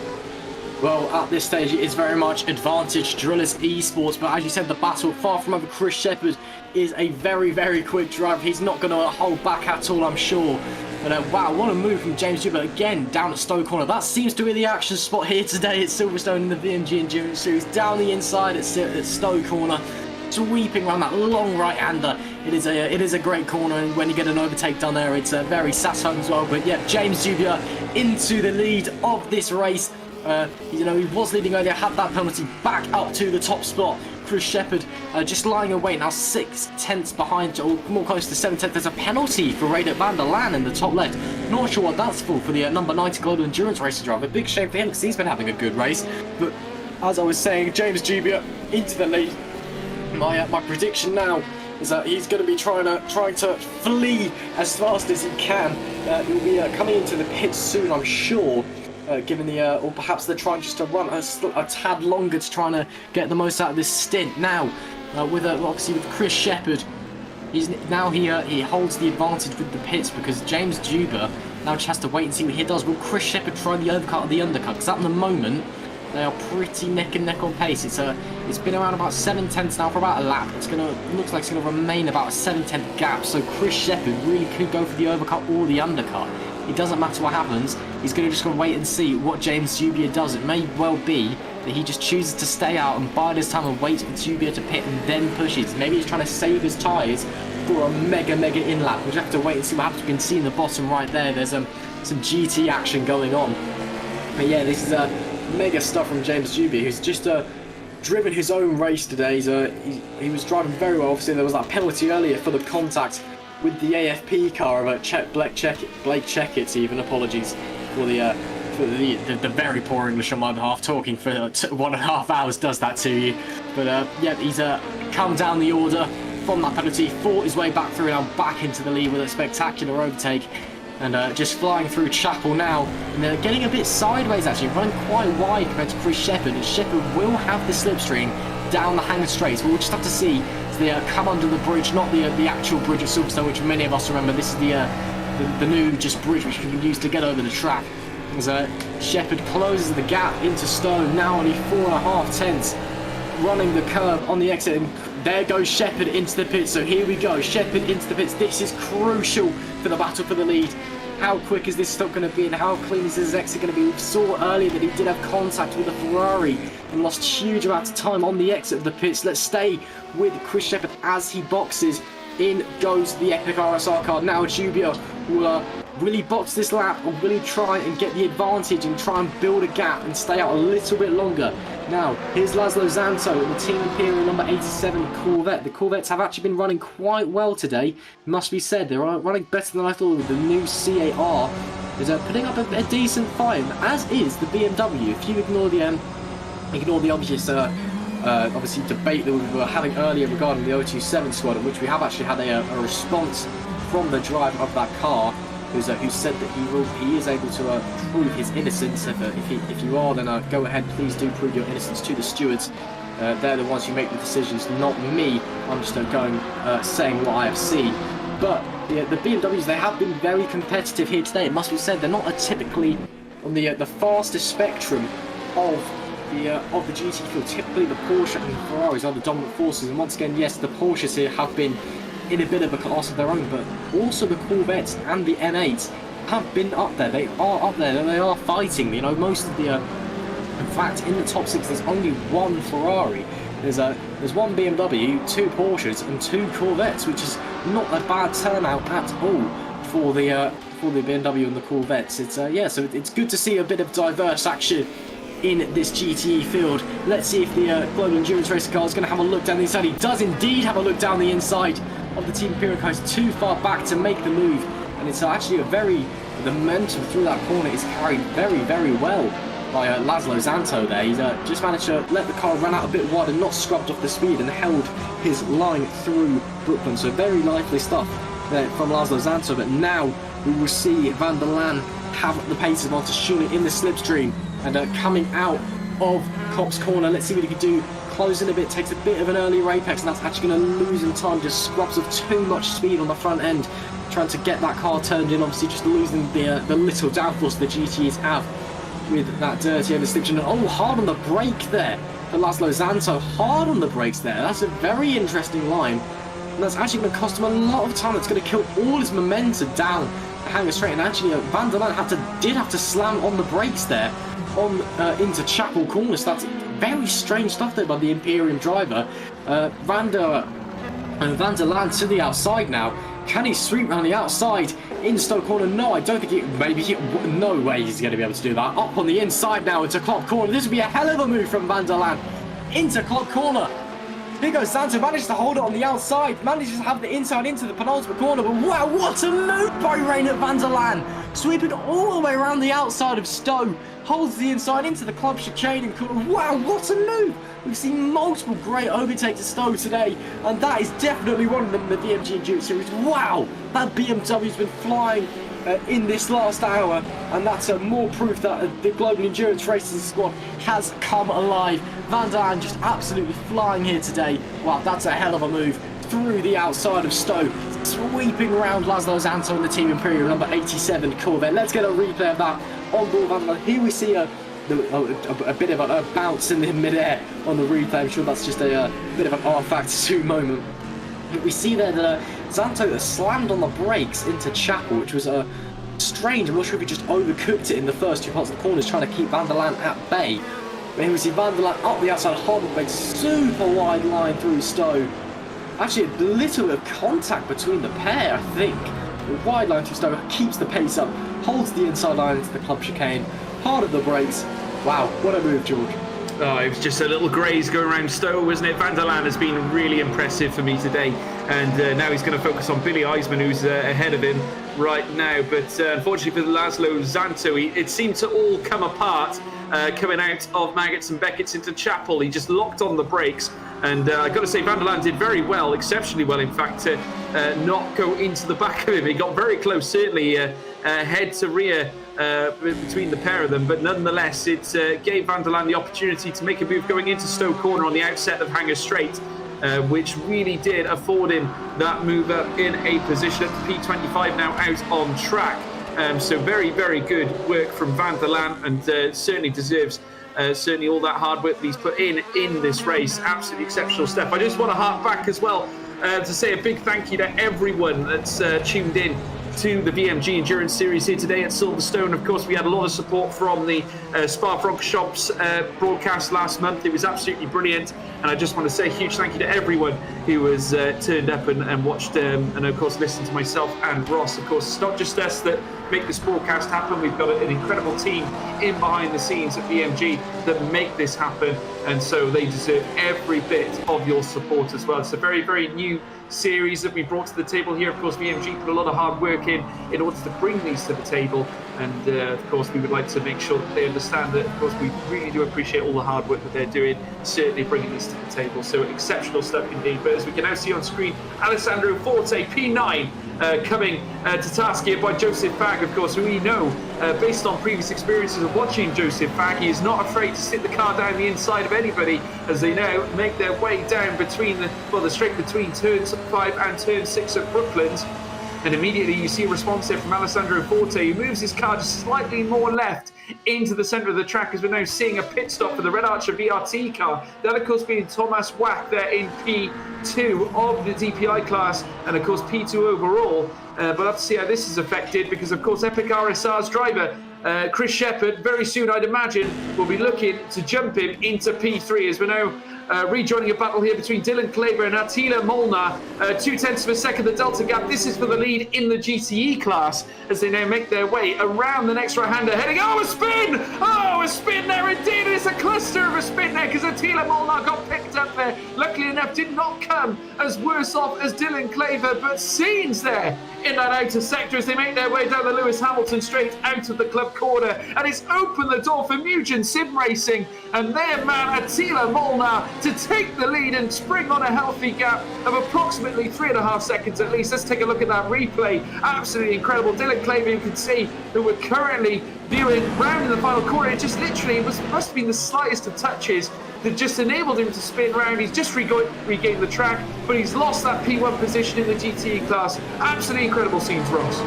Well, at this stage, it is very much advantage Drillers Esports, but as you said, the battle far from over. Chris Shepherd is a very, very quick driver. He's not going to hold back at all, I'm sure. But wow, what a move from James Huber again down at Stowe Corner. That seems to be the action spot here today at Silverstone in the VMG Endurance Series. Down the inside at Stowe Corner, sweeping around that long right-hander. It is a great corner, and when you get an overtake done there, it's very satisfying as well. But yeah, James Huber into the lead of this race. He was leading earlier, had that penalty, back up to the top spot. Chris Shepherd just lying away now 6/10 behind, or more close to 7/10. There's a penalty for Radek van der Laan in the top left. Not sure what that's for the number 90 Global Endurance Racing driver. Big shame for him because he's been having a good race. But as I was saying, James Huber into the lead. My prediction now is that he's going to be trying to flee as fast as he can. He'll be coming into the pits soon, I'm sure. Given or perhaps they're trying just to run a tad longer to try and get the most out of this stint. Now, obviously with Chris Shepherd, he holds the advantage with the pits because James Huber now just has to wait and see what he does. Will Chris Shepherd try the overcut or the undercut? Because at the moment they are pretty neck and neck on pace. It's been around about 7/10 now for about a lap. Looks like it's gonna remain about a 7/10 gap. So Chris Shepherd really could go for the overcut or the undercut. It doesn't matter what happens. He's just going to wait and see what James Huber does. It may well be that he just chooses to stay out and bide his time and wait for Huber to pit and then pushes. Maybe he's trying to save his tyres for a mega in-lap. We'll just have to wait and see what happens. You can see in the bottom right there, there's some GT action going on. But yeah, this is mega stuff from James Huber, who's just driven his own race today. He was driving very well. Obviously, there was that penalty earlier for the contact with the AFP car of Blake Checkett, even. Apologies for the very poor English on my behalf. Talking for 1.5 hours does that to you. But yeah, he's come down the order from that penalty, fought his way back through, now back into the lead with a spectacular overtake. And just flying through Chapel now, and they're getting a bit sideways actually, running quite wide compared to Chris Shepherd. And Shepherd will have the slipstream down the Hangar Straights. We'll just have to see. They come under the bridge, not the actual bridge at Silverstone, which many of us remember. This is the new just bridge which can be used to get over the track. As Shepherd closes the gap into Stowe, now only 4.5 tenths, running the curve on the exit, and there goes Shepherd into the pits. So here we go, Shepherd into the pits. This is crucial for the battle for the lead. How quick is this stop going to be, and how clean is this exit going to be? We saw earlier that he did have contact with the Ferrari and lost huge amounts of time on the exit of the pits. Let's stay with Chris Shepherd as he boxes. In goes the Epic RSR car. Now Huber will he box this lap, or will he try and get the advantage and try and build a gap and stay out a little bit longer? Now, here's Laszlo Zanto in the Team Imperial number 87 Corvette. The Corvettes have actually been running quite well today, must be said. They're running better than I thought. With the new CAR is putting up a decent fight, as is the BMW. If you ignore the obvious obviously debate that we were having earlier regarding the 027 squad, in which we have actually had a response from the driver of that car, who said that he is able to prove his innocence. If you are, then go ahead, please do prove your innocence to the stewards. They're the ones who make the decisions, not me. I'm just saying what I have seen. But the BMWs, they have been very competitive here today. It must be said, they're not typically on the fastest spectrum of the GT field. Typically the Porsche and the Ferraris are the dominant forces, and once again, yes, the Porsches here have been in a bit of a class of their own, but also the Corvettes and the M8s have been up there. They are up there, and they are fighting. Most of the in fact, in the top 6 there's only one Ferrari, there's one BMW, 2 Porsches and 2 Corvettes, which is not a bad turnout at all for the BMW and the Corvettes. So it's good to see a bit of diverse action in this GTE field. Let's see if the Global Endurance Racing car is going to have a look down the inside. He does indeed have a look down the inside of the Team Imperial car. He's too far back to make the move, and it's actually the momentum through that corner is carried very, very well by Laszlo Zanto there. He's just managed to let the car run out a bit wide and not scrubbed off the speed and held his line through Brooklyn. So very lively stuff there from Laszlo Zanto. But now we will see Van der Laan have the pace advantage surely in the slipstream. And coming out of Cop's corner, let's see what he can do. Closing a bit, takes a bit of an early apex, and that's actually going to lose him time. Just scrubs off too much speed on the front end, trying to get that car turned in. Obviously just losing the little downforce the GTs have with that dirty overslippage. And oh, hard on the brake there for Laszlo Zanto. Hard on the brakes there. That's a very interesting line. And that's actually going to cost him a lot of time. That's going to kill all his momentum down the hanger straight. And actually, Van der Laan did have to slam on the brakes there on into Chapel Corner. So that's very strange stuff there by the Imperium driver. Van der Laan to the outside now. Can he sweep around the outside in Stoke Corner? No, I don't think no way he's going to be able to do that. Up on the inside now into Klopp Corner. This would be a hell of a move from Van der Laan into Klopp Corner. Here goes Zanto, manages to hold it on the outside, manages to have the inside into the penultimate corner, but wow, what a move by Reynard Van der Laan! Sweeping all the way around the outside of Stowe, holds the inside into the club chicane and corner. Wow, what a move! We've seen multiple great overtakes to Stowe today, and that is definitely one of them in the VMG Endurance Series. Wow, that BMW's been flying in this last hour, and that's more proof that the Global Endurance Racing squad has come alive. Van der Laan just absolutely flying here today. Wow, that's a hell of a move through the outside of Stowe, sweeping around Laszlo Zanto and the Team Imperial number 87 Corvette. Let's get a replay of that on board Van der Laan. Here we see a bit of a bounce in the mid-air on the replay. I'm sure that's just a bit of an rFactor 2 moment. But we see there that Zanto slammed on the brakes into Chapel, which was strange. I'm not sure if he just overcooked it in the first two parts of the corners, trying to keep Van der Laan at bay. But here we see Van der Laan up the outside, hard on the brakes, super wide line through Stowe. Actually, a little bit of contact between the pair, I think. The wide line through Stowe keeps the pace up, holds the inside line into the club chicane, hard at the brakes. Wow, what a move, George. Oh, it was just a little graze going around Stowe, wasn't it? Van der Laan has been really impressive for me today. And now he's going to focus on Billy Eisman, who's ahead of him right now. But unfortunately for Laszlo Zanto, it seemed to all come apart coming out of Maggots and Beckett's into Chapel. He just locked on the brakes. And I've got to say, Van der Laan did very well, exceptionally well, in fact, to not go into the back of him. He got very close, certainly, head to rear between the pair of them. But nonetheless, it gave Van der Laan the opportunity to make a move going into Stowe Corner on the outset of Hanger Straight, which really did afford him that move up in a position at the P25 now out on track. So very, very good work from Van der Laan, and certainly deserves certainly all that hard work that he's put in this race. Absolutely exceptional stuff. I just want to hark back as well to say a big thank you to everyone that's tuned in to the VMG Endurance Series here today at Silverstone. Of course, we had a lot of support from the Spa-Francorchamps broadcast last month. It was absolutely brilliant, and I just want to say a huge thank you to everyone who has turned up and watched and of course listened to myself and Ross. Of course, it's not just us that make this broadcast happen. We've got an incredible team in behind the scenes at VMG that make this happen, and so they deserve every bit of your support as well. It's a very, very new series that we brought to the table here. Of course, VMG put a lot of hard work in order to bring these to the table, and of course we would like to make sure that they understand that, of course, we really do appreciate all the hard work that they're doing, certainly bringing these to the table. So exceptional stuff indeed. But as we can now see on screen, Alessandro Forte, P9, coming to task here by Joseph Fagg, of course, who we know, based on previous experiences of watching Joseph Fagg, he is not afraid to sit the car down the inside of anybody as they now make their way down between the straight between turns 5 and turn 6 at Brooklands. And immediately you see a response here from Alessandro Forte, who moves his car just slightly more left into the centre of the track, as we're now seeing a pit stop for the Red Archer VRT car. That, of course, being Thomas Wack there in P2 of the DPI class, and, of course, P2 overall. But we'll have to see how this is affected, because, of course, Epic RSR's driver, Chris Shepherd, very soon, I'd imagine, will be looking to jump him into P3, as we're now rejoining a battle here between Dylan Kleber and Attila Molnar. 0.2 of a second, the Delta gap. This is for the lead in the GTE class as they now make their way around the next right-hander, heading. Oh, a spin! Oh, a spin there indeed. It's a cluster of a spin there because Attila Molnar got picked up there luckily enough, did not come as worse off as Dylan Claver, but scenes there in that outer sector as they make their way down the Lewis Hamilton straight out of the club corner, and it's opened the door for Mugen Sim Racing and their man Attila Molnar to take the lead and spring on a healthy gap of approximately 3.5 seconds at least. Let's take a look at that replay. Absolutely incredible. Dylan Claver, you can see that we're currently viewing round in the final corner. It just literally must have been the slightest of touches that just enabled him to spin round. He's just regained the track, but he's lost that P1 position in the GTE class. Absolutely incredible scenes, Ross.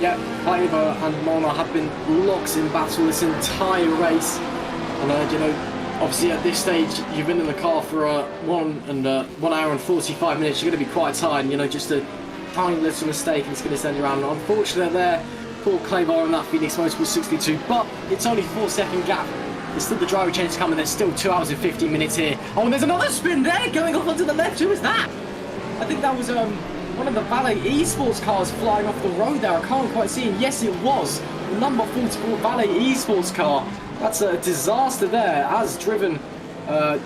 Yeah, Claver and Molnar have been locked in battle this entire race. And, you know, obviously at this stage, you've been in the car for 1 hour and 45 minutes. You're going to be quite tired, and, you know, just a tiny little mistake and it's going to send you around. And unfortunately there, poor Claver on that Phoenix Motorsport 62, but it's only 4-second gap. There's still the driver change coming. There's still 2 hours and 15 minutes here. Oh, and there's another spin there going off onto the left. Who was that? I think that was one of the Valet Esports cars flying off the road there. I can't quite see him. Yes, it was the number 44 Valet Esports car. That's a disaster there, as driven. Well,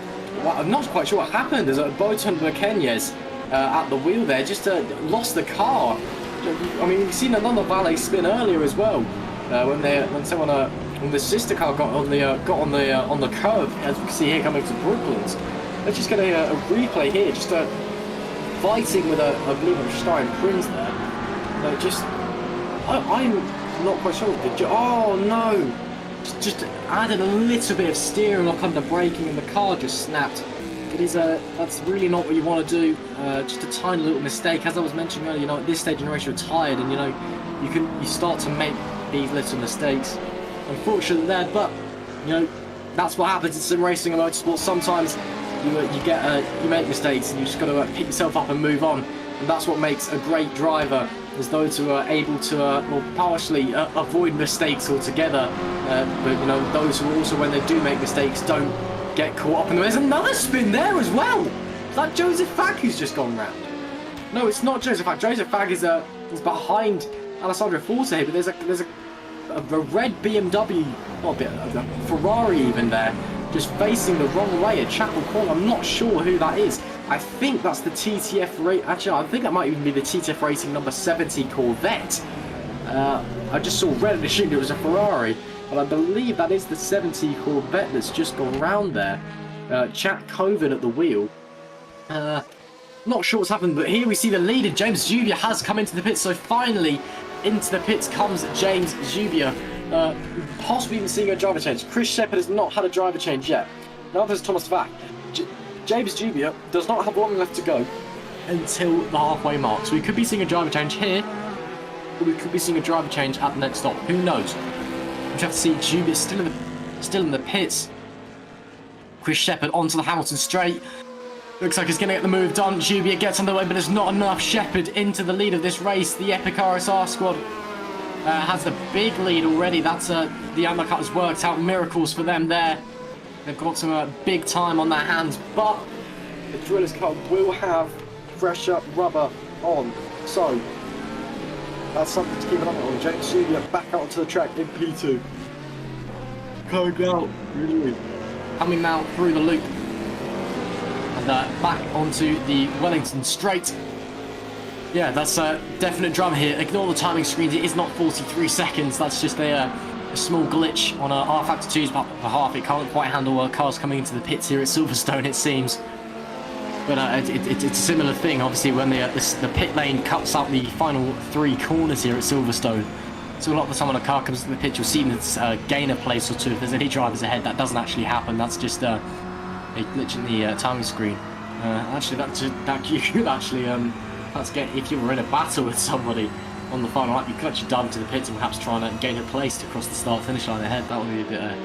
I'm not quite sure what happened. There's a Boton Berkenyes at the wheel there. Just lost the car. I mean, we've seen another Valet spin earlier as well. When the sister car got on the curb, as we can see here coming to Brooklands. Let's just get a replay here, just fighting with I believe a Stein Prinz there. I'm not quite sure. Oh no! Just added a little bit of steering lock under braking, and the car just snapped. It is that's really not what you want to do. Just a tiny little mistake, as I was mentioning earlier. You know, at this stage in the race you're tired, and you know you start to make these little mistakes. Unfortunately there, but you know that's what happens in sim racing and motorsport. Sometimes you make mistakes and you just got to pick yourself up and move on, and that's what makes a great driver, is those who are able to partially avoid mistakes altogether, but you know those who also, when they do make mistakes, don't get caught up. And there's another spin there as well. Is that Joseph Fag who's just gone round? No, it's not Joseph Fag. Joseph Fag is behind Alessandro Forza here, but there's a red BMW, or a Ferrari even there, just facing the wrong way at Chapel Corner. I'm not sure who that is. I think that's the TTF actually, I think that might even be the TTF Racing number 70 Corvette. I just saw red and assumed it was a Ferrari, but I believe that is the 70 Corvette that's just gone round there. Chat COVID at the wheel. Not sure what's happened, but here we see the leader, James Jubia, has come into the pits. So finally, into the pits comes James Jubia, possibly even seeing a driver change. Chris Shepherd has not had a driver change yet. Now there's Thomas Vack. James Jubia does not have long left to go until the halfway mark. So we could be seeing a driver change here, or we could be seeing a driver change at the next stop. Who knows? We have to see. Jubia still in the pits. Chris Shepherd onto the Hamilton straight. Looks like he's going to get the move done. Jubia gets on the way, but there's not enough. Shepherd into the lead of this race. The Epic RSR squad has the big lead already. That's the undercut has worked out miracles for them there. They've got some big time on their hands, but the Drillers car will have fresher rubber on. So that's something to keep an eye on. James Jubia back out onto the track in P2. Coming out, really. Coming now through the loop. And back onto the Wellington straight. Yeah, that's a definite drama here. Ignore the timing screens. It is not 43 seconds. That's just a small glitch on rFactor 2's behalf. It can't quite handle cars coming into the pits here at Silverstone, it seems. But it's a similar thing, obviously, when the pit lane cuts out the final 3 corners here at Silverstone. So a lot of the time when a car comes to the pit, you'll see them gain a place or two. If there's any drivers ahead, that doesn't actually happen. That's just a glitch in the timing screen. Actually, you could actually that's if you were in a battle with somebody on the final lap, you could actually dive into the pits and perhaps try and gain a place to cross the start-finish line ahead. That would be a bit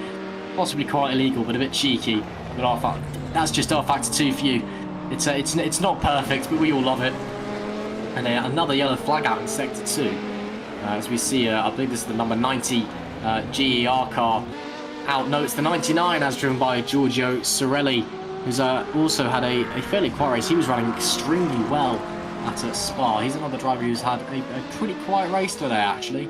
possibly quite illegal, but a bit cheeky. But that's just rFactor 2 for you. It's not perfect, but we all love it. And another yellow flag out in sector 2. As we see, I believe this is the number 90 GER car out. No, it's the 99, as driven by Giorgio Sorelli, who's also had a fairly quiet race. He was running extremely well at Spa. He's another driver who's had a pretty quiet race today, actually.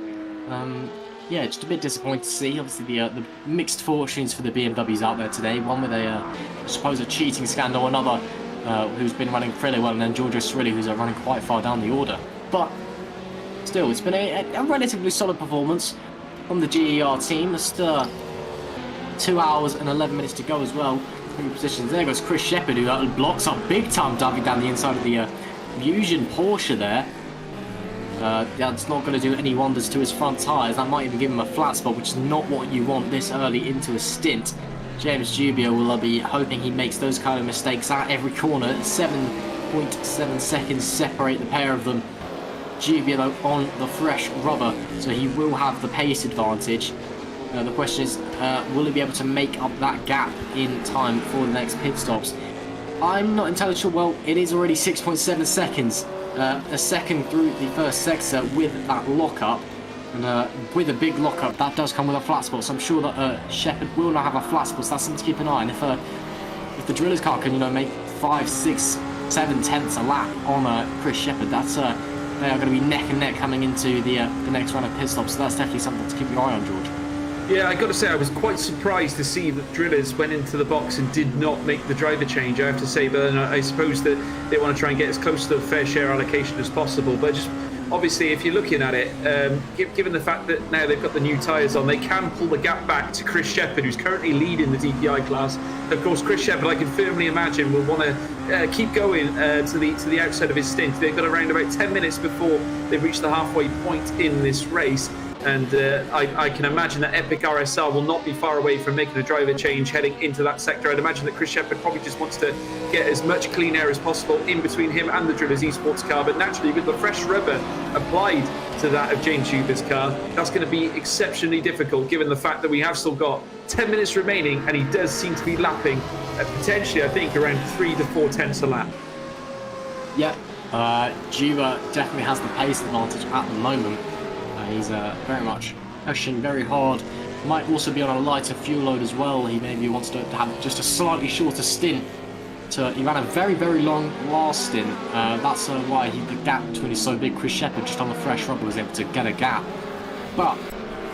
Yeah, just a bit disappointed to see. Obviously, the mixed fortunes for the BMWs out there today. One with I suppose a cheating scandal, another who's been running fairly well, and then Giorgio Cirilli, who's running quite far down the order. But still, it's been a relatively solid performance from the GER team. Just 2 hours and 11 minutes to go as well. Three positions. There goes Chris Shepherd, who blocks up big time, diving down the inside of the Fusion Porsche there. That's not going to do any wonders to his front tyres. That might even give him a flat spot, which is not what you want this early into a stint. James Jubio will be hoping he makes those kind of mistakes at every corner. 7.7 seconds separate the pair of them. Jubio though on the fresh rubber, so he will have the pace advantage. The question is, will he be able to make up that gap in time for the next pit stops? I'm not entirely sure. Well, it is already 6.7 seconds. A second through the first sector with that lockup. And with a big lockup, that does come with a flat spot. So I'm sure that Shepherd will not have a flat spot. So that's something to keep an eye on. If the Driller's car can, make 5, 6, 7 tenths a lap on Chris Shepherd, that's they are going to be neck and neck coming into the next round of pit stops. So that's definitely something to keep your eye on, George. Yeah, I got to say I was quite surprised to see that Drillers went into the box and did not make the driver change. I have to say, but I suppose that they want to try and get as close to the fair share allocation as possible. But just obviously, if you're looking at it, given the fact that now they've got the new tyres on, they can pull the gap back to Chris Shepherd, who's currently leading the DPI class. Of course, Chris Shepherd, I can firmly imagine, will want to keep going to the outside of his stint. They've got around about 10 minutes before they've reached the halfway point in this race. And I can imagine that Epic RSR will not be far away from making a driver change heading into that sector. I'd imagine that Chris Shepherd probably just wants to get as much clean air as possible in between him and the Drillers Esports car. But naturally, with the fresh rubber applied to that of James Huber's car, that's going to be exceptionally difficult, given the fact that we have still got 10 minutes remaining, and he does seem to be lapping potentially, I think, around 3 to 4 tenths a lap. Yeah, Juba definitely has the pace advantage at the moment. He's very much pushing very hard. Might also be on a lighter fuel load as well. He maybe wants to have just a slightly shorter stint. He ran a very, very long last stint. That's why the gap between is so big. Chris Shepherd, just on the fresh rubber, was able to get a gap. But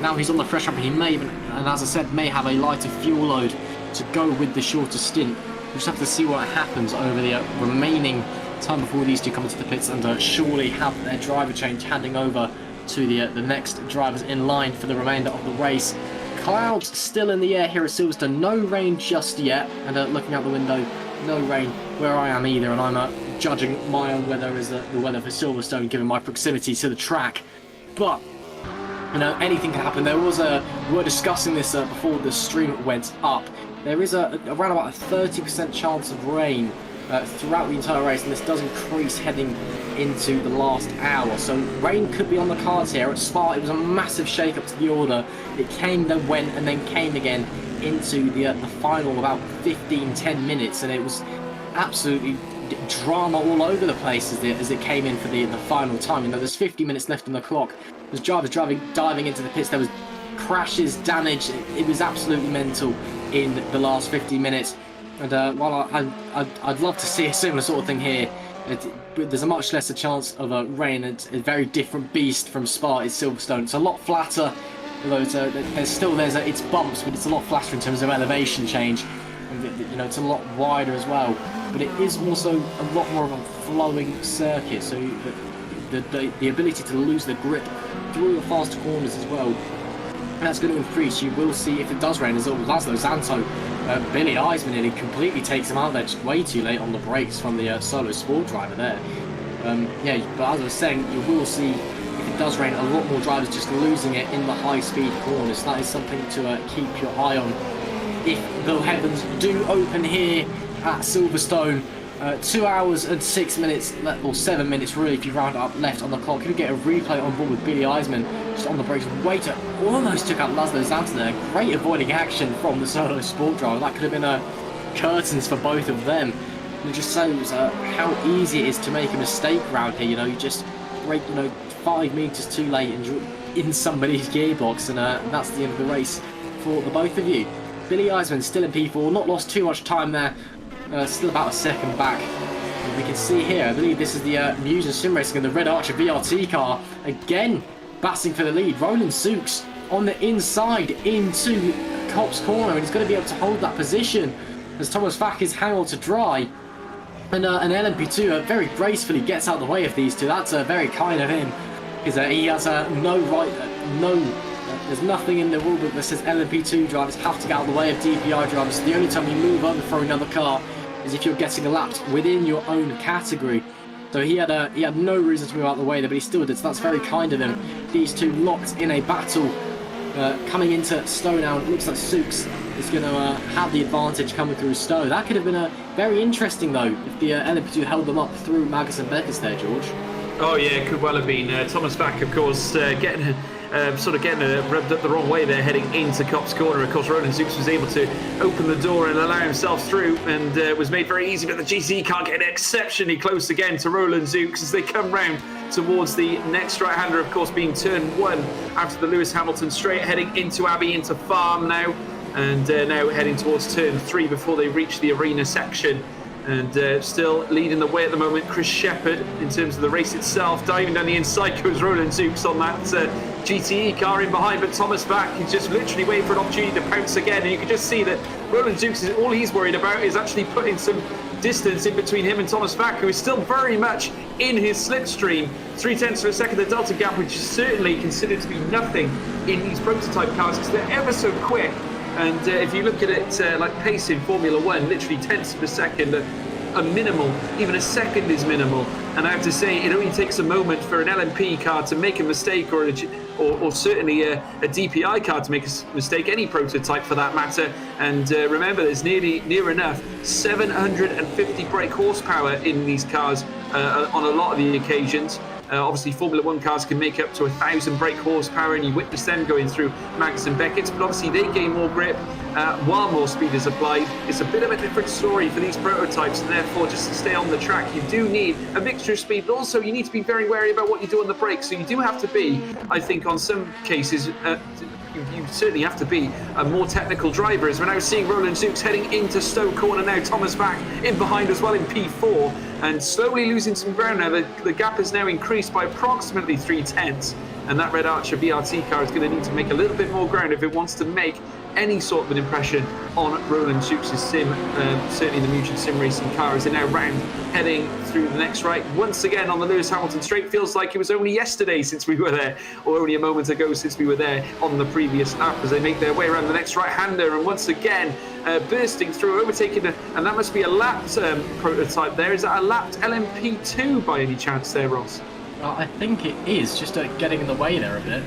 now he's on the fresh rubber, he may even, and as I said, may have a lighter fuel load to go with the shorter stint. We'll just have to see what happens over the remaining time before these two come into the pits and surely have their driver change, handing over to the next drivers in line for the remainder of the race. Clouds still in the air here at Silverstone. No rain just yet, and looking out the window, no rain where I am either, and I'm judging my own weather as the weather for Silverstone given my proximity to the track. But anything can happen. There was we were discussing this before the stream went up. There is around about a 30% chance of rain throughout the entire race, and this does increase heading into the last hour. So rain could be on the cards here at Spa. It was a massive shake-up to the order. It came, then went, and then came again into the final about 15-10 minutes, and it was absolutely drama all over the place as it came in for the final time. There's 50 minutes left on the clock. There's drivers diving into the pits. There was crashes, damage. It was absolutely mental in the last 50 minutes. And while I'd love to see a similar sort of thing here, there's a much lesser chance of rain. It's a very different beast from Spa. It's Silverstone. It's a lot flatter, although it's bumps, but it's a lot flatter in terms of elevation change. And, it's a lot wider as well. But it is also a lot more of a flowing circuit, so the ability to lose the grip through the faster corners as well. And that's going to increase. You will see if it does rain, as Laszlo Zanto, Billy Eisman, and he completely takes him out there just way too late on the brakes from the solo sport driver there. But as I was saying, you will see if it does rain, a lot more drivers just losing it in the high-speed corners. That is something to keep your eye on. If the heavens do open here at Silverstone, 2 hours and 6 minutes, or 7 minutes really if you round it up, left on the clock. You get a replay on board with Billy Eisman just on the brakes. Almost took out Laszlo Zanto there. Great avoiding action from the solo sport driver. That could have been curtains for both of them. And it just shows how easy it is to make a mistake around here. You just brake 5 meters too late and you're in somebody's gearbox, and that's the end of the race for the both of you. Billy Eisman still in P4, not lost too much time there. Still about a second back. And we can see here, I believe this is the Muse and Sim Racing and the Red Archer VRT car. Again, battling for the lead. Roland Sukes on the inside into Cop's corner, and he's going to be able to hold that position as Thomas Vack is hanging on to dry. And LMP2 very gracefully gets out of the way of these two. That's very kind of him, because he has no right, there's nothing in the rulebook that says LMP2 drivers have to get out of the way of DPI drivers. So the only time you move over for another car is if you're getting lapped within your own category. So he had no reason to move out of the way there, but he still did. So that's very kind of him. These two locked in a battle coming into Stowe now. It looks like Sukes is going to have the advantage coming through Stowe. That could have been very interesting though if the LMP2 held them up through Magnussen Beckers there, George. Oh yeah, it could well have been. Thomas Bach, of course, getting rubbed up the wrong way there, heading into Copse Corner. Of course, Roland Zukes was able to open the door and allow himself through, and was made very easy. But the GT car getting exceptionally close again to Roland Zukes as they come round towards the next right-hander, of course, being turn 1 after the Lewis Hamilton straight, heading into Abbey, into Farm now, and now heading towards turn 3 before they reach the arena section. And still leading the way at the moment, Chris Shepherd, in terms of the race itself. Diving down the inside goes Roland Zukes on that GTE car in behind, but Thomas Bach is just literally waiting for an opportunity to pounce again. And you can just see that Roland Zukes, all he's worried about is actually putting some distance in between him and Thomas Bach, who is still very much in his slipstream. 0.3 of a second, the Delta gap, which is certainly considered to be nothing in these prototype cars because they're ever so quick. And if you look at it like pace in Formula 1, literally tenths of a second are minimal. Even a second is minimal. And I have to say, it only takes a moment for an LMP car to make a mistake, or certainly a DPI car to make a mistake, any prototype for that matter. And remember, there's near enough 750 brake horsepower in these cars on a lot of the occasions. Obviously, Formula 1 cars can make up to 1,000 brake horsepower, and you witness them going through Magnussen Beckett's, but obviously they gain more grip while more speed is applied. It's a bit of a different story for these prototypes, and therefore, just to stay on the track, you do need a mixture of speed, but also you need to be very wary about what you do on the brakes. So you do have to be, I think, on some cases, you certainly have to be a more technical driver. As we're now seeing Roland Zukes heading into Stowe Corner now, Thomas Bach in behind as well in P4, and slowly losing some ground now. The gap has now increased by approximately 0.3, and that Red Archer BRT car is going to need to make a little bit more ground if it wants to make any sort of an impression on Roland Zukes' sim, certainly the Mugen Sim Racing car, as they now round heading through the next right. Once again on the Lewis Hamilton straight, feels like it was only yesterday since we were there, or only a moment ago since we were there on the previous lap, as they make their way around the next right-hander, and once again bursting through, overtaking, and that must be a lapped prototype there. Is that a lapped LMP2 by any chance there, Ross? I think it is, just getting in the way there a bit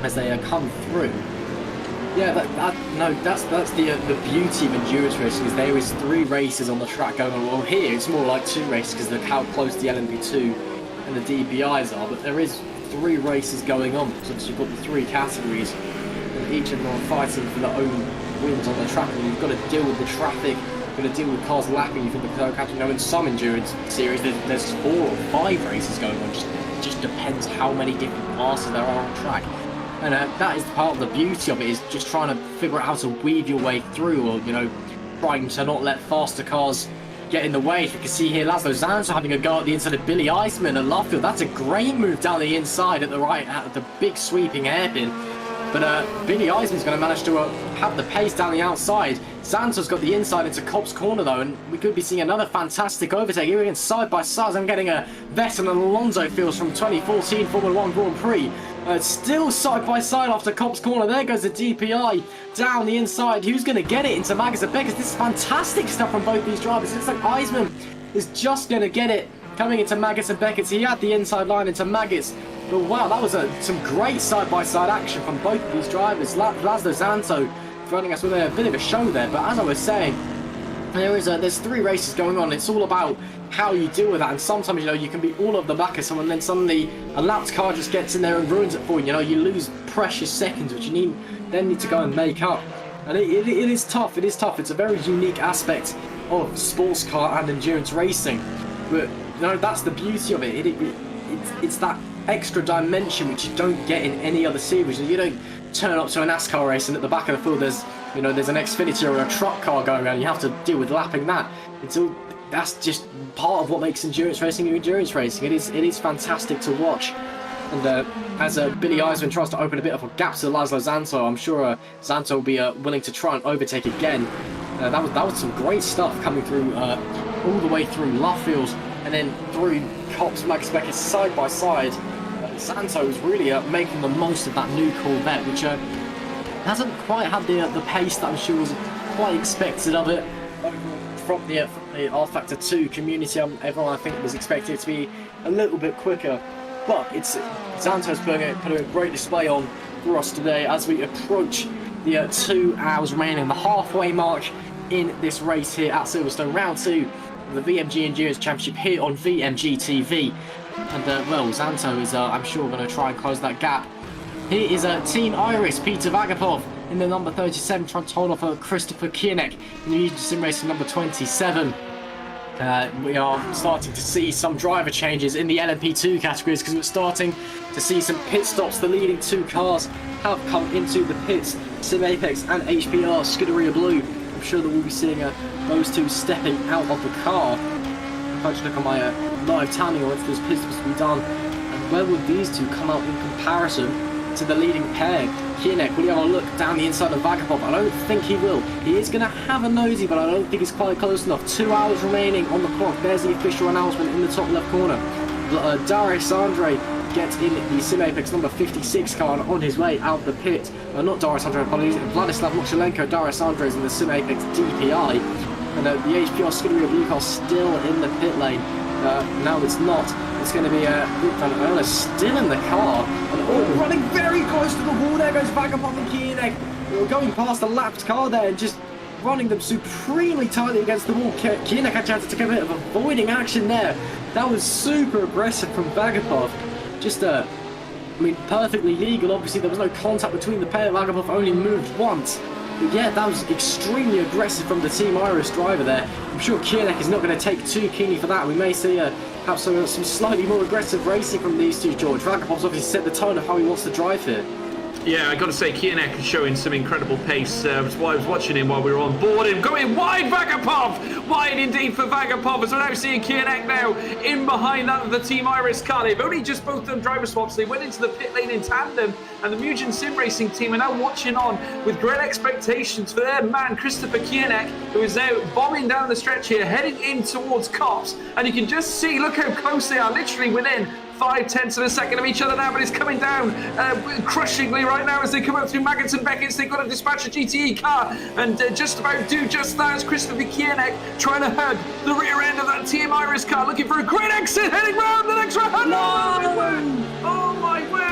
as they come through. Yeah, that's the beauty of endurance racing, is there is 3 races on the track going on. Well, here it's more like 2 races because of how close the LMP2 and the DPIs are, but there is 3 races going on, since you've got the 3 categories, and each of them are fighting for their own wins on the track, and you've got to deal with the traffic, you've got to deal with cars lapping you for the category. You know, in some endurance series, there's 4 or 5 races going on. It just depends how many different classes there are on track. And that is part of the beauty of it, is just trying to figure out how to weave your way through, or, you know, trying to not let faster cars get in the way. As you can see here, Laszlo Zanzo having a go at the inside of Billy Eisman at Luffield. That's a great move down the inside at the right, at the big sweeping hairpin. But Billy Eisman's going to manage to have the pace down the outside. Zanzo's got the inside into Copse Corner though, and we could be seeing another fantastic overtake here again, side by side. I'm getting a Vettel and Alonso feels from 2014 Formula 1 Grand Prix. Still side by side after Copse Corner. There goes the DPI down the inside. Who's going to get it into Magnussen Beckers? This is fantastic stuff from both these drivers. It's like Eisman is just going to get it coming into Magnussen Beckers. He had the inside line into Maggots. But wow, that was some great side-by-side action from both of these drivers. Laszlo Zanto running us with a bit of a show there. But as I was saying, there's 3 races going on. It's all about how you deal with that. And sometimes, you know, you can be all of the back of someone, and then suddenly a lapped car just gets in there and ruins it for you. You know, you lose precious seconds, which you then need to go and make up. And it is tough. It is tough. It's a very unique aspect of sports car and endurance racing. But, you know, that's the beauty of it. It's that extra dimension which you don't get in any other series. You don't turn up to a NASCAR race and at the back of the field there's an Xfinity or a truck car going around. You have to deal with lapping that. That's just part of what makes endurance racing endurance racing. It is fantastic to watch. And as Billy Eisman tries to open a bit of a gap to Laszlo Zanto, I'm sure Zanto will be willing to try and overtake again. That was some great stuff coming through all the way through Luffield and then through Cops, Max Beckett side by side. Zanto is really making the most of that new Corvette, which hasn't quite had the pace that I'm sure was quite expected of it from the rFactor 2 community. Everyone, I think, was expecting it to be a little bit quicker, but it's Zanto's putting a great display on for us today as we approach the 2 hours remaining, the halfway mark in this race here at Silverstone, round 2 of the VMG Endurance Championship here on VMG TV. And well, Zanto is I'm sure going to try and close that gap. Here is Team Iris, Peter Vagapov in the number 37, trying to hold off Christopher Kierneck in the Mutant Sim Racing number 27. We are starting to see some driver changes in the LMP2 categories because we're starting to see some pit stops. The leading 2 cars have come into the pits, Sim Apex and HPR Scuderia Blue. I'm sure that we'll be seeing those 2 stepping out of the car. If I just look at my live timing or if there's pit stops to be done, and where would these 2 come out in comparison to the leading pair? Kierneck, will he have a look down the inside of Vagapov? I don't think he will. He is going to have a nosy, but I don't think it's quite close enough. 2 hours remaining on the clock. There's the official announcement in the top left corner. Darius Andre gets in the Sim Apex number 56 car on his way out the pit. Not Darius Andre, apologies. Vladislav Mochalenko. Darius Andre is in the Sim Apex DPI. And the HPR Scuderia Blue car still in the pit lane. No, it's not. It's going to be Luke Van Erle still in the car. And running very close to the wall. There goes Vagapov and Kierneck. We're going past the lapped car there and just running them supremely tightly against the wall. Kierneck had a chance to take a bit of avoiding action there. That was super aggressive from Vagapov. Just, I mean, perfectly legal. Obviously, there was no contact between the pair. Vagapov only moved once. But yeah, that was extremely aggressive from the Team Iris driver there. I'm sure Kierneck is not going to take too keenly for that. We may see perhaps some slightly more aggressive racing from these 2, George. Vagapov's obviously set the tone of how he wants to drive here. Yeah, I got to say, Kierneck is showing some incredible pace. That's why I was watching him while we were on board. Him going wide, Vagapov! Wide indeed for Vagapov, as we're now seeing Kierneck now in behind that of the Team Iris car. They've only just both done driver swaps. They went into the pit lane in tandem, and the Mugen Sim Racing team are now watching on with great expectations for their man, Christopher Kierneck, who is now bombing down the stretch here, heading in towards Cops. And you can just see, look how close they are, literally within 0.5 of a second of each other now, but it's coming down crushingly right now as they come up through Maggots and Beckett's. They've got to dispatch a GTE car and just about do just that as Christopher Kierneck trying to hug the rear end of that Team Iris car, looking for a great exit, heading round the next round. Oh my word,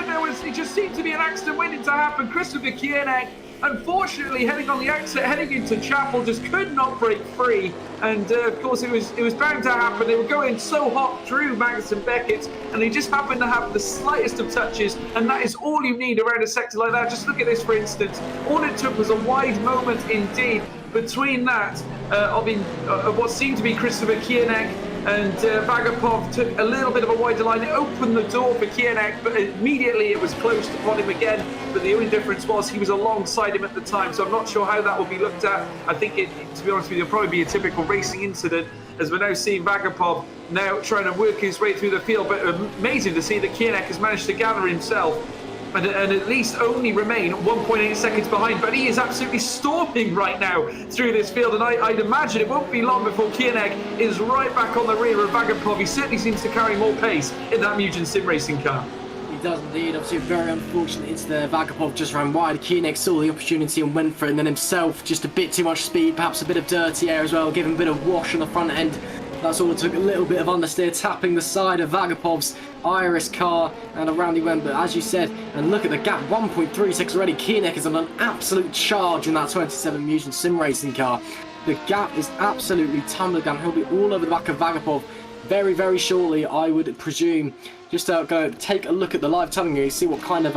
it just seemed to be an accident waiting to happen. Christopher Kierneck, unfortunately, heading on the outset, heading into Chapel, just could not break free. And of course, it was bound to happen. They were going so hot through Maggots and Beckett's, and they just happened to have the slightest of touches, and that is all you need around a sector like that. Just look at this, for instance. All it took was a wide moment indeed between that of what seemed to be Christopher Kierneck and Vagapov took a little bit of a wider line. It opened the door for Kierneck, but immediately it was closed upon him again. But the only difference was he was alongside him at the time, so I'm not sure how that will be looked at. I think to be honest with you, it'll probably be a typical racing incident, as we're now seeing Vagapov now trying to work his way through the field. But amazing to see that Kierneck has managed to gather himself and at least only remain 1.8 seconds behind, but he is absolutely storming right now through this field, and I'd imagine it won't be long before Kierneck is right back on the rear of Vagapov. He certainly seems to carry more pace in that Mugen Sim Racing car. He does indeed. Obviously, very unfortunate incident there. Vagapov just ran wide. Kierneck saw the opportunity and went for it, and then himself just a bit too much speed, perhaps a bit of dirty air as well, giving a bit of wash on the front end. That's all it took, a little bit of understeer, tapping the side of Vagapov's Iris car, and around he went. But as you said, and look at the gap, 1.36 already. Kierneck is on an absolute charge in that 27 Mugen Sim Racing car. The gap is absolutely tumbling down. He'll be all over the back of Vagapov very, very shortly, I would presume. Just going to take a look at the live timing here, see what kind of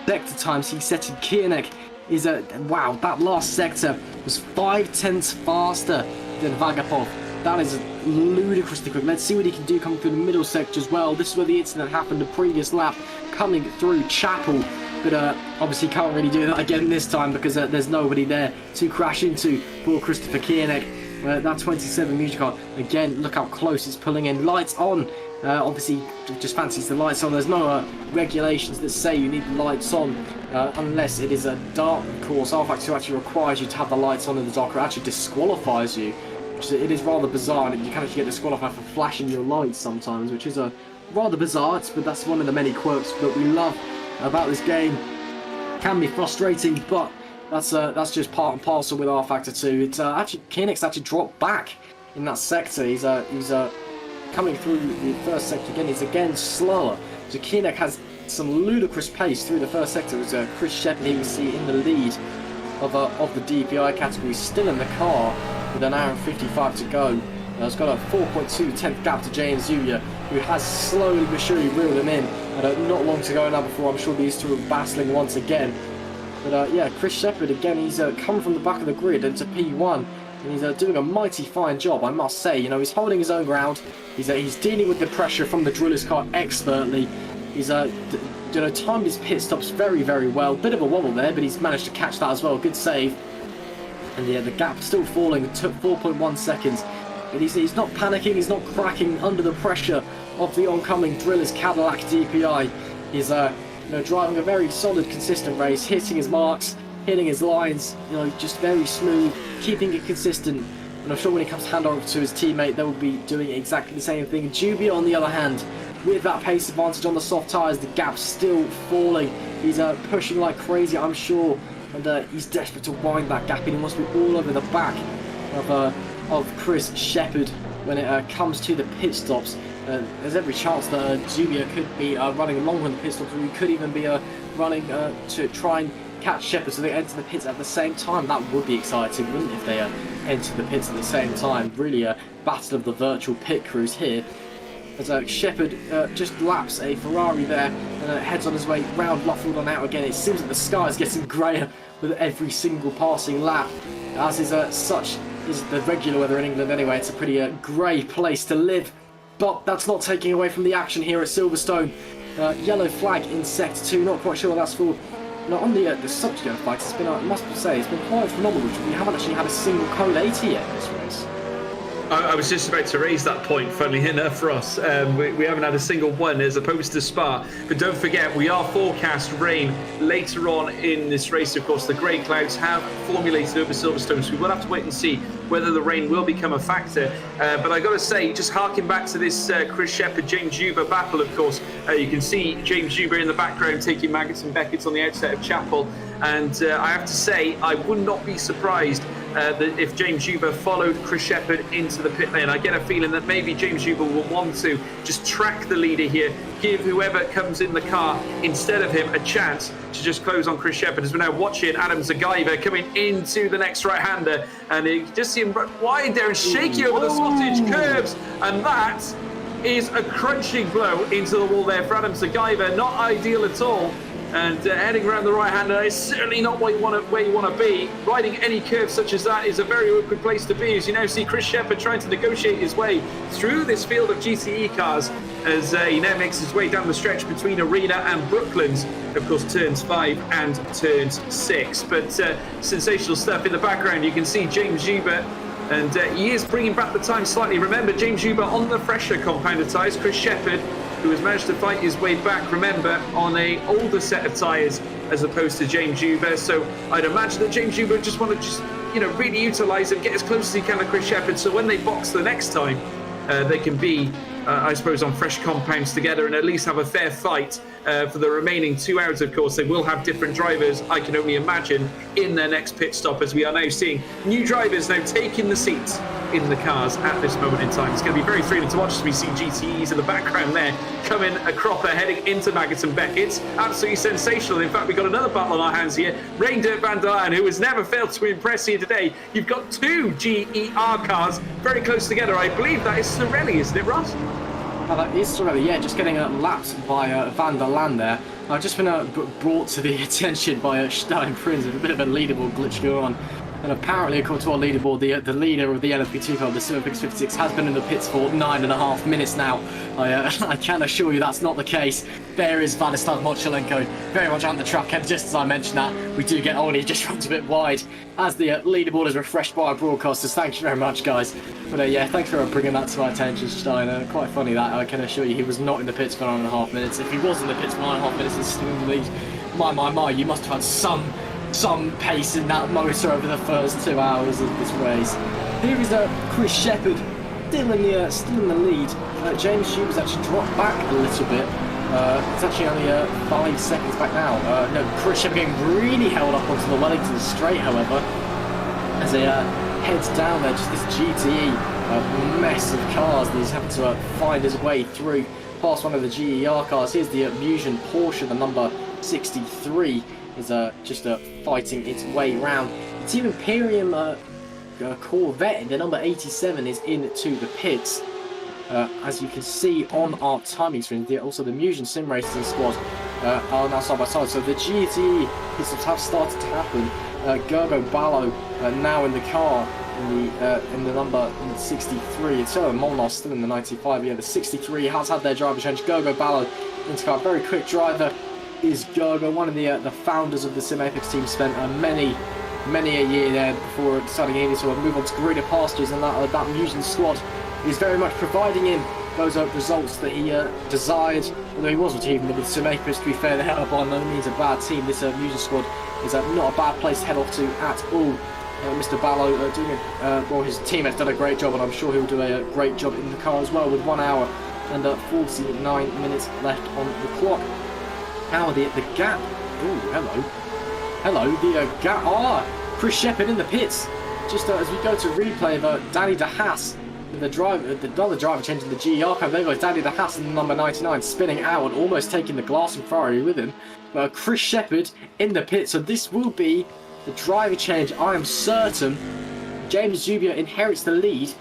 sector times he set in. Kierneck is wow, that last sector was 0.5 faster than Vagapov. That is ludicrously quick. Let's see what he can do coming through the middle sector as well. This is where the incident happened the previous lap, coming through Chapel. But obviously can't really do that again this time because there's nobody there to crash into for Christopher Kierneck. That 27 music car, again, look how close it's pulling in. Lights on. Obviously, just fancies the lights on. There's no regulations that say you need the lights on unless it is a dark, of course. rFactor actually requires you to have the lights on in the dark, or actually disqualifies you it is rather bizarre, and you can actually get disqualified for flashing your lights sometimes, which is rather bizarre, but that's one of the many quirks that we love about this game. Can be frustrating, but that's just part and parcel with rFactor 2. It's actually Koenig's actually dropped back in that sector. He's coming through the first sector again. He's again slower. So Koenig has some ludicrous pace through the first sector. As Chris Shepherd here we see in the lead of the DPI category, still in the car with an hour and 55 to go. He's got a 4.2 tenth gap to James Yuya, who has slowly but surely reeled him in. And not long to go now before I'm sure these two are battling once again. But yeah, Chris Shepherd again, he's come from the back of the grid into P1. And he's doing a mighty fine job, I must say. You know, he's holding his own ground. He's dealing with the pressure from the driller's car expertly. He's timed his pit stops very, very well. Bit of a wobble there, but he's managed to catch that as well. Good save. And yeah, the gap still falling. It took 4.1 seconds. But he's not panicking. He's not cracking under the pressure of the oncoming driller's Cadillac DPI. He's driving a very solid, consistent race, hitting his marks, hitting his lines. Just very smooth, keeping it consistent. And I'm sure when he comes hand over to his teammate, they will be doing exactly the same thing. Jubia, on the other hand, with that pace advantage on the soft tyres, the gap's still falling. He's pushing like crazy, I'm sure, and he's desperate to wind that gap in. He wants to be all over the back of Chris Shepherd when it comes to the pit stops. There's every chance that Jubia could be running longer than the pit stops, or he could even be running to try and catch Shepherd so they enter the pits at the same time. That would be exciting, wouldn't it, if they enter the pits at the same time? Really a battle of the virtual pit crews here. As Shepherd just laps a Ferrari there and heads on his way round Luffield and out again. It seems that the sky is getting greyer with every single passing lap, as is such is the regular weather in England anyway. It's a pretty grey place to live, but that's not taking away from the action here at Silverstone. Yellow flag in Sector 2, not quite sure what that's for. Now on the subject of fights, it's been, I must say, it's been quite phenomenal. We haven't actually had a single code 80 yet in this race. I was just about to raise that point, funnily enough, for us. We haven't had a single one as opposed to Spa. But don't forget, we are forecast rain later on in this race. Of course, the grey clouds have formulated over Silverstone, so we will have to wait and see whether the rain will become a factor. But I got to say, just harking back to this Chris Shepherd, James Juba battle, of course, you can see James Juba in the background taking Maggots and Beckett on the outset of Chapel. And I have to say, I would not be surprised that if James Juba followed Chris Shepherd into the pit lane. I get a feeling that maybe James Juba will want to just track the leader here, give whoever comes in the car instead of him a chance to just close on Chris Shepherd. As we're now watching Adam Zagaiva coming into the next right-hander, and you just see him wide there and shaky over the Scottish curbs, and that is a crunching blow into the wall there for Adam Zagaiva. Not ideal at all. And heading around the right-hander is certainly not where you want to be. Riding any curve such as that is a very awkward place to be, as you now see Chris Shepherd trying to negotiate his way through this field of GTE cars as he now makes his way down the stretch between Arena and Brooklands. Of course, turns 5 and turns 6. But sensational stuff in the background. You can see James Juba, and he is bringing back the time slightly. Remember, James Juba on the fresher compounder tyres. Chris Shepherd, who has managed to fight his way back, remember, on a older set of tyres as opposed to James Juba. So I'd imagine that James Juba just want to really utilise and get as close as he can to Chris Shepherd, so when they box the next time, they can be, I suppose, on fresh compounds together and at least have a fair fight for the remaining 2 hours. Of course, they will have different drivers, I can only imagine, in their next pit stop, as we are now seeing new drivers now taking the seats in the cars at this moment in time. It's going to be very thrilling to watch as we see GTEs in the background there coming a cropper heading into Maggots and Beckett. Absolutely sensational. In fact, we've got another battle on our hands here. Rain Dirt Van der Leyen, who has never failed to impress here today. You've got 2 GER cars very close together. I believe that is Sorelli, isn't it, Ross? Oh, that is Sorelli, yeah, just getting lapped by Van der Leyen there. I've just been brought to the attention by Schou and Prinz with a bit of a leaderboard glitch going on. And apparently, according to our leaderboard, the leader of the LFP2 car, the Silverstone 56, has been in the pits for 9.5 minutes now. I can assure you that's not the case. There is Vladislav Mochalenko, very much on the track, and just as I mentioned that, we do get Ollie just runs a bit wide as the leaderboard is refreshed by our broadcasters. Thank you very much, guys. But yeah, thanks for bringing that to my attention, Steiner. Quite funny that, I can assure you he was not in the pits for 9.5 minutes. If he was in the pits for 9.5 minutes and still in the lead, my, you must have had some pace in that motor over the first 2 hours of this race. Here is Chris Shepherd still in the lead. James Schubert's actually dropped back a little bit. It's actually only 5 seconds back now. No, Chris Shepherd getting really held up onto the Wellington straight, however, as he heads down there. Just this GTE mess of cars that he's having to find his way through past one of the GER cars. Here's the Musion Porsche, the number 63, is just fighting its way round. The Team Imperium Corvette, the number 87, is into the pits. As you can see on our timing screen, also the Musion Sim Racing squad are now side by side. So the GTE pit stops have started to happen. Gergo Ballo now in the car in the number 63. It's Molnar still in the 95. Yeah, the 63 has had their driver change. Gergo Ballo into car. Very quick driver is Gergo, one of the founders of the Sim Apex team. Spent many a year there before deciding he needed to move on to greener pastures, and that Musion squad is very much providing him those results that he desired. Although he was achieving them with Sim Apex, to be fair, they are by no means a bad team. This Musion squad is not a bad place to head off to at all. Mr. Ballo doing well, his team has done a great job, and I'm sure he'll do a great job in the car as well, with 1 hour and 49 minutes left on the clock. Now the gap. Oh, hello, the gap. Chris Shepherd in the pits. Just as we go to replay of Danny De Haas, the other driver changing the GER car. There goes Danny De Haas in the number 99, spinning out and almost taking the glass and Ferrari with him. Chris Shepherd in the pits, so this will be the driver change. I am certain James Jubia inherits the lead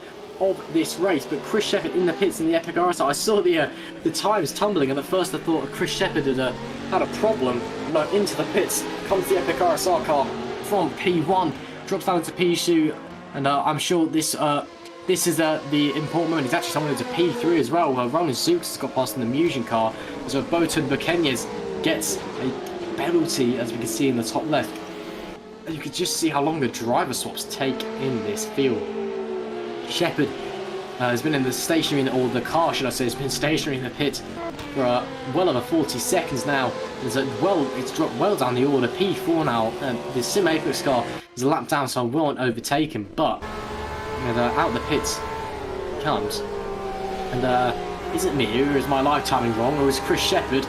of this race, but Chris Shepherd in the pits in the Epic RSR. I saw the times tumbling, and at first I thought Chris Shepherd had a problem. No, into the pits comes the Epic RSR car from P1, drops down into P2, and I'm sure this is the important moment. He's actually someone into P3 as well. Roman Zukes has got past in the Musion car, so Botan Bukenyes gets a penalty, as we can see in the top left. You could just see how long the driver swaps take in this field. Shepherd has been in the stationary, or the car should I say, has been stationary in the pit for well over 40 seconds now. It's dropped well down the order. P4 now. The Sim Apex car is a lap down, so I won't overtake him. But out the pits comes, and is it me, or is my live timing wrong, or is Chris Shepherd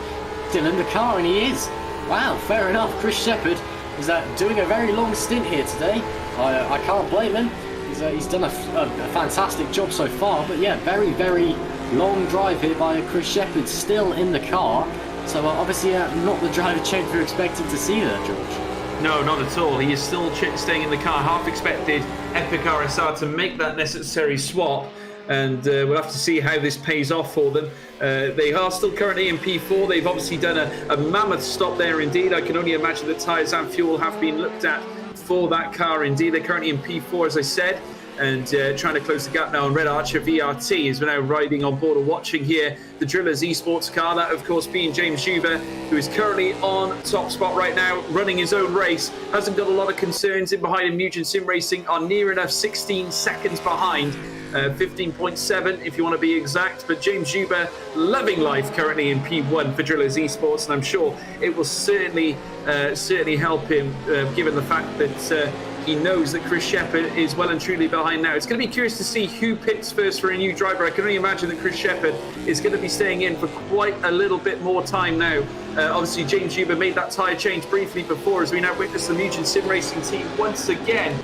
still in the car? And he is. Wow, fair enough. Chris Shepherd is doing a very long stint here today. I can't blame him. He's done a fantastic job so far, but yeah, very long drive here by Chris Shepherd, still in the car. So obviously not the driver change we were expecting to see there, George. No, not at all. He is still staying in the car. Half expected Epic RSR to make that necessary swap, and we'll have to see how this pays off for them. They are still currently in P4. They've obviously done a mammoth stop there indeed. I can only imagine that tyres and fuel have been looked at for that car indeed. They're currently in P4, as I said, and trying to close the gap now. And Red Archer VRT is now riding on board and watching here the Drillers Esports car, that of course being James Schuber, who is currently on top spot right now, running his own race. Hasn't got a lot of concerns. In behind him, Mugen Sim Racing are near enough 16 seconds behind. 15.7 if you want to be exact, but James Schuber loving life currently in P1 for Drillers Esports, and I'm sure it will certainly help him, given the fact that he knows that Chris Shepherd is well and truly behind now. It's going to be curious to see who picks first for a new driver. I can only imagine that Chris Shepherd is going to be staying in for quite a little bit more time now. Obviously, James Schuber made that tyre change briefly before, as we now witness the Mugen Sim Racing team once again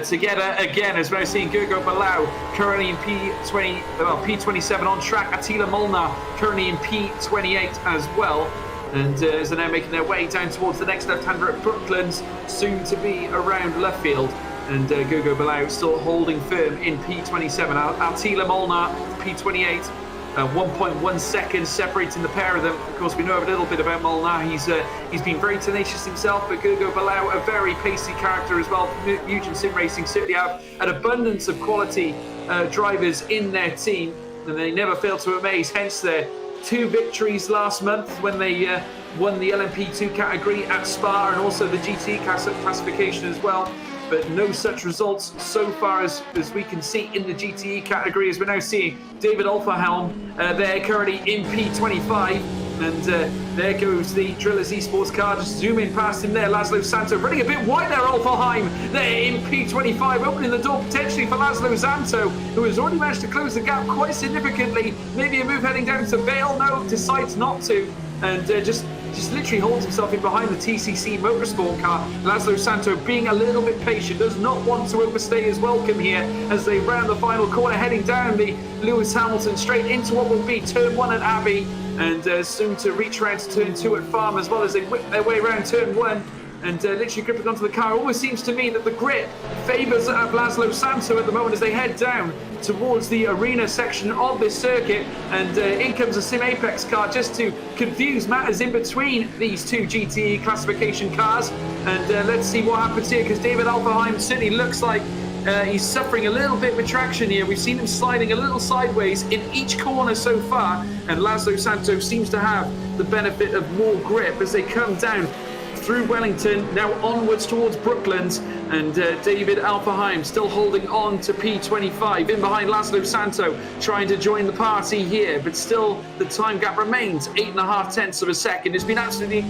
together again, as we're seeing Gergo Balau currently in P27 on track. Attila Molnar currently in P28 as well. And as they're now making their way down towards the next left-hander at Brooklands, soon to be around Luffield. And Gergo Balau still holding firm in P27. Attila Molnar, P28. 1.1 seconds separating the pair of them. Of course, we know a little bit about Molnar. He's been very tenacious himself, but Gergo Balau, a very pacey character as well. Mugen Sim Racing certainly have an abundance of quality drivers in their team, and they never fail to amaze. Hence their 2 victories last month when they won the LMP2 category at Spa, and also the GT classification as well. But no such results so far as we can see in the GTE category, as we're now seeing David Alfahelm there currently in P25. And there goes the Drillers Esports car, just zooming past him there. Laszlo Santo running a bit wide there, Alfheim there in P25, opening the door potentially for Laszlo Santo, who has already managed to close the gap quite significantly. Maybe a move heading down to Vale, no, decides not to, and just literally holds himself in behind the TCC Motorsport car. Laszlo Santo being a little bit patient, does not want to overstay his welcome here as they round the final corner, heading down the Lewis Hamilton straight into what will be turn 1 at Abbey, and soon to reach around to turn 2 at Farm, as well as they whip their way around turn 1 and literally gripping onto the car. It almost seems to me that the grip favours Laszlo Santo at the moment as they head down towards the arena section of this circuit, and in comes a Sim Apex car just to confuse matters in between these two GTE classification cars. And let's see what happens here, because David Alfheim certainly looks like he's suffering a little bit with traction here. We've seen him sliding a little sideways in each corner so far, and Laszlo Santo seems to have the benefit of more grip as they come down through Wellington, now onwards towards Brooklands, and David Alfheim still holding on to P25 in behind Laszlo Santo, trying to join the party here, but still the time gap remains 8.5 tenths of a second. It's been absolutely,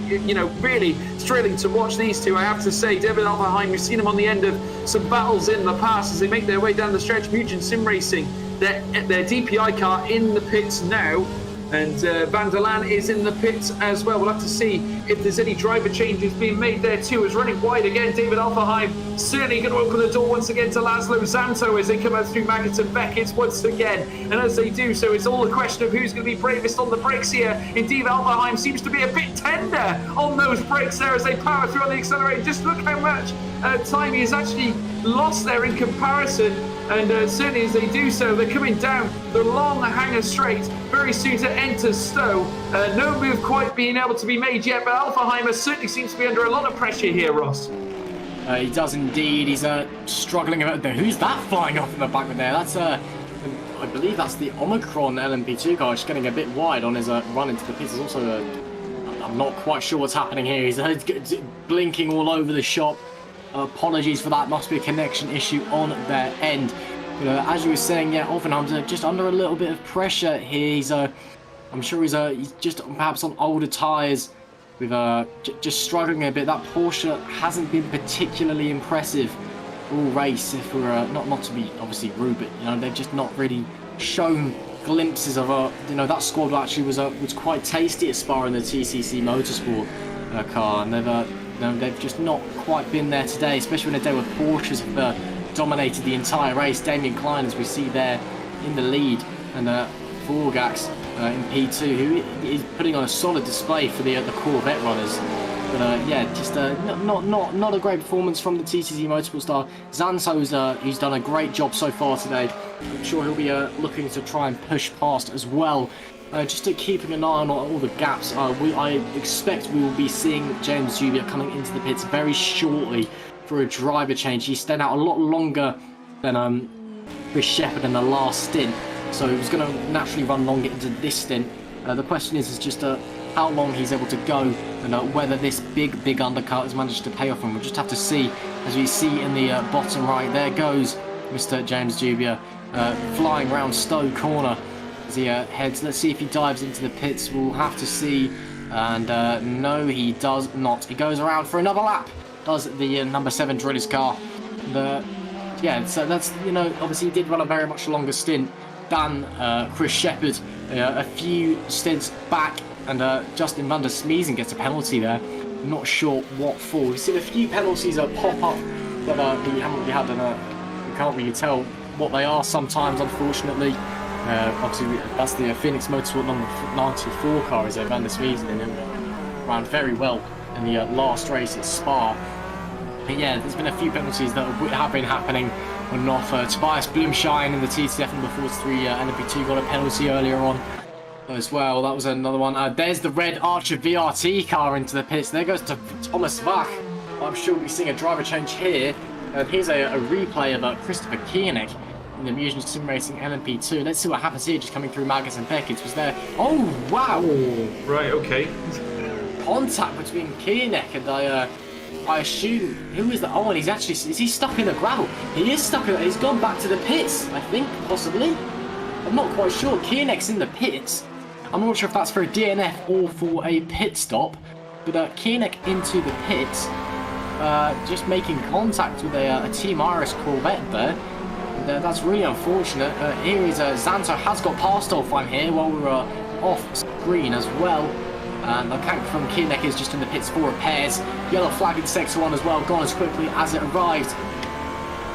really thrilling to watch these two, I have to say. David Alfheim, we've seen him on the end of some battles in the past as they make their way down the stretch. Mugen Sim Racing, their DPI car in the pits now, and Van der Laan is in the pits as well. We'll have to see if there's any driver changes being made there too. Is running wide again. David Alfheim certainly going to open the door once again to Laszlo Santo as they come out through Maggots and Beckett once again. And as they do so, it's all a question of who's going to be bravest on the brakes here. Indeed, Alfheim seems to be a bit tender on those brakes there as they power through on the accelerator. Just look how much time he has actually lost there in comparison. And certainly as they do so, they're coming down the long hanger straight, very soon to enter Stowe. No move quite being able to be made yet, but Alfheim certainly seems to be under a lot of pressure here, Ross. He does indeed. He's struggling about there. Who's that flying off in the back of there? That's I believe that's the Omicron LMP2 car, just getting a bit wide on his run into the pits. There's also I'm not quite sure what's happening here. He's blinking all over the shop. Apologies for that, must be a connection issue on their end. As you were saying, yeah, Offenheim's just under a little bit of pressure here. He's I'm sure he's just perhaps on older tyres, with just struggling a bit. That Porsche hasn't been particularly impressive all race, if we're not to be obviously rude, but they've just not really shown glimpses of that squad actually was quite tasty at Spa in the TCC Motorsport car, and they've just not quite been there today, especially on a day where Porsches have dominated the entire race. Damien Klein, as we see there, in the lead, and Vorgax in P2, who is putting on a solid display for the Corvette runners. But yeah, just not a great performance from the TCC Motorsport star. Zanso's who's done a great job so far today. I'm sure he'll be looking to try and push past as well. Just keeping an eye on all the gaps. I expect we will be seeing James Jubia coming into the pits very shortly for a driver change. He stayed out a lot longer than Chris Shepherd in the last stint, so he was going to naturally run longer into this stint. The question is just how long he's able to go, and whether this big undercut has managed to pay off. And we'll just have to see, as we see in the bottom right. There goes Mr. James Jubia flying around Stowe corner. As he heads, let's see if he dives into the pits. We'll have to see. And no, he does not. He goes around for another lap. Does the number 7 Drillers car. Yeah, so that's obviously he did run a very much longer stint than Chris Shepherd. A few stints back, and Justin van der Smeesen gets a penalty there. I'm not sure what for. We've seen a few penalties pop up that we haven't really had, and we can't really tell what they are sometimes, unfortunately. Obviously, that's the Phoenix Motorsport number 94 car, is Van der Smeesen, and ran very well in the last race at Spa. But yeah, there's been a few penalties that have been happening on and off. Tobias Blumschein in the TCF number 43 LMP2 got a penalty earlier on as well. That was another one. There's the red Archer VRT car into the pits. There goes to Thomas Bach. I'm sure we'll be seeing a driver change here. Here's a replay of Christopher Koenig in the Mugen Sim Racing LMP2. Let's see what happens here, just coming through Maggotts and Beckett. Was there... Oh, wow! Oh, right, okay. Contact between Koenig and I assume... Who is that? Oh, and he's actually... Is he stuck in the gravel? He is stuck in... He's gone back to the pits, I think, possibly. I'm not quite sure. Koenig's in the pits. I'm not sure if that's for a DNF or for a pit stop, but Koenig into the pits, just making contact with a Team Iris Corvette there. And, that's really unfortunate. Here is Zanto has got past Olfheim here while we're off screen as well. And the tank from Koenig is just in the pits for repairs. Yellow flag in sector 1 as well, gone as quickly as it arrived.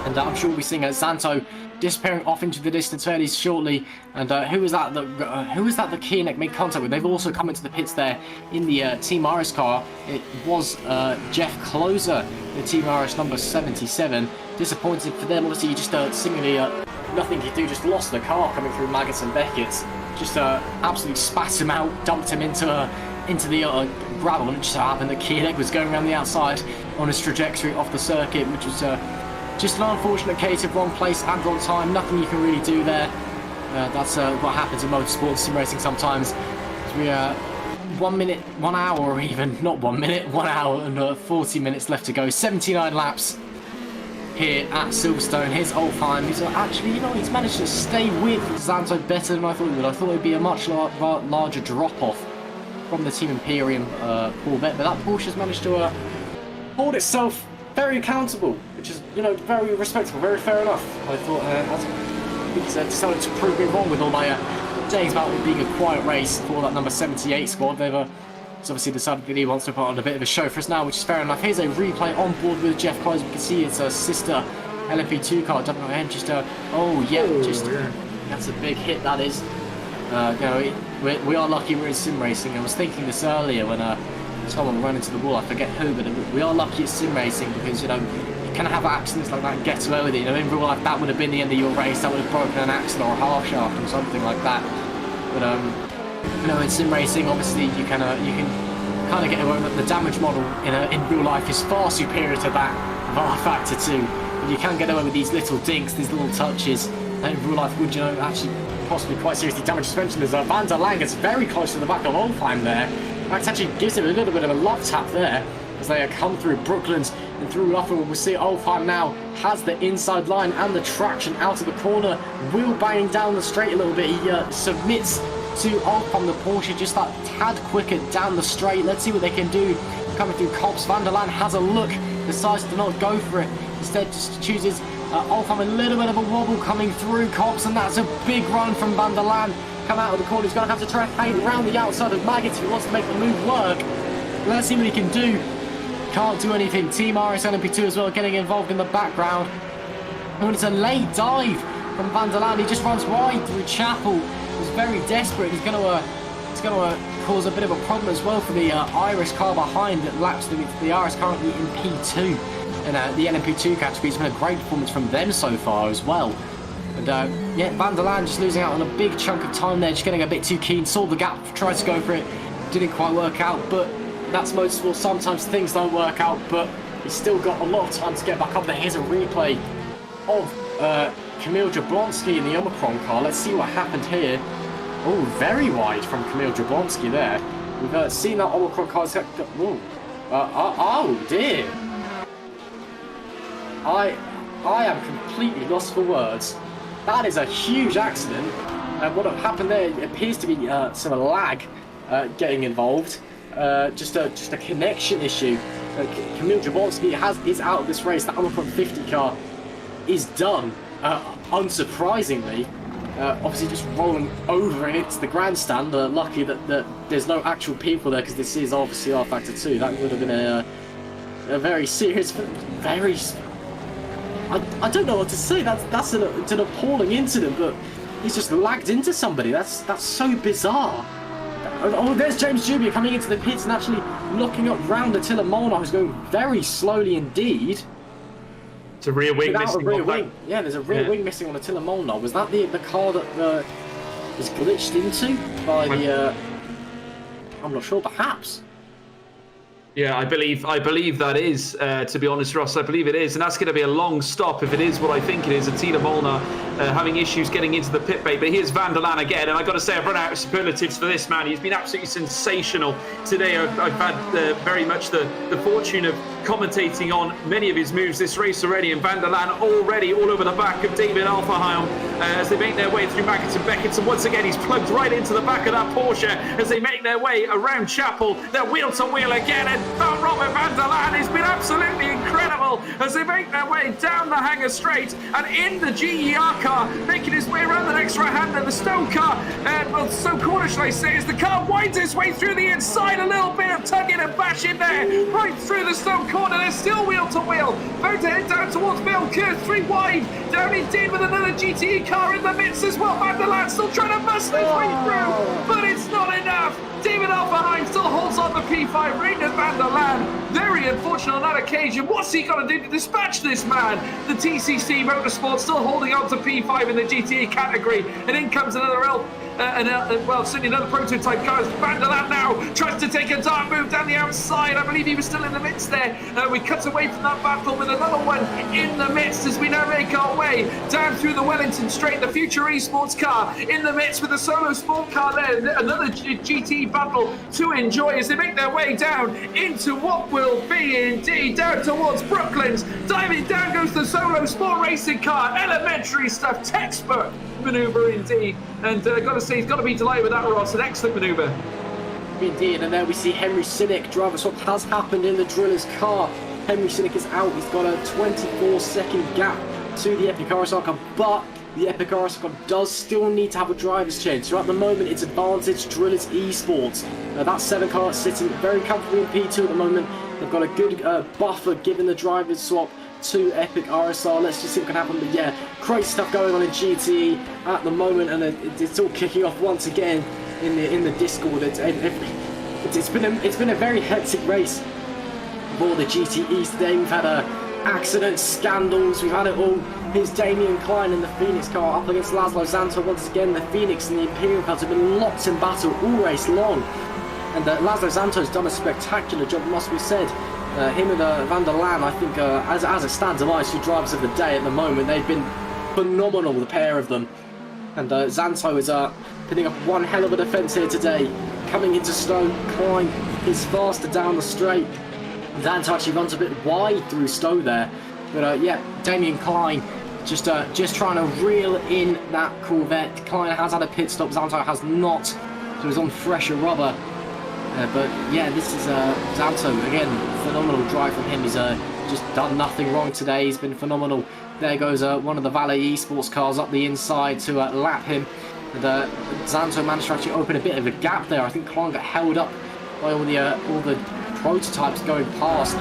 And I'm sure we'll be seeing Zanto disappearing off into the distance fairly shortly. And who is that that Koenig made contact with? They've also come into the pits there in the Team Iris car. It was Jeff Closer, the Team Iris number 77. Disappointed for them. Obviously, just seemingly nothing he could do. Just lost the car coming through Maggots and Beckett's. Just absolutely spat him out, dumped him into the gravel. And it just so happened that Koenig was going around the outside on his trajectory off the circuit, which was just an unfortunate case of wrong place and wrong time. Nothing you can really do there. That's what happens in motorsport and sim racing sometimes. We 1 minute, 1 hour, or even not 1 minute, 1 hour and 40 minutes left to go. 79 laps here at Silverstone. Here's Olfheim. He's actually, he's managed to stay with Zanto better than I thought he would. I thought it would be a much larger drop-off from the Team Imperium Corvette, but that Porsche's managed to hold itself very accountable, which is, very respectable, very fair enough. I thought, he's decided to prove me wrong with all my sayings about it being a quiet race for that number 78 squad. They've obviously decided that he wants to put on a bit of a show for us now, which is fair enough. Here's a replay on board with Jeff Close. We can see it's a sister LMP2 car jumping on ahead. That's a big hit, that is. We are lucky we're in sim racing. I was thinking this earlier when someone ran into the wall. I forget who, but we are lucky at sim racing because you can have accidents like that and get away with it. In real life, that would have been the end of your race. That would have broken an axle or a half shaft or something like that. But in sim racing, obviously you can kind of get away with it. The damage model in real life is far superior to that of rFactor 2. But you can get away with these little dinks, these little touches. And in real life, would actually possibly quite seriously damage suspension. There's Van der Lang gets very close to the back of Olfheim there. That actually gives him a little bit of a love tap there as they come through Brooklands and through Loughborough. We'll see Olfheim now has the inside line and the traction out of the corner, wheel banging down the straight a little bit. He submits to Olfheim, the Porsche, just that tad quicker down the straight. Let's see what they can do coming through Copse. Van der Land has a look, decides to not go for it. Instead, just chooses Olfheim, a little bit of a wobble coming through Copse, and that's a big run from Van der Land. Come out of the corner, he's going to have to try and hang around the outside of Maggots if he wants to make the move work. Let's see what he can do. Can't do anything. Team RS LMP2 as well getting involved in the background. And it's a late dive from Van der Land. He just runs wide through Chapel. He's very desperate. He's going to cause a bit of a problem as well for the Iris car behind that laps the Iris currently in P2. And the LMP2 category. It's been a great performance from them so far as well. And Van der Land just losing out on a big chunk of time there, just getting a bit too keen, saw the gap, tried to go for it, didn't quite work out, but that's motorsport. Sometimes things don't work out, but he's still got a lot of time to get back up there. Here's a replay of Kamil Jablonski in the Omicron car. Let's see what happened here. Oh, very wide from Kamil Jablonski there. We've seen that Omicron car. Oh dear. I am completely lost for words. That is a huge accident. What happened there appears to be some lag getting involved. Just a connection issue. Kamil Jablonski is out of this race. That Omicron 50 car is done. Unsurprisingly, obviously just rolling over and into the grandstand. Lucky that there's no actual people there because this is obviously rFactor 2. That would have been a very serious, I don't know what to say. That's an appalling incident, but he's just lagged into somebody. That's so bizarre. Oh, there's James Jubier coming into the pits and actually looking up round Attila Molnar, who's going very slowly indeed. It's a rear wing missing. Yeah, there's a rear wing missing on Attila Molnar. Was that the car that was glitched into by the? I'm not sure. Perhaps. Yeah, I believe that is, to be honest, Ross, I believe it is. And that's going to be a long stop if it is what I think it is. Attila Molnar having issues getting into the pit bay. But here's Van der Land again. And I've got to say, I've run out of superlatives for this man. He's been absolutely sensational today. I've had very much the fortune of commentating on many of his moves this race already, and Van der Laan already all over the back of David Alfheim as they make their way through Mackett and Beckett, and once again he's plugged right into the back of that Porsche as they make their way around Chapel. They're wheel to wheel again, and Robert Van der Laan has been absolutely incredible as they make their way down the hangar straight and in the GER car, making his way around the next right-hander, the Stowe car, and well, Stowe corner shall I say, as the car winds its way through the inside, a little bit of tugging and bashing there, right through the Stowe corner. They're still wheel to wheel, about to head down towards Bill Kerr, 3 wide, down indeed with another GTE car in the midst as well. Van der Laan still trying to muscle his way through, but it's not enough. David Alfheim still holds on the P5. Rainer Van der Laan, very unfortunate on that occasion. What's he got to do to dispatch this man? The TCC Motorsport still holding on to P5 in the GTE category, and in comes another certainly another prototype car. Van der Laan now tries to take a dart move down the outside. I believe he was still in the midst there. We cut away from that battle with another one in the midst as we now make our way down through the Wellington Straight. The Future Esports car in the midst with the Solo Sport car there. Another GT battle to enjoy as they make their way down into what will be indeed down towards Brooklands. Diving down goes the Solo Sport racing car. Elementary stuff, textbook manoeuvre indeed, and got to say he's got to be delighted with that, Ross. An excellent manoeuvre indeed. And there we see Henry Sinek. Driver swap has happened in the Driller's car. Henry Sinek is out. He's got a 24-second gap to the Epic RSR car, but the Epic RSR car does still need to have a driver's change. So at the moment it's advantage Drillers Esports. That 7 car sitting very comfortably in P2 at the moment. They've got a good buffer given the driver's swap to Epic RSR. Let's just see what can happen. But yeah, crazy stuff going on in GTE at the moment, and it's all kicking off once again in the Discord. It's been a very hectic race for the GTEs today. We've had accidents, scandals, we've had it all. Here's Damien Klein in the Phoenix car up against Laszlo Zanto once again. The Phoenix and the Imperial cars have been locked in battle all race long, and Laszlo Zanto's done a spectacular job, must be said. Him and Van der Laan, I think, as it stands, are my 2 drivers of the day at the moment. They've been phenomenal, the pair of them. And Zanto is putting up one hell of a defence here today. Coming into Stowe, Klein is faster down the straight. Zanto actually runs a bit wide through Stowe there. But yeah, Damien Klein just trying to reel in that Corvette. Klein has had a pit stop, Zanto has not. So he's on fresher rubber. But yeah, this is Zanto, again, phenomenal drive from him. He's just done nothing wrong today. He's been phenomenal. There goes one of the Valet Esports cars up the inside to lap him. And Zanto managed to actually open a bit of a gap there. I think Klein got held up by all the prototypes going past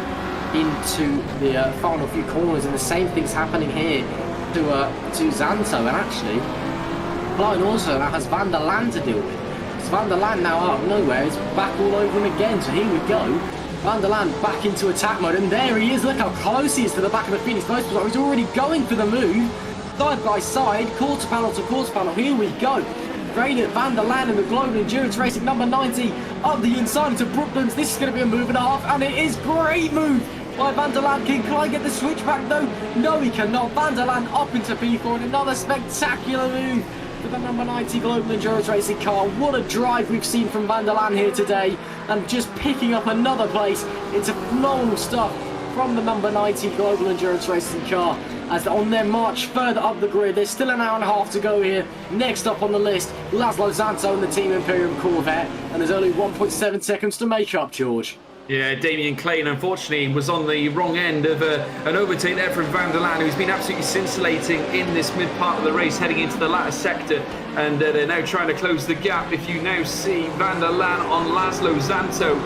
into the final few corners. And the same thing's happening here to Zanto. And actually, Klein also now has Van der Laan to deal with. Van der Laan now out of nowhere is back all over him again, so here we go. Van der Laan back into attack mode, and there he is. Look how close he is to the back of the Phoenix Motorsport. He's already going for the move, side by side, quarter panel to quarter panel. Here we go. Rainer Van der Laan in the Global Endurance Racing number 90 up the inside into Brooklands. This is going to be a move and a half, and it is great move by Van der Laan. Can Klein get the switchback though? No, he cannot. Van der Laan up into P4, and another spectacular move for the number 90 Global Endurance Racing car. What a drive we've seen from Van der Laan here today, and just picking up another place. It's a phenomenal stuff from the number 90 Global Endurance Racing car as they're on their march further up the grid. There's still an hour and a half to go here. Next up on the list, Laszlo Zanto and the Team Imperium Corvette, and there's only 1.7 seconds to make up, George. Yeah, Damien Klein, unfortunately, was on the wrong end of an overtake there from Van der Laan, who's been absolutely scintillating in this mid part of the race, heading into the latter sector, and they're now trying to close the gap. If you now see Van der Laan on Laszlo Zanto,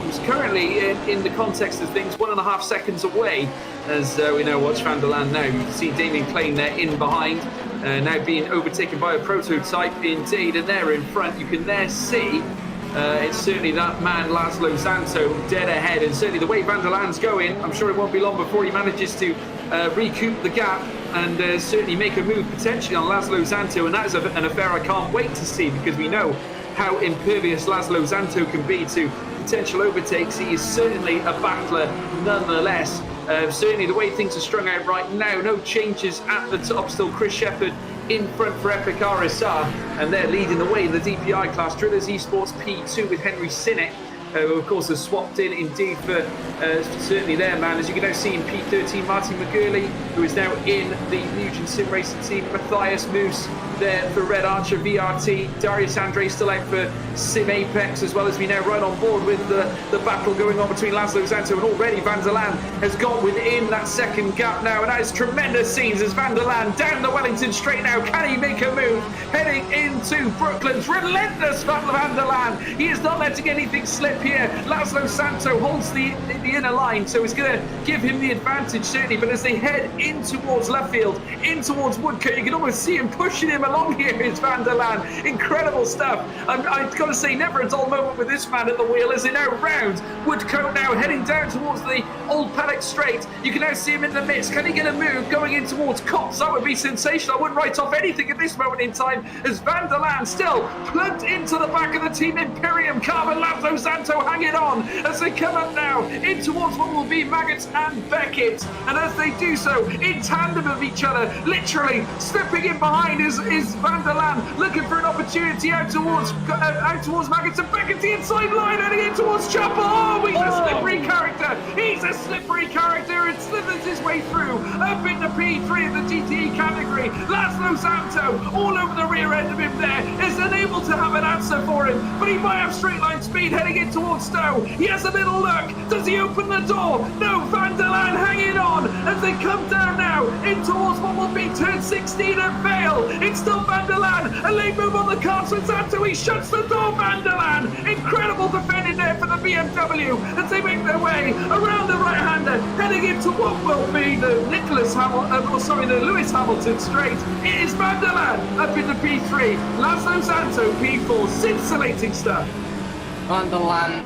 who's currently, in the context of things, 1.5 seconds away, as we now watch Van der Laan now. You can see Damien Klein there in behind, now being overtaken by a prototype indeed, and there in front, you can there see it's certainly that man, Laszlo Zanto, dead ahead. And certainly the way Van der Laan's going, I'm sure it won't be long before he manages to recoup the gap and certainly make a move potentially on Laszlo Zanto. And that is an affair I can't wait to see, because we know how impervious Laszlo Zanto can be to potential overtakes. He is certainly a battler nonetheless. Certainly the way things are strung out right now, no changes at the top. Still Chris Shepherd in front for Epic RSR, and they're leading the way in the DPI class. Drillers Esports P2 with Henry Sinek who of course has swapped in indeed for certainly their man. As you can now see in P13, Martin McGurley, who is now in the Nugent Sim Racing team. Matthias Moose there for Red Archer VRT. Darius Andre still out for Sim Apex, as well as we now right on board with the battle going on between Laszlo Zanto, and already Van der Laan has got within that second gap now, and that is tremendous scenes as Van der Laan down the Wellington straight now. Can he make a move heading into Brooklands? Relentless Van der Laan. He is not letting anything slip here. Laszlo Zanto holds the inner line, so it's going to give him the advantage certainly, but as they head in towards Luffield, in towards Woodcote, you can almost see him pushing him along here. Is Van der Laan. Incredible stuff. I've got to say, never a dull moment with this man at the wheel as they now round Woodcote, now heading down towards the Old Paddock Straight. You can now see him in the midst. Can he get a move going in towards Cops? That would be sensational. I wouldn't write off anything at this moment in time as Van der Laan still plugged into the back of the Team Imperium car, but Laszlo Zanto hanging on as they come up now in towards what will be Maggots and Beckett, and as they do so in tandem of each other, literally stepping in behind is Van der Laan, looking for an opportunity out towards Maggots and Beckett, the inside line, heading in towards Chapel. Oh, he's a slippery character. He's a slippery character and slithers his way through up into P3 of the GTE category. Laszlo Zanto all over the rear end of him there is unable to have an answer for him, but he might have straight line speed heading in towards Stowe. He has a little look. Does he open the door? No, Van der Laan hanging on as they come down now in towards what will be turn 16 at Vale. It's still Van der Laan. A late move on the cards with Zanto. He shuts the door, Van der Laan. Incredible defending there for the BMW as they make their way around the right-hander, heading into what will be the Lewis Hamilton straight. It is Van der Laan up into P3. Laszlo Zanto P4. Scintillating stuff. Van der Laan,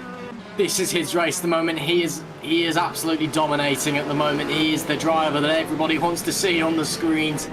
this is his race at the moment. He is absolutely dominating at the moment. He is the driver that everybody wants to see on the screens.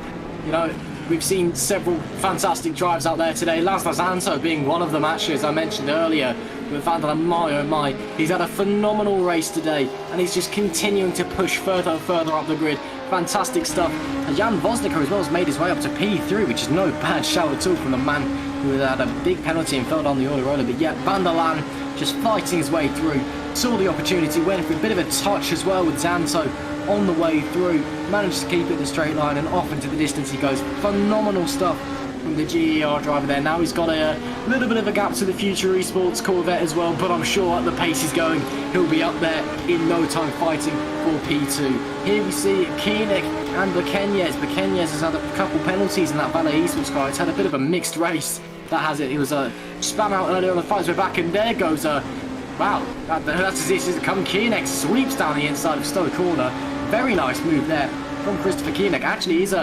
You know, we've seen several fantastic drives out there today. Laszlo Zanto being one of them, actually, as I mentioned earlier. With Van der Laan, my oh my, he's had a phenomenal race today, and he's just continuing to push further and further up the grid. Fantastic stuff. And Jan Vosnicker as well has made his way up to P3, which is no bad shout at all from the man who had a big penalty and fell down the oil roller. But yeah, Van der Laan just fighting his way through. Saw the opportunity, went for a bit of a touch as well with Zanto on the way through. Managed to keep it in the straight line and off into the distance he goes. Phenomenal stuff from the GER driver there. Now he's got a little bit of a gap to the Future Esports Corvette as well, but I'm sure at the pace he's going, he'll be up there in no time fighting for P2. Here we see Koenig and Bekenyes. Bekenyes has had a couple penalties in that Valet Esports car. It's had a bit of a mixed race. That has it. He was spam out earlier on the fights. We're back, and there goes wow, that's as easy as it comes. Koenig sweeps down the inside of Stowe corner. Very nice move there from Christopher Koenig. Actually, he's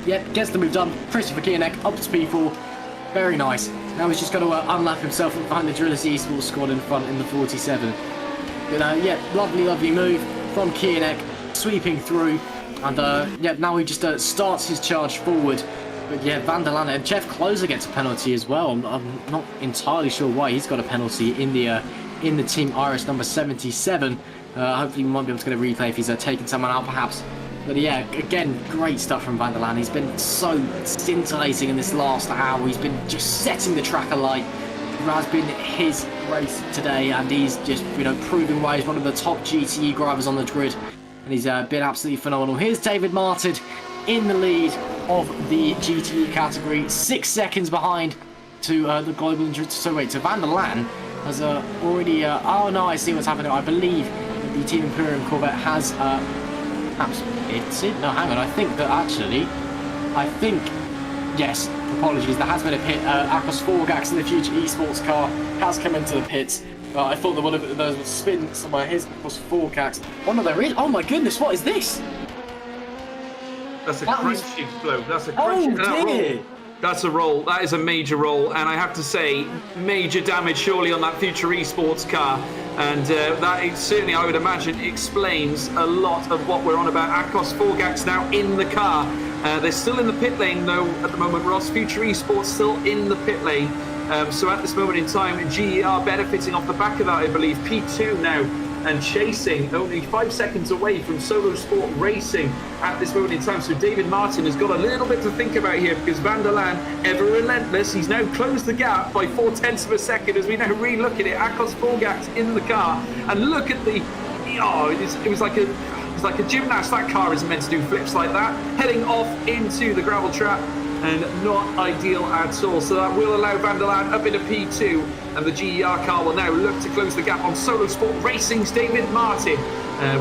gets the move done. Christopher Koenig up to P4. Very nice. Now he's just going to unlap himself and find the Drillers Esports squad in front in the 47. But yeah, lovely move from Koenig, sweeping through, and now he just starts his charge forward. But yeah, Van der Laan and Jeff Closer gets a penalty as well. I'm not entirely sure why he's got a penalty in the Team Iris number 77. Hopefully we might be able to get a replay if he's taken someone out perhaps. But yeah, again, great stuff from Van der Laan. He's been so scintillating in this last hour. He's been just setting the track alight. It has been his race today, and he's just, proving why he's one of the top GTE drivers on the grid. And he's been absolutely phenomenal. Here's David Martin in the lead of the GTE category, 6 seconds behind to the global endurance. So wait, so Van der Laan has already. Oh no, I see what's happening. I believe that the Team Imperium Corvette has perhaps pitted. No, hang on. I think yes. Apologies. There has been a pit. Akos Forgax in the Future Esports car has come into the pits. I thought there would have been a spin somewhere. Here's Akos Forgax. Oh no, there is. Oh my goodness, what is this? That's a crunchy flow. That's a crunchy. Oh dear. That's a roll. That is a major roll, and I have to say, major damage surely on that Future Esports car, and that is certainly, I would imagine, explains a lot of what we're on about. Akos Forgax now in the car. They're still in the pit lane though at the moment. Ross, Future Esports still in the pit lane. So at this moment in time, GER benefiting off the back of that, I believe. P2 now and chasing, only 5 seconds away from Solo Sport Racing at this moment in time. So David Martin has got a little bit to think about here, because Van der Laan, ever relentless, he's now closed the gap by 0.4 of a second as we now re-look at it. Akos Forgax in the car, and look at the, it was like a gymnast. That car isn't meant to do flips like that. Heading off into the gravel trap, and not ideal at all. So that will allow Van der Laan up into P2, and the GER car will now look to close the gap on Solo Sport Racing's David Martin,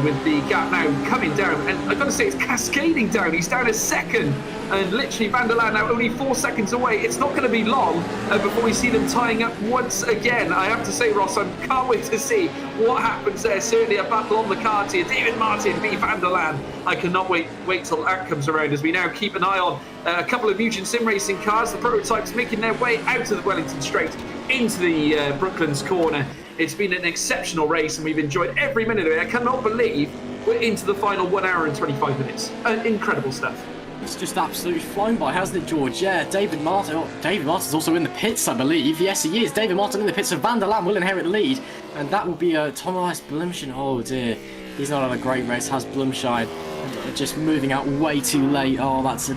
with the gap now coming down. And I've got to say, it's cascading down. He's down a second, and literally Van der Laan now only 4 seconds away. It's not going to be long before we see them tying up once again. I have to say, Ross, I can't wait to see what happens there. Certainly a battle on the cards here. David Martin v Van der Laan. I cannot wait till that comes around, as we now keep an eye on a couple of Mugen Sim Racing cars. The prototypes making their way out of the Wellington Straight into the Brooklands corner. It's been an exceptional race, and we've enjoyed every minute of it. I cannot believe we're into the final 1 hour and 25 minutes. Incredible stuff. It's just absolutely flown by, hasn't it, George? Yeah, David Martin's also in the pits, I believe. Yes, he is. David Martin in the pits, so Van der Laan will inherit the lead. And that will be Thomas Blumschein. Oh, dear. He's not on a great race, has Blumschein. Just moving out way too late. Oh, that's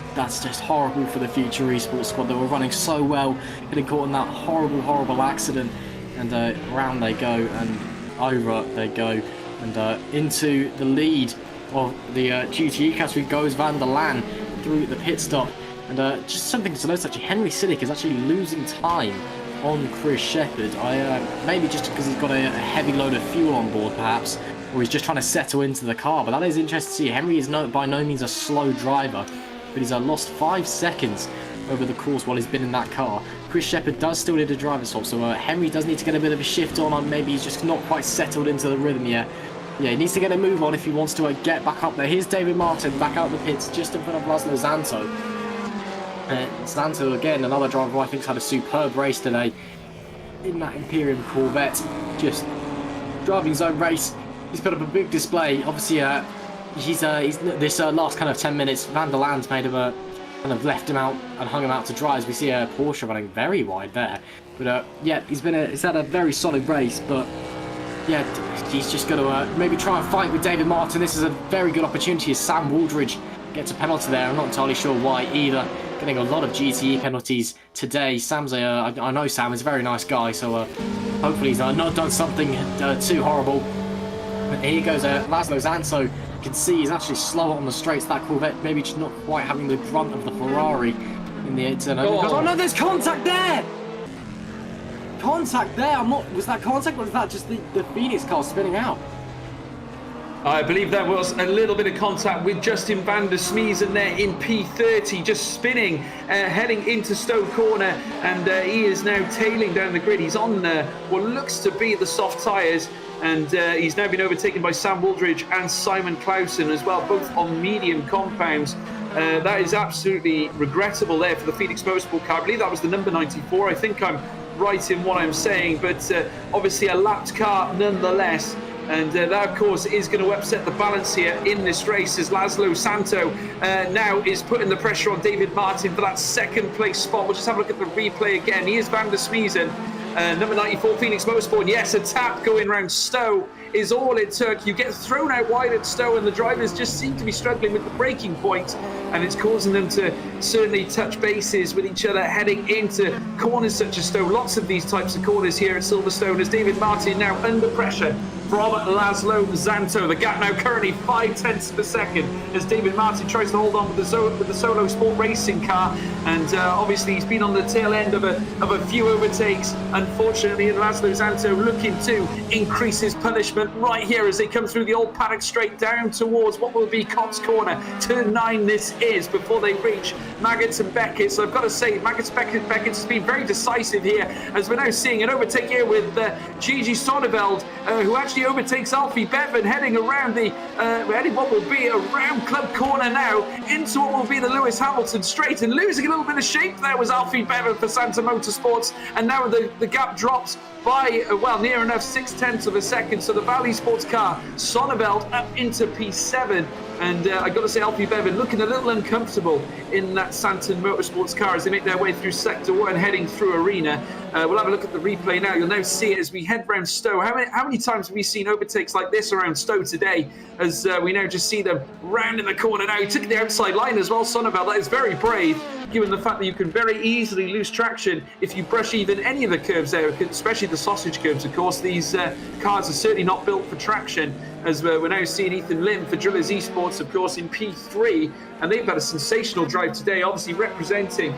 just horrible for the future esports squad. They were running so well, getting caught in that horrible accident. And round they go, and over they go. And into the lead of the GTE category goes Van der Laan through the pit stop. And just something to note, actually, Henry Siddick is actually losing time on Chris Shepherd. Maybe just because he's got a heavy load of fuel on board, perhaps, or he's just trying to settle into the car. But that is interesting to see. Henry is by no means a slow driver, but he's lost 5 seconds over the course while he's been in that car. Chris Shepherd does still need a driver swap, so Henry does need to get a bit of a shift on. Maybe he's just not quite settled into the rhythm yet. Yeah, he needs to get a move on if he wants to get back up there. Here's David Martin back out the pits, just in front of Laszlo Zanto. Zanto, again, another driver who I think's had a superb race today in that Imperium Corvette, just driving his own race. He's put up a big display. Obviously, he's this last kind of 10 minutes, Van der Laan's made him kind of left him out and hung him out to dry, as we see Porsche running very wide there. But yeah, he's had a very solid race, but yeah, he's just going to maybe try and fight with David Martin. This is a very good opportunity as Sam Waldridge gets a penalty there. I'm not entirely sure why either. Getting a lot of GTE penalties today. Sam's I know Sam is a very nice guy, so hopefully he's not done something too horrible. But here goes Laszlo Zanto. You can see he's actually slower on the straights. That Corvette maybe just not quite having the grunt of the Ferrari in the turn. Oh no, there's contact there! Contact there! Was that contact, or was that just the Phoenix car spinning out? I believe there was a little bit of contact with Justin van der Smeesen there in P30, just spinning, heading into Stowe Corner, and he is now tailing down the grid. He's on what looks to be the soft tyres, and he's now been overtaken by Sam Waldridge and Simon Clausen as well, both on medium compounds. That is absolutely regrettable there for the Phoenix Motorsport car. I believe that was the number 94. I think I'm right in what I'm saying, but obviously a lapped car nonetheless. And that, of course, is going to upset the balance here in this race, as Laszlo Zanto now is putting the pressure on David Martin for that second place spot. We'll just have a look at the replay again. Here's Van der Smeesen, number 94 Phoenix Motorsport. And yes, a tap going round Stowe is all it took. You get thrown out wide at Stowe, and the drivers just seem to be struggling with the braking point, and it's causing them to certainly touch bases with each other heading into corners such as Stowe. Lots of these types of corners here at Silverstone, as David Martin now under pressure from Laszlo Zanto. The gap now currently 0.5 of a second as David Martin tries to hold on with the Solo Sport Racing car, and obviously he's been on the tail end of a few overtakes. Unfortunately, Laszlo Zanto looking to increase his punishment right here as they come through the old paddock straight down towards what will be Cops Corner. Turn 9 this is, before they reach Maggots and Beckett. So I've got to say, Maggots Beckett has been very decisive here, as we're now seeing an overtake here with Gigi Sonneveld, who actually overtakes Alfie Bevan, heading around heading what will be around Club Corner now into what will be the Lewis Hamilton straight, and losing a little bit of shape there was Alfie Bevan for Santa Motorsports, and now the gap drops by near enough 0.6 of a second. So the Valley Sports car, Sonneveld up into P7, and I got to say, Alfie Bevan looking a little uncomfortable in that Santon Motorsports car as they make their way through Sector 1 heading through Arena. We'll have a look at the replay now. You'll now see it as we head round Stowe. How many times have we seen overtakes like this around Stowe today? As we now just see them round in the corner now. He took the outside line as well, Sonneveld. That is very brave, given the fact that you can very easily lose traction if you brush even any of the curves there, especially the sausage curves. Of course, these cars are certainly not built for traction, as we're now seeing Ethan Lim for Drillers Esports, of course, in P3, and they've had a sensational drive today, obviously representing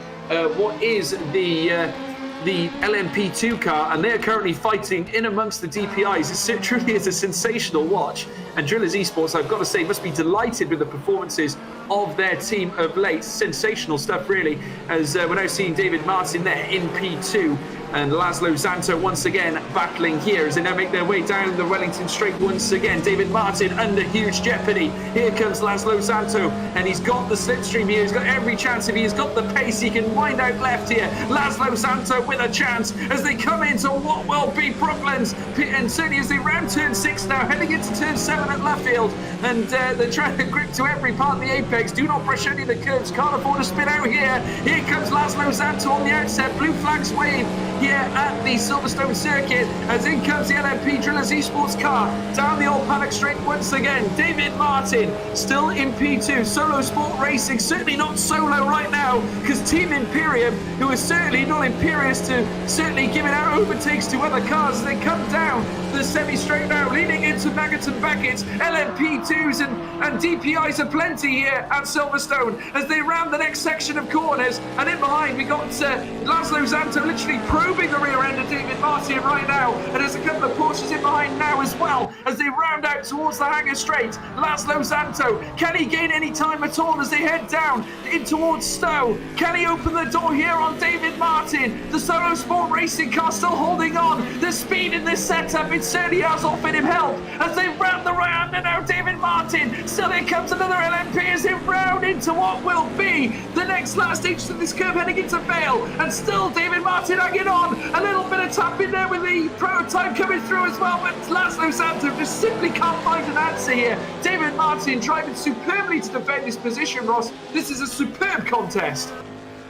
what is the LMP2 car, and they're currently fighting in amongst the DPIs. It truly is a sensational watch, and Drillers Esports, I've got to say, must be delighted with the performances of their team of late. Sensational stuff, really, as we're now seeing David Martin there in P2, and Laszlo Zanto once again battling here as they now make their way down the Wellington Straight once again. David Martin under huge jeopardy. Here comes Laszlo Zanto, and he's got the slipstream here. He's got every chance. If he has got the pace, he can wind out left here. Laszlo Zanto with a chance as they come into what will be Brooklands, and certainly as they round turn 6 now, heading into turn 7 at Luffield, and they're trying to grip to every part of the apex. Do not brush any of the curves. Can't afford to spin out here. Here comes Laszlo Zanto on the outset. Blue flags wave here at the Silverstone circuit, as in comes the LMP Drillers Esports car down the old paddock straight once again. David Martin still in P2. Solo Sport Racing certainly not solo right now, because Team Imperium, who is certainly not imperious to certainly giving out overtakes to other cars as they come down the semi-straight now, leading into Nugget and Beckett's. LMP2s and DPIs are plenty here at Silverstone as they round the next section of corners, and in behind we got Laszlo Zanto literally probing the rear end of David Martin right now, and there's a couple of Porsches in behind now as well as they round out towards the hangar straight. Laszlo Zanto, can he gain any time at all as they head down in towards Stowe? Can he open the door here on David Martin? The Solo Sport Racing car still holding on. The speed in this setup, it certainly has offered him help as they round the round, and now David Martin, still here comes another LMP as they round into what will be the next last inch of this curve heading into Vale, and still David Martin hanging on. A little bit of tap in there with the prototype coming through as well, but Laszlo Zanto just simply can't find an answer here. David Martin driving superbly to defend his position, Ross. This is a superb contest.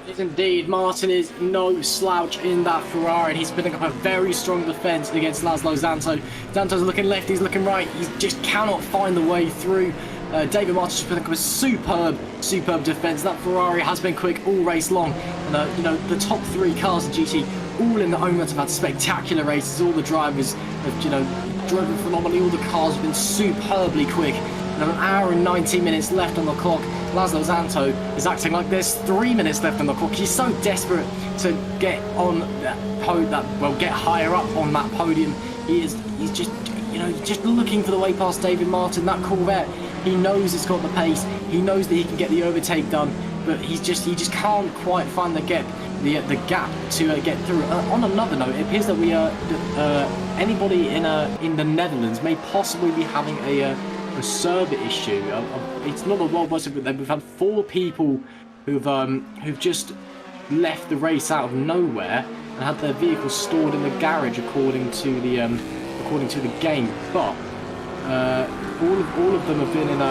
Yes, indeed. Martin is no slouch in that Ferrari, and he's putting up a very strong defence against Laszlo Zanto. Zanto's looking left, he's looking right, he just cannot find the way through. David Martin's putting up a superb defence. That Ferrari has been quick all race long, and the top 3 cars in GT, all in the home runs, have had spectacular races. All the drivers have driven phenomenally. All the cars have been superbly quick. And an hour and 19 minutes left on the clock. Laszlo Zanto is acting like there's 3 minutes left on the clock. He's so desperate to get on get higher up on that podium. He's just looking for the way past David Martin. That Corvette, he knows it's got the pace. He knows that he can get the overtake done, but he just can't quite find the gap to get through. On another note, it appears that anybody in the Netherlands may possibly be having a server issue. It's not a worldwide, but we've had 4 people who've just left the race out of nowhere and had their vehicles stored in the garage, according to the game. But all of them have been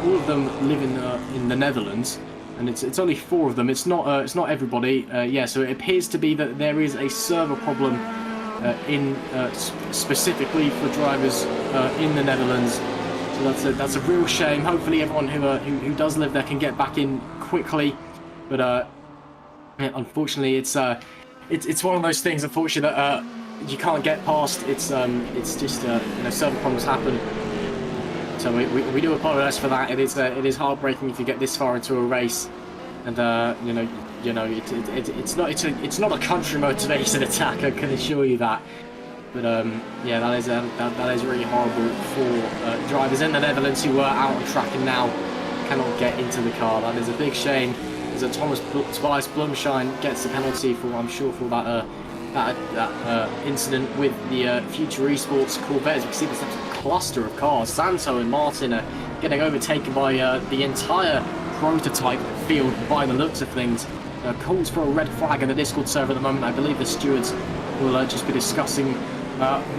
all of them live in the Netherlands, and it's only 4 of them. It's not everybody. So it appears to be that there is a server problem specifically for drivers in the Netherlands. So that's a real shame. Hopefully everyone who does live there can get back in quickly. But unfortunately, it's one of those things. Unfortunately, that you can't get past. It's just server problems happen. So we do apologise for that. It is heartbreaking if you get this far into a race, and it's not a country motivated attack. I can assure you that. But that is really horrible for drivers in the Netherlands who are out on track and now cannot get into the car. That is a big shame. As Tobias Blumschein gets the penalty for that incident with the Future Esports Corvette. As you can see, there's a cluster of cars. Zanto and Martin are getting overtaken by the entire prototype field by the looks of things. Calls for a red flag in the Discord server at the moment. I believe the stewards will just be discussing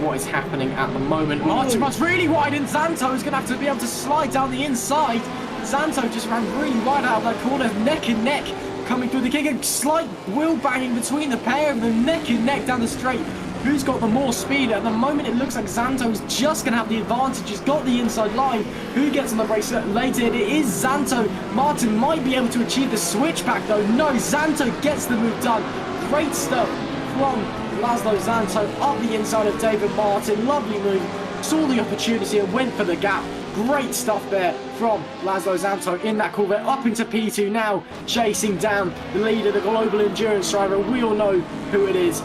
what is happening at the moment. Martin's really wide, and Zanto is going to have to be able to slide down the inside. Zanto just ran really wide out of that corner, neck and neck. coming through the kick. A slight wheel banging between the pair of them, neck and neck down the straight. Who's got the more speed? At the moment, it looks like Zanto's just going to have the advantage. He's got the inside line. Who gets on the brakes later? It is Zanto. Martin might be able to achieve the switchback, though. No, Zanto gets the move done. Great stuff from Laszlo Zanto up the inside of David Martin. Lovely move. Saw the opportunity and went for the gap. Great stuff there from Laszlo Zanto in that Corvette. Up into P2 now, chasing down the leader, the Global Endurance driver. We all know who it is.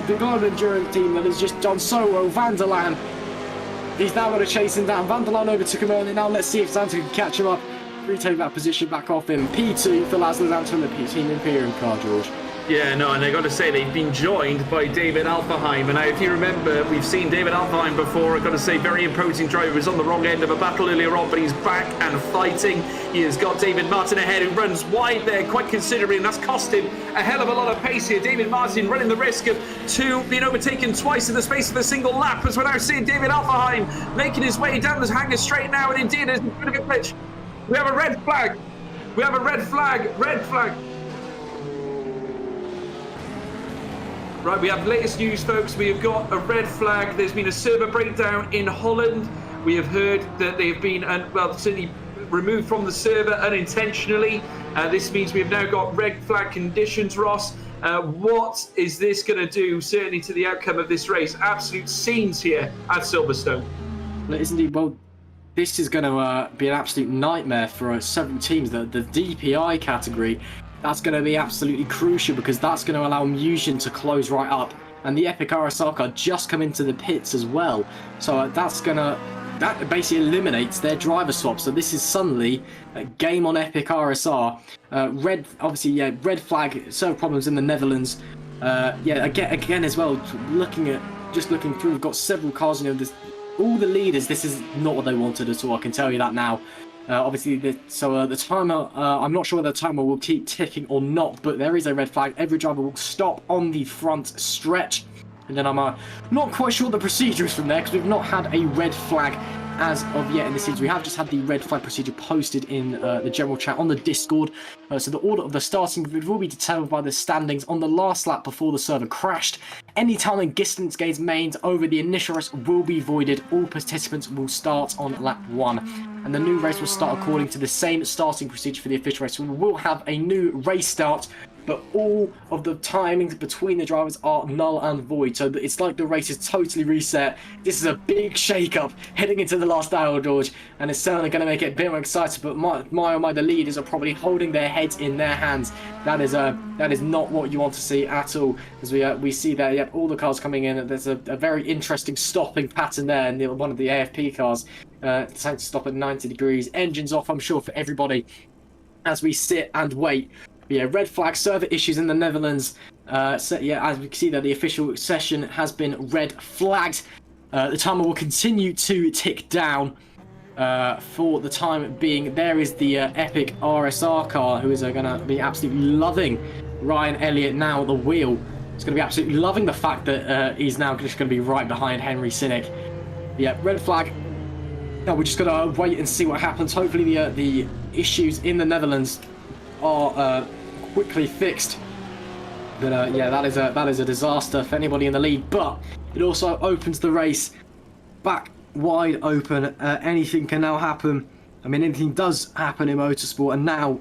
The Global Endurance team that has just done so well. Van der Laan. He's now got to chase him down. Van der Laan overtook him early. Now let's see if Zanto can catch him up. Retake that position back off him. P2 for Laszlo Zanto in the P-Team Imperium car, George. Yeah, no, and I got to say they've been joined by David Alfheim, and if you remember, we've seen David Alfheim before. I've got to say, very imposing driver. He was on the wrong end of a battle earlier on, but he's back and fighting. He has got David Martin ahead, who runs wide there quite considerably, and that's cost him a hell of a lot of pace here. David Martin running the risk of being overtaken twice in the space of a single lap, as we're now seeing David Alfheim making his way down the hangar straight now, and indeed, there's a bit of a glitch. We have a red flag. We have a red flag. Red flag. Right, we have latest news, folks. We have got a red flag. There's been a server breakdown in Holland. We have heard that they have been, certainly removed from the server unintentionally. This means we have now got red flag conditions, Ross. What is this going to do, certainly, to the outcome of this race? Absolute scenes here at Silverstone. Well, it is indeed. Well, this is going to be an absolute nightmare for several teams. The DPI category. That's going to be absolutely crucial because that's going to allow Musion to close right up. And the Epic RSR car just come into the pits as well. So that basically eliminates their driver swap. So this is suddenly a game on Epic RSR. Red flag, server problems in the Netherlands. Again as well, looking through, we've got several cars, all the leaders, this is not what they wanted at all, I can tell you that now. The timer, I'm not sure whether the timer will keep ticking or not, but there is a red flag. Every driver will stop on the front stretch. And then I'm not quite sure the procedure is from there, because we've not had a red flag as of yet in the series. We have just had the red flag procedure posted in the general chat on the Discord. So the order of the starting grid will be determined by the standings on the last lap before the server crashed. Any time and distance gains made over the initial race will be voided. All participants will start on lap 1. And the new race will start according to the same starting procedure for the official race. So we will have a new race start, but all of the timings between the drivers are null and void. So it's like the race is totally reset. This is a big shake-up heading into the last hour, George, and it's certainly going to make it a bit more exciting. But the leaders are probably holding their heads in their hands. That is not what you want to see at all. As we see there, yep, all the cars coming in. There's a very interesting stopping pattern there, and one of the AFP cars decided to stop at 90 degrees. Engines off, I'm sure, for everybody as we sit and wait. Yeah, red flag server issues in the Netherlands. As we can see there, the official session has been red flagged. The timer will continue to tick down for the time being. There is the Epic RSR car, who is going to be absolutely loving Ryan Elliott now at the wheel. He's going to be absolutely loving the fact that he's now just going to be right behind Henry Sinek. Yeah, red flag. Now we're just going to wait and see what happens. Hopefully the issues in the Netherlands are quickly fixed. But that is a disaster for anybody in the lead. But it also opens the race back wide open. Anything can now happen. I mean, anything does happen in motorsport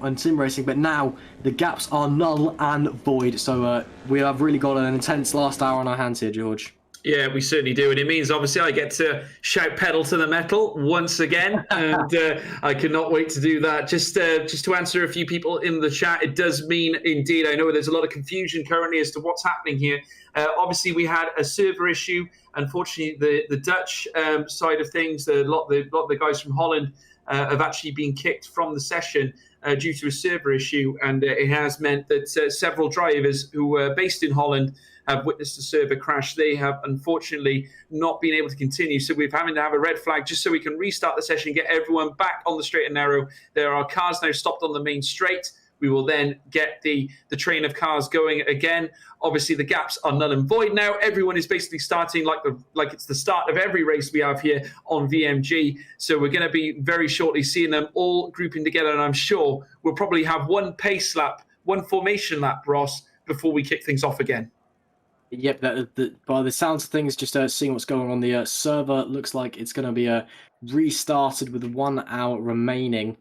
and sim racing, but now the gaps are null and void. So we have really got an intense last hour on our hands here, George. Yeah, we certainly do. And it means, obviously, I get to shout pedal to the metal once again. And I cannot wait to do that. Just to answer a few people in the chat, it does mean, indeed, I know there's a lot of confusion currently as to what's happening here. Obviously, we had a server issue. Unfortunately, the Dutch side of things, a lot of the guys from Holland have actually been kicked from the session due to a server issue. And it has meant that several drivers who were based in Holland have witnessed a server crash. They have unfortunately not been able to continue. So we're having to have a red flag just so we can restart the session, get everyone back on the straight and narrow. There are cars now stopped on the main straight. We will then get the train of cars going again. Obviously, the gaps are null and void now. Everyone is basically starting like it's the start of every race we have here on VMG. So we're going to be very shortly seeing them all grouping together. And I'm sure we'll probably have one pace lap one formation lap, Ross, before we kick things off again. Yep, by the sounds of things, just seeing what's going on the server, looks like it's going to be restarted with 1 hour remaining.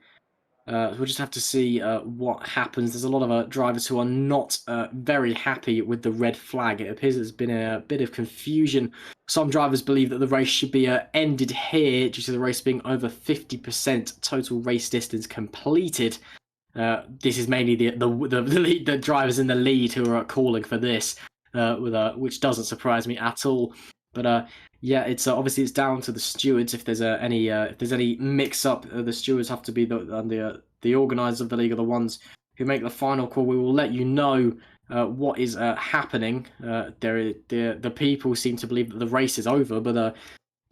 We'll just have to see what happens. There's a lot of drivers who are not very happy with the red flag. It appears there's been a bit of confusion. Some drivers believe that the race should be ended here due to the race being over 50% total race distance completed. This is mainly the drivers in the lead who are calling for this, which doesn't surprise me at all. But yeah, it's obviously it's down to the stewards. If there's any mix-up, the stewards have to be the organisers of the league are the ones who make the final call. We will let you know what is happening. The people seem to believe that the race is over, but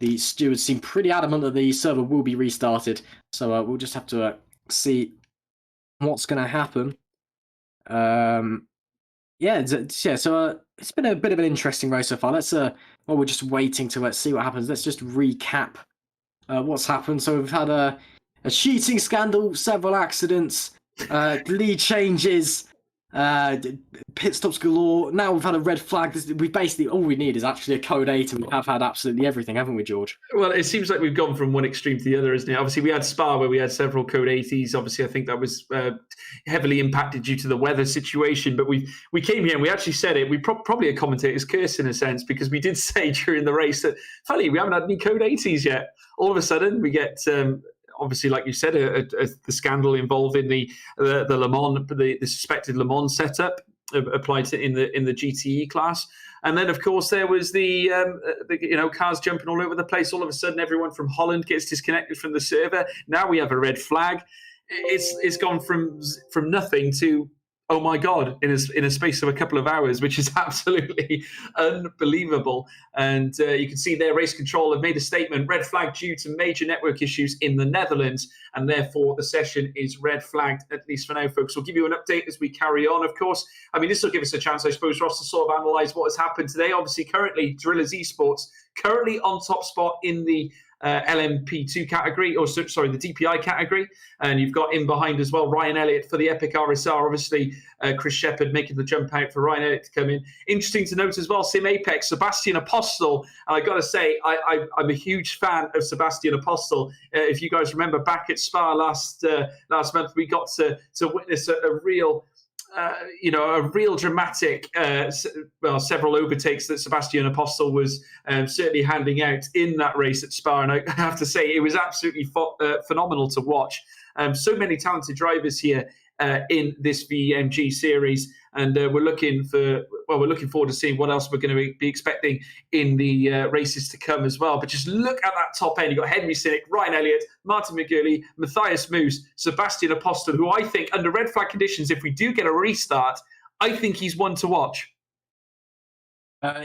the stewards seem pretty adamant that the server will be restarted. So we'll just have to see what's going to happen. Yeah. So it's been a bit of an interesting race so far. Let's while we're just waiting to see what happens, let's just recap what's happened. So we've had a cheating scandal, several accidents, lead changes, pit stops galore. Now we've had a red flag. We basically all we need is actually a code 8, and we have had absolutely everything, haven't we, George? Well, it seems like we've gone from one extreme to the other, isn't it? Obviously, we had Spa where we had several code 80s. Obviously, I think that was heavily impacted due to the weather situation. But we came here and we actually said it. We probably a commentator's curse in a sense, because we did say during the race that, funny, we haven't had any code 80s yet. All of a sudden, we get obviously, like you said, the scandal involving the Le Mans, the suspected Le Mans setup applied to in the GTE class. And then, of course, there was the cars jumping all over the place. All of a sudden, everyone from Holland gets disconnected from the server. Now we have a red flag. It's gone from nothing to, oh my God, in a space of a couple of hours, which is absolutely unbelievable. And you can see there, Race Control have made a statement: red flag due to major network issues in the Netherlands, and therefore the session is red flagged, at least for now, folks. We'll give you an update as we carry on, of course. I mean, this will give us a chance, I suppose, Ross, to sort of analyse what has happened today. Obviously, currently, Drillers Esports, currently on top spot in the LMP2 category, or sorry, the DPI category. And you've got in behind as well Ryan Elliott for the Epic RSR. Obviously, Chris Shepherd making the jump out for Ryan Elliott to come in. Interesting to note as well, Sim Apex, Sebastian Apostel. And I got to say, I'm a huge fan of Sebastian Apostel. If you guys remember, back at Spa last month, we got to witness a real a real dramatic, several overtakes that Sebastian Apostel was certainly handing out in that race at Spa. And I have to say, it was absolutely phenomenal to watch. So many talented drivers here in this VMG series. And we're looking forward to seeing what else we're going to be expecting in the races to come as well. But just look at that top end. You've got Henry Sinek, Ryan Elliott, Martin McGurley, Matthias Moos, Sebastian Apostel, who I think under red flag conditions, if we do get a restart, I think he's one to watch.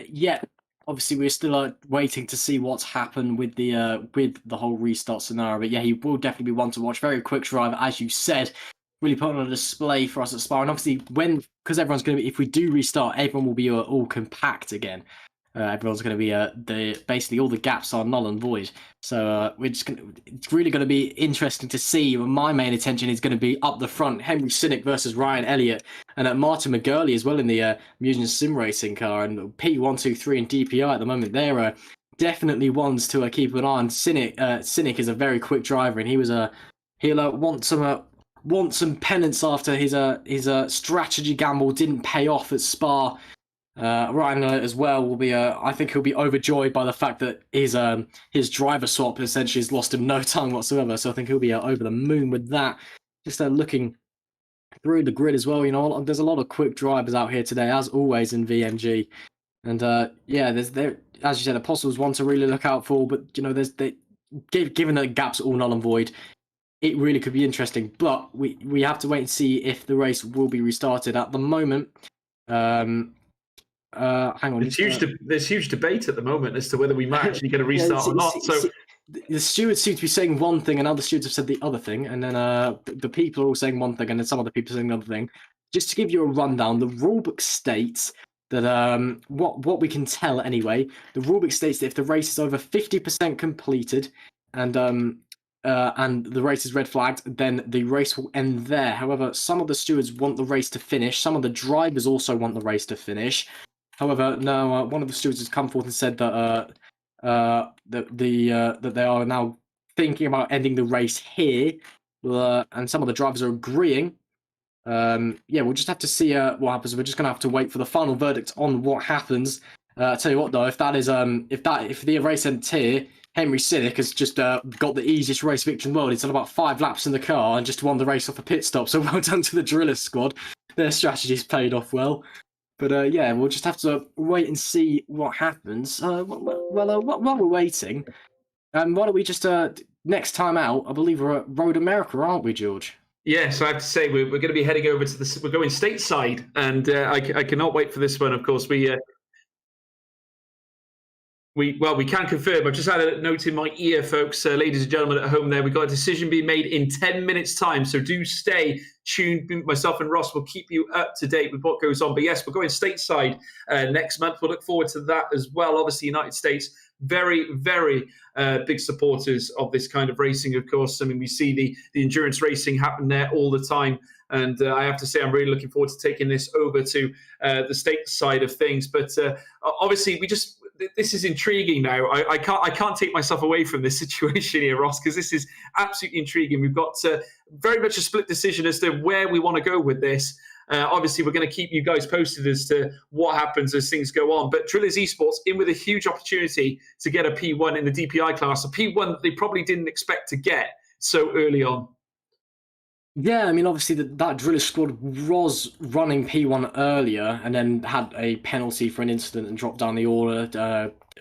Yeah, obviously we're still waiting to see what's happened with the whole restart scenario. But yeah, he will definitely be one to watch. Very quick driver, as you said. Really put on a display for us at Spa, and obviously because everyone's going to be, if we do restart, everyone will be all compact again. Everyone's going to be basically all the gaps are null and void. So it's really going to be interesting to see. My main attention is going to be up the front, Henry Sinek versus Ryan Elliott, and Martin McGurley as well in the Mugen Sim Racing car, and P123 and DPI at the moment. They're definitely ones to keep an eye on. Sinek is a very quick driver, and he'll want some penance after his strategy gamble didn't pay off at Spa. Ryan as well will be I think he'll be overjoyed by the fact that his driver swap essentially has lost him no time whatsoever. So I think he'll be over the moon with that. Just looking through the grid as well, there's a lot of quick drivers out here today, as always in VMG. And there's as you said, Apostles one to really look out for. But given that gaps all null and void, it really could be interesting, but we have to wait and see if the race will be restarted. At the moment, hang on. There's huge debate at the moment as to whether we might actually get a restart or not. So the stewards seem to be saying one thing, and other stewards have said the other thing, and then the people are all saying one thing, and then some other people are saying another thing. Just to give you a rundown, the rulebook states that what we can tell anyway, the rulebook states that if the race is over 50% completed and and the race is red flagged, then the race will end there. However, some of the stewards want the race to finish. Some of the drivers also want the race to finish. However, no, one of the stewards has come forth and said that that they are now thinking about ending the race here, and some of the drivers are agreeing. Yeah, we'll just have to see what happens. We're just gonna have to wait for the final verdict on what happens. I tell you what, though, if the race ends here, Henry Sinek has just got the easiest race victory in the world. He's done about 5 laps in the car and just won the race off a pit stop. So well done to the Drillers squad. Their strategy's paid off well. But yeah, we'll just have to wait and see what happens. While we're waiting, why don't we just next time out? I believe we're at Road America, aren't we, George? Yes, I have to say we're going to be heading over to this. We're going stateside, and I cannot wait for this one. Of course, we can confirm. I've just had a note in my ear, folks, ladies and gentlemen at home there. We've got a decision being made in 10 minutes' time, so do stay tuned. Myself and Ross will keep you up to date with what goes on. But yes, we're going stateside next month. We'll look forward to that as well. Obviously, United States, very, very big supporters of this kind of racing, of course. I mean, we see the endurance racing happen there all the time. And I have to say, I'm really looking forward to taking this over to the state side of things. But obviously, this is intriguing now. I can't take myself away from this situation here, Ross, because this is absolutely intriguing. We've got very much a split decision as to where we want to go with this. Obviously, we're going to keep you guys posted as to what happens as things go on. But Drillers Esports in with a huge opportunity to get a P1 in the DPI class, a P1 that they probably didn't expect to get so early on. Yeah, I mean, obviously that Driller squad was running P1 earlier and then had a penalty for an incident and dropped down the order.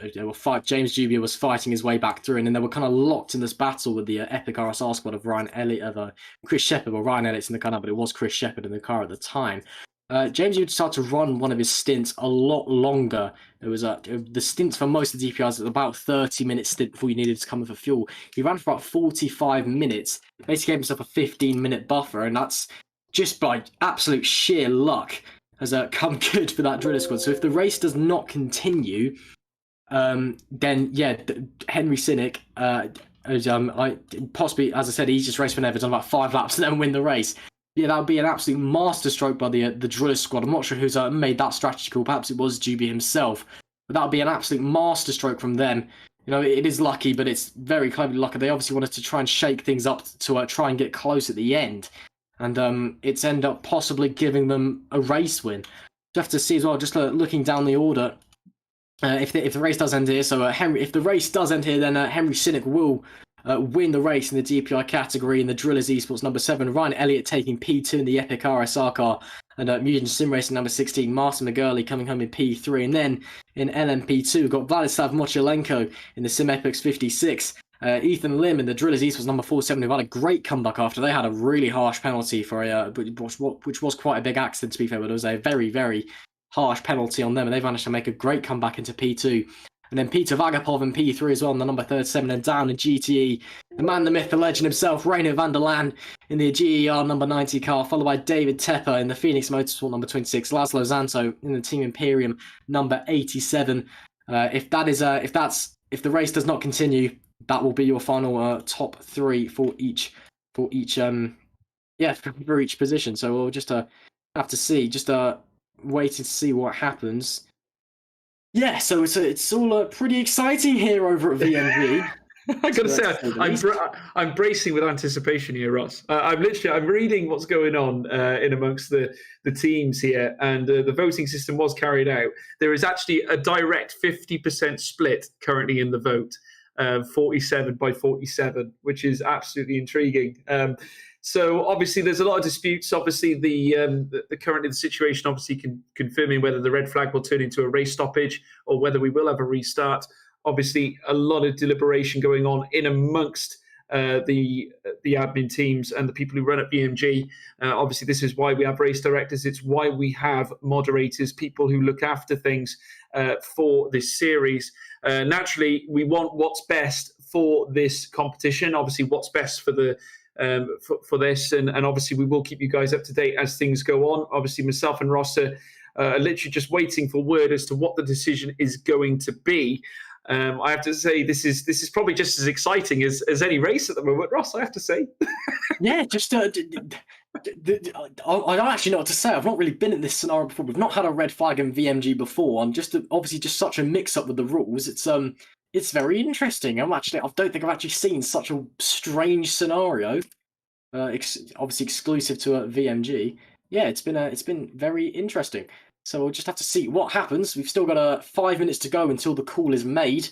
James Jubia was fighting his way back through, and then they were kind of locked in this battle with the Epic RSR squad of Ryan Elliott, Chris Shepherd. Well, Ryan Elliott's in the car now, but it was Chris Shepherd in the car at the time. James Jubia decided to run one of his stints a lot longer. It was the stints for most of the DPIs was about 30-minute stint before you needed to come in for fuel. He ran for about 45 minutes, basically gave himself a 15-minute buffer, and that's just by absolute sheer luck has come good for that Driller squad. So if the race does not continue, then yeah, Henry Sinek, possibly, as I said, easiest race for never, done about 5 laps and then win the race. Yeah, that would be an absolute masterstroke by the Driller squad. I'm not sure who's made that strategy call. Perhaps it was Juby himself. But that would be an absolute masterstroke from them. You know, it is lucky, but it's very cleverly lucky. They obviously wanted to try and shake things up to try and get close at the end. And it's ended up possibly giving them a race win. You have to see as well, just looking down the order, if the race does end here. So if the race does end here, then Henry Sinek will win the race in the DPI category in the Drillers Esports number 7. Ryan Elliott taking P2 in the Epic RSR car. And Mugen Sim Racing number 16, Martin McGurley coming home in P3. And then in LMP2, we've got Vladislav Mochilenko in the Sim Epics 56. Ethan Lim in the Drillers Esports number 47, who had a great comeback after they had a really harsh penalty for which was quite a big accident, to be fair, but it was a very, very harsh penalty on them. And they've managed to make a great comeback into P2. And then Peter Vagapov in P3 as well, in the number 37, and down in GTE, the man, the myth, the legend himself, Reino van der Laan in the GER number 90 car, followed by David Tepper in the Phoenix Motorsport number 26, Laszlo Zanto in the Team Imperium number 87. If the race does not continue, that will be your final top 3 for each position. So we'll just have to see, just waiting to see what happens. Yeah, so it's all pretty exciting here over at VMG. I got to say, I'm bracing with anticipation here, Ross. I'm reading what's going on in amongst the teams here, and the voting system was carried out. There is actually a direct 50% split currently in the vote, 47 by 47, which is absolutely intriguing. So obviously there's a lot of disputes. Obviously currently the situation obviously confirming whether the red flag will turn into a race stoppage or whether we will have a restart. Obviously a lot of deliberation going on in amongst the admin teams and the people who run at VMG. Obviously this is why we have race directors. It's why we have moderators, people who look after things for this series. Naturally, we want what's best for this competition. Obviously what's best for the for this, and obviously we will keep you guys up to date as things go on. Obviously myself and Ross are literally just waiting for word as to what the decision is going to be. I have to say this is probably just as exciting as any race at the moment, Ross. I have to say. Yeah, just I don't actually know what to say. I've not really been in this scenario before. We've not had a red flag in VMG before. I'm just obviously just such a mix up with the rules. It's very interesting. I don't think I've actually seen such a strange scenario. Obviously exclusive to VMG. Yeah, it's been very interesting. So we'll just have to see what happens. We've still got 5 minutes to go until the call is made.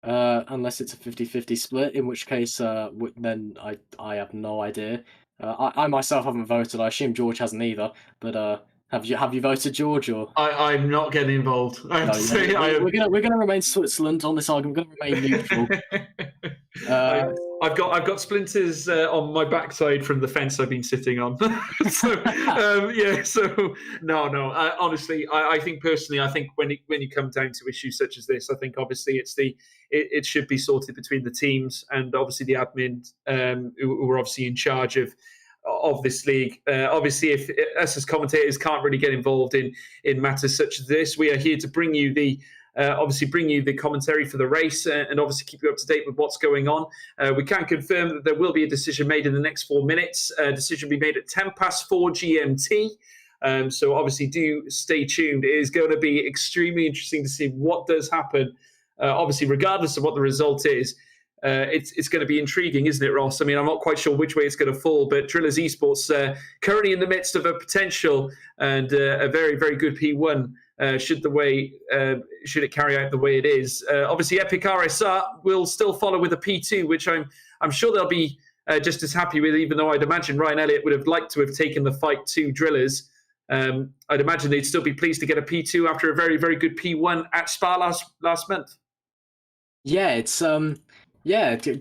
Unless it's a 50-50 split, in which case then I have no idea. I myself haven't voted. I assume George hasn't either. But have you voted, George? Or I'm not getting involved. I have to say, we're gonna remain Switzerland on this argument. We're gonna remain neutral. I've got splinters on my backside from the fence I've been sitting on. So honestly, I think personally, I think when you come down to issues such as this, I think obviously it should be sorted between the teams and obviously the admin who are obviously in charge of this league. Obviously, if us as commentators can't really get involved in matters such as this, we are here to bring you the commentary for the race and obviously keep you up to date with what's going on. We can confirm that there will be a decision made in the next 4 minutes. A decision will be made at 4 GMT. So obviously do stay tuned. It is going to be extremely interesting to see what does happen. Obviously, regardless of what the result is, it's going to be intriguing, isn't it, Ross? I mean, I'm not quite sure which way it's going to fall, but Drillers Esports currently in the midst of a potential and a very, very good P1 should it carry out the way it is. Obviously, Epic RSR will still follow with a P2, which I'm sure they'll be just as happy with, even though I'd imagine Ryan Elliott would have liked to have taken the fight to Drillers. I'd imagine they'd still be pleased to get a P2 after a very, very good P1 at Spa last month. Yeah, it's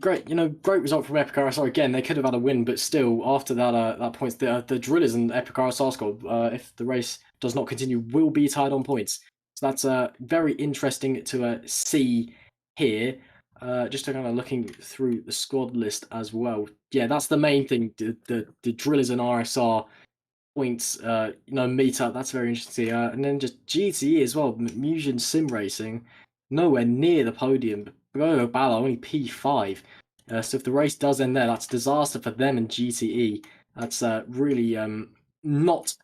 great. Great result from Epic RSR. Again, they could have had a win, but still, after that point, the Drillers and Epic RSR squad, if the race does not continue, will be tied on points. So that's very interesting to see here. Just kind of looking through the squad list as well. Yeah, that's the main thing. The Drillers and RSR points, meet up. That's very interesting. And then just GTE as well. Musion Sim Racing, nowhere near the podium. Bro Bala only P5. So if the race does end there, that's a disaster for them and GTE. That's really not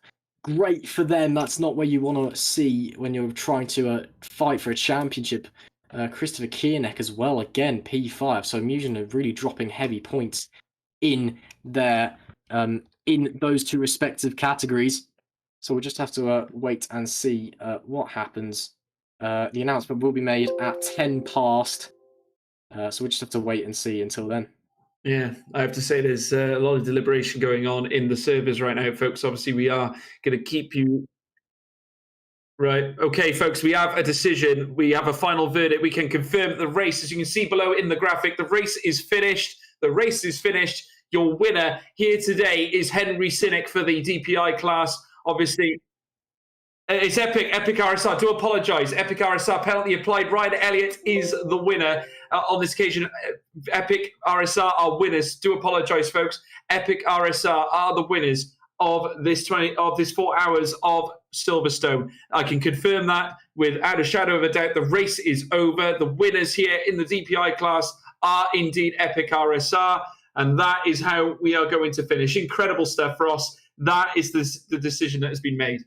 great for them. That's not where you want to see when you're trying to fight for a championship. Christopher Kierneck as well, again P5. So Musion are really dropping heavy points in their in those two respective categories. So we'll just have to wait and see what happens. The announcement will be made at 10 past. So we just have to wait and see until then. Yeah, I have to say there's a lot of deliberation going on in the servers right now, folks. Obviously, we are going to keep you... Right. Okay, folks, we have a decision. We have a final verdict. We can confirm that the race, as you can see below in the graphic, the race is finished. The race is finished. Your winner here today is Henry Sinek for the DPI class. Obviously... It's Epic RSR. Do apologise. Epic RSR penalty applied. Ryan Elliott is the winner on this occasion. Epic RSR are winners. Do apologise, folks. Epic RSR are the winners of this 4 hours of Silverstone. I can confirm that without a shadow of a doubt. The race is over. The winners here in the DPI class are indeed Epic RSR, and that is how we are going to finish. Incredible stuff, Ross. That is the decision that has been made.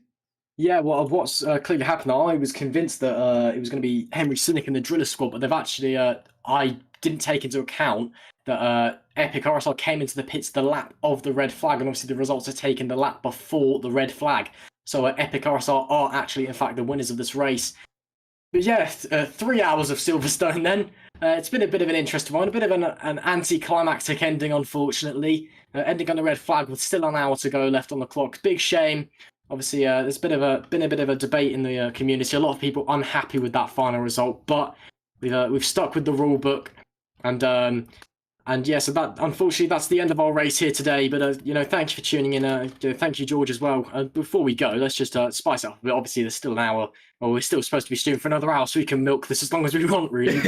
Yeah, well, of what's clearly happened, I was convinced that it was going to be Henry Sinek in the Driller squad, but they've actually, I didn't take into account that Epic RSR came into the pits the lap of the red flag, and obviously the results are taken the lap before the red flag. So Epic RSR are actually, in fact, the winners of this race. But yeah, 3 hours of Silverstone then. It's been a bit of an interesting one, a bit of an anticlimactic ending, unfortunately. Ending on the red flag with still an hour to go left on the clock. Big shame. Obviously, there's been a bit of a debate in the community. A lot of people unhappy with that final result, but we've stuck with the rule book, and yeah. So that, unfortunately, that's the end of our race here today. But thank you for tuning in. Thank you, George, as well. Before we go, let's just spice it up. But obviously, there's still an hour. Well, we're still supposed to be streaming for another hour, so we can milk this as long as we want, really.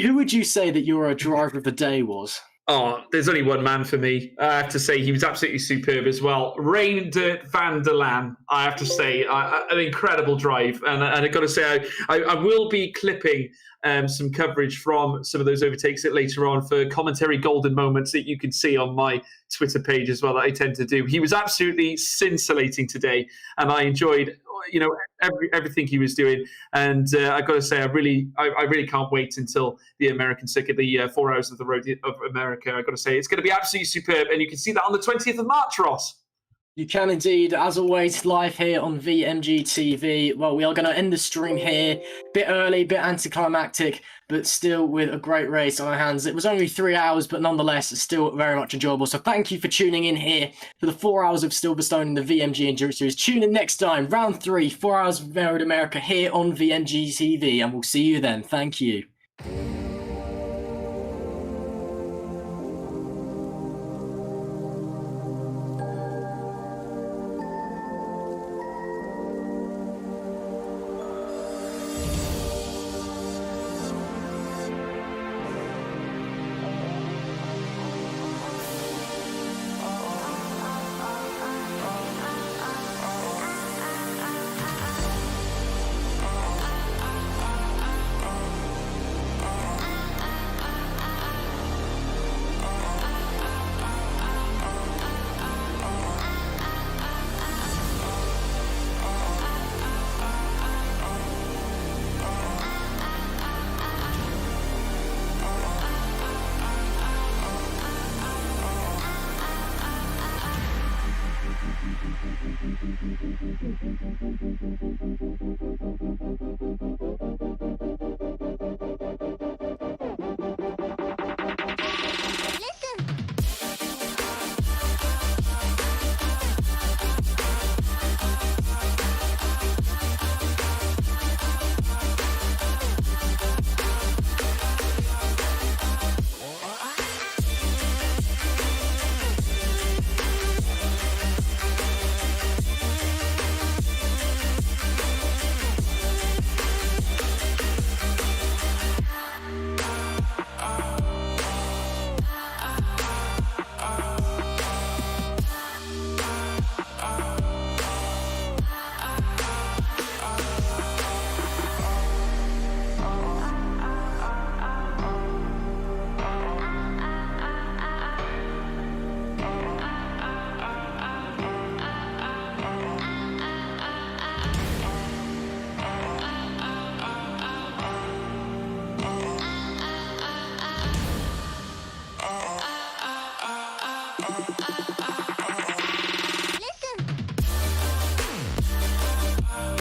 Who would you say that your driver of the day was? Oh, there's only one man for me. I have to say he was absolutely superb as well. Reindert van der Laan, I have to say, an incredible drive. And I've got to say, I will be clipping some coverage from some of those overtakes later on for commentary golden moments that you can see on my Twitter page as well that I tend to do. He was absolutely scintillating today, and I enjoyed everything he was doing. And I got to say, I really can't wait until the American circuit, the 4 hours of the road of America. I got to say, it's going to be absolutely superb, and you can see that on the 20th of March, Ross. You can indeed, as always, live here on VMG TV. Well, we are going to end the stream here. Bit early, bit anticlimactic, but still with a great race on our hands. It was only 3 hours, but nonetheless, it's still very much enjoyable. So thank you for tuning in here for the 4 hours of Silverstone in the VMG Endurance Series. Tune in next time, round 3, 4 hours of Road America here on VMG TV, and we'll see you then. Thank you.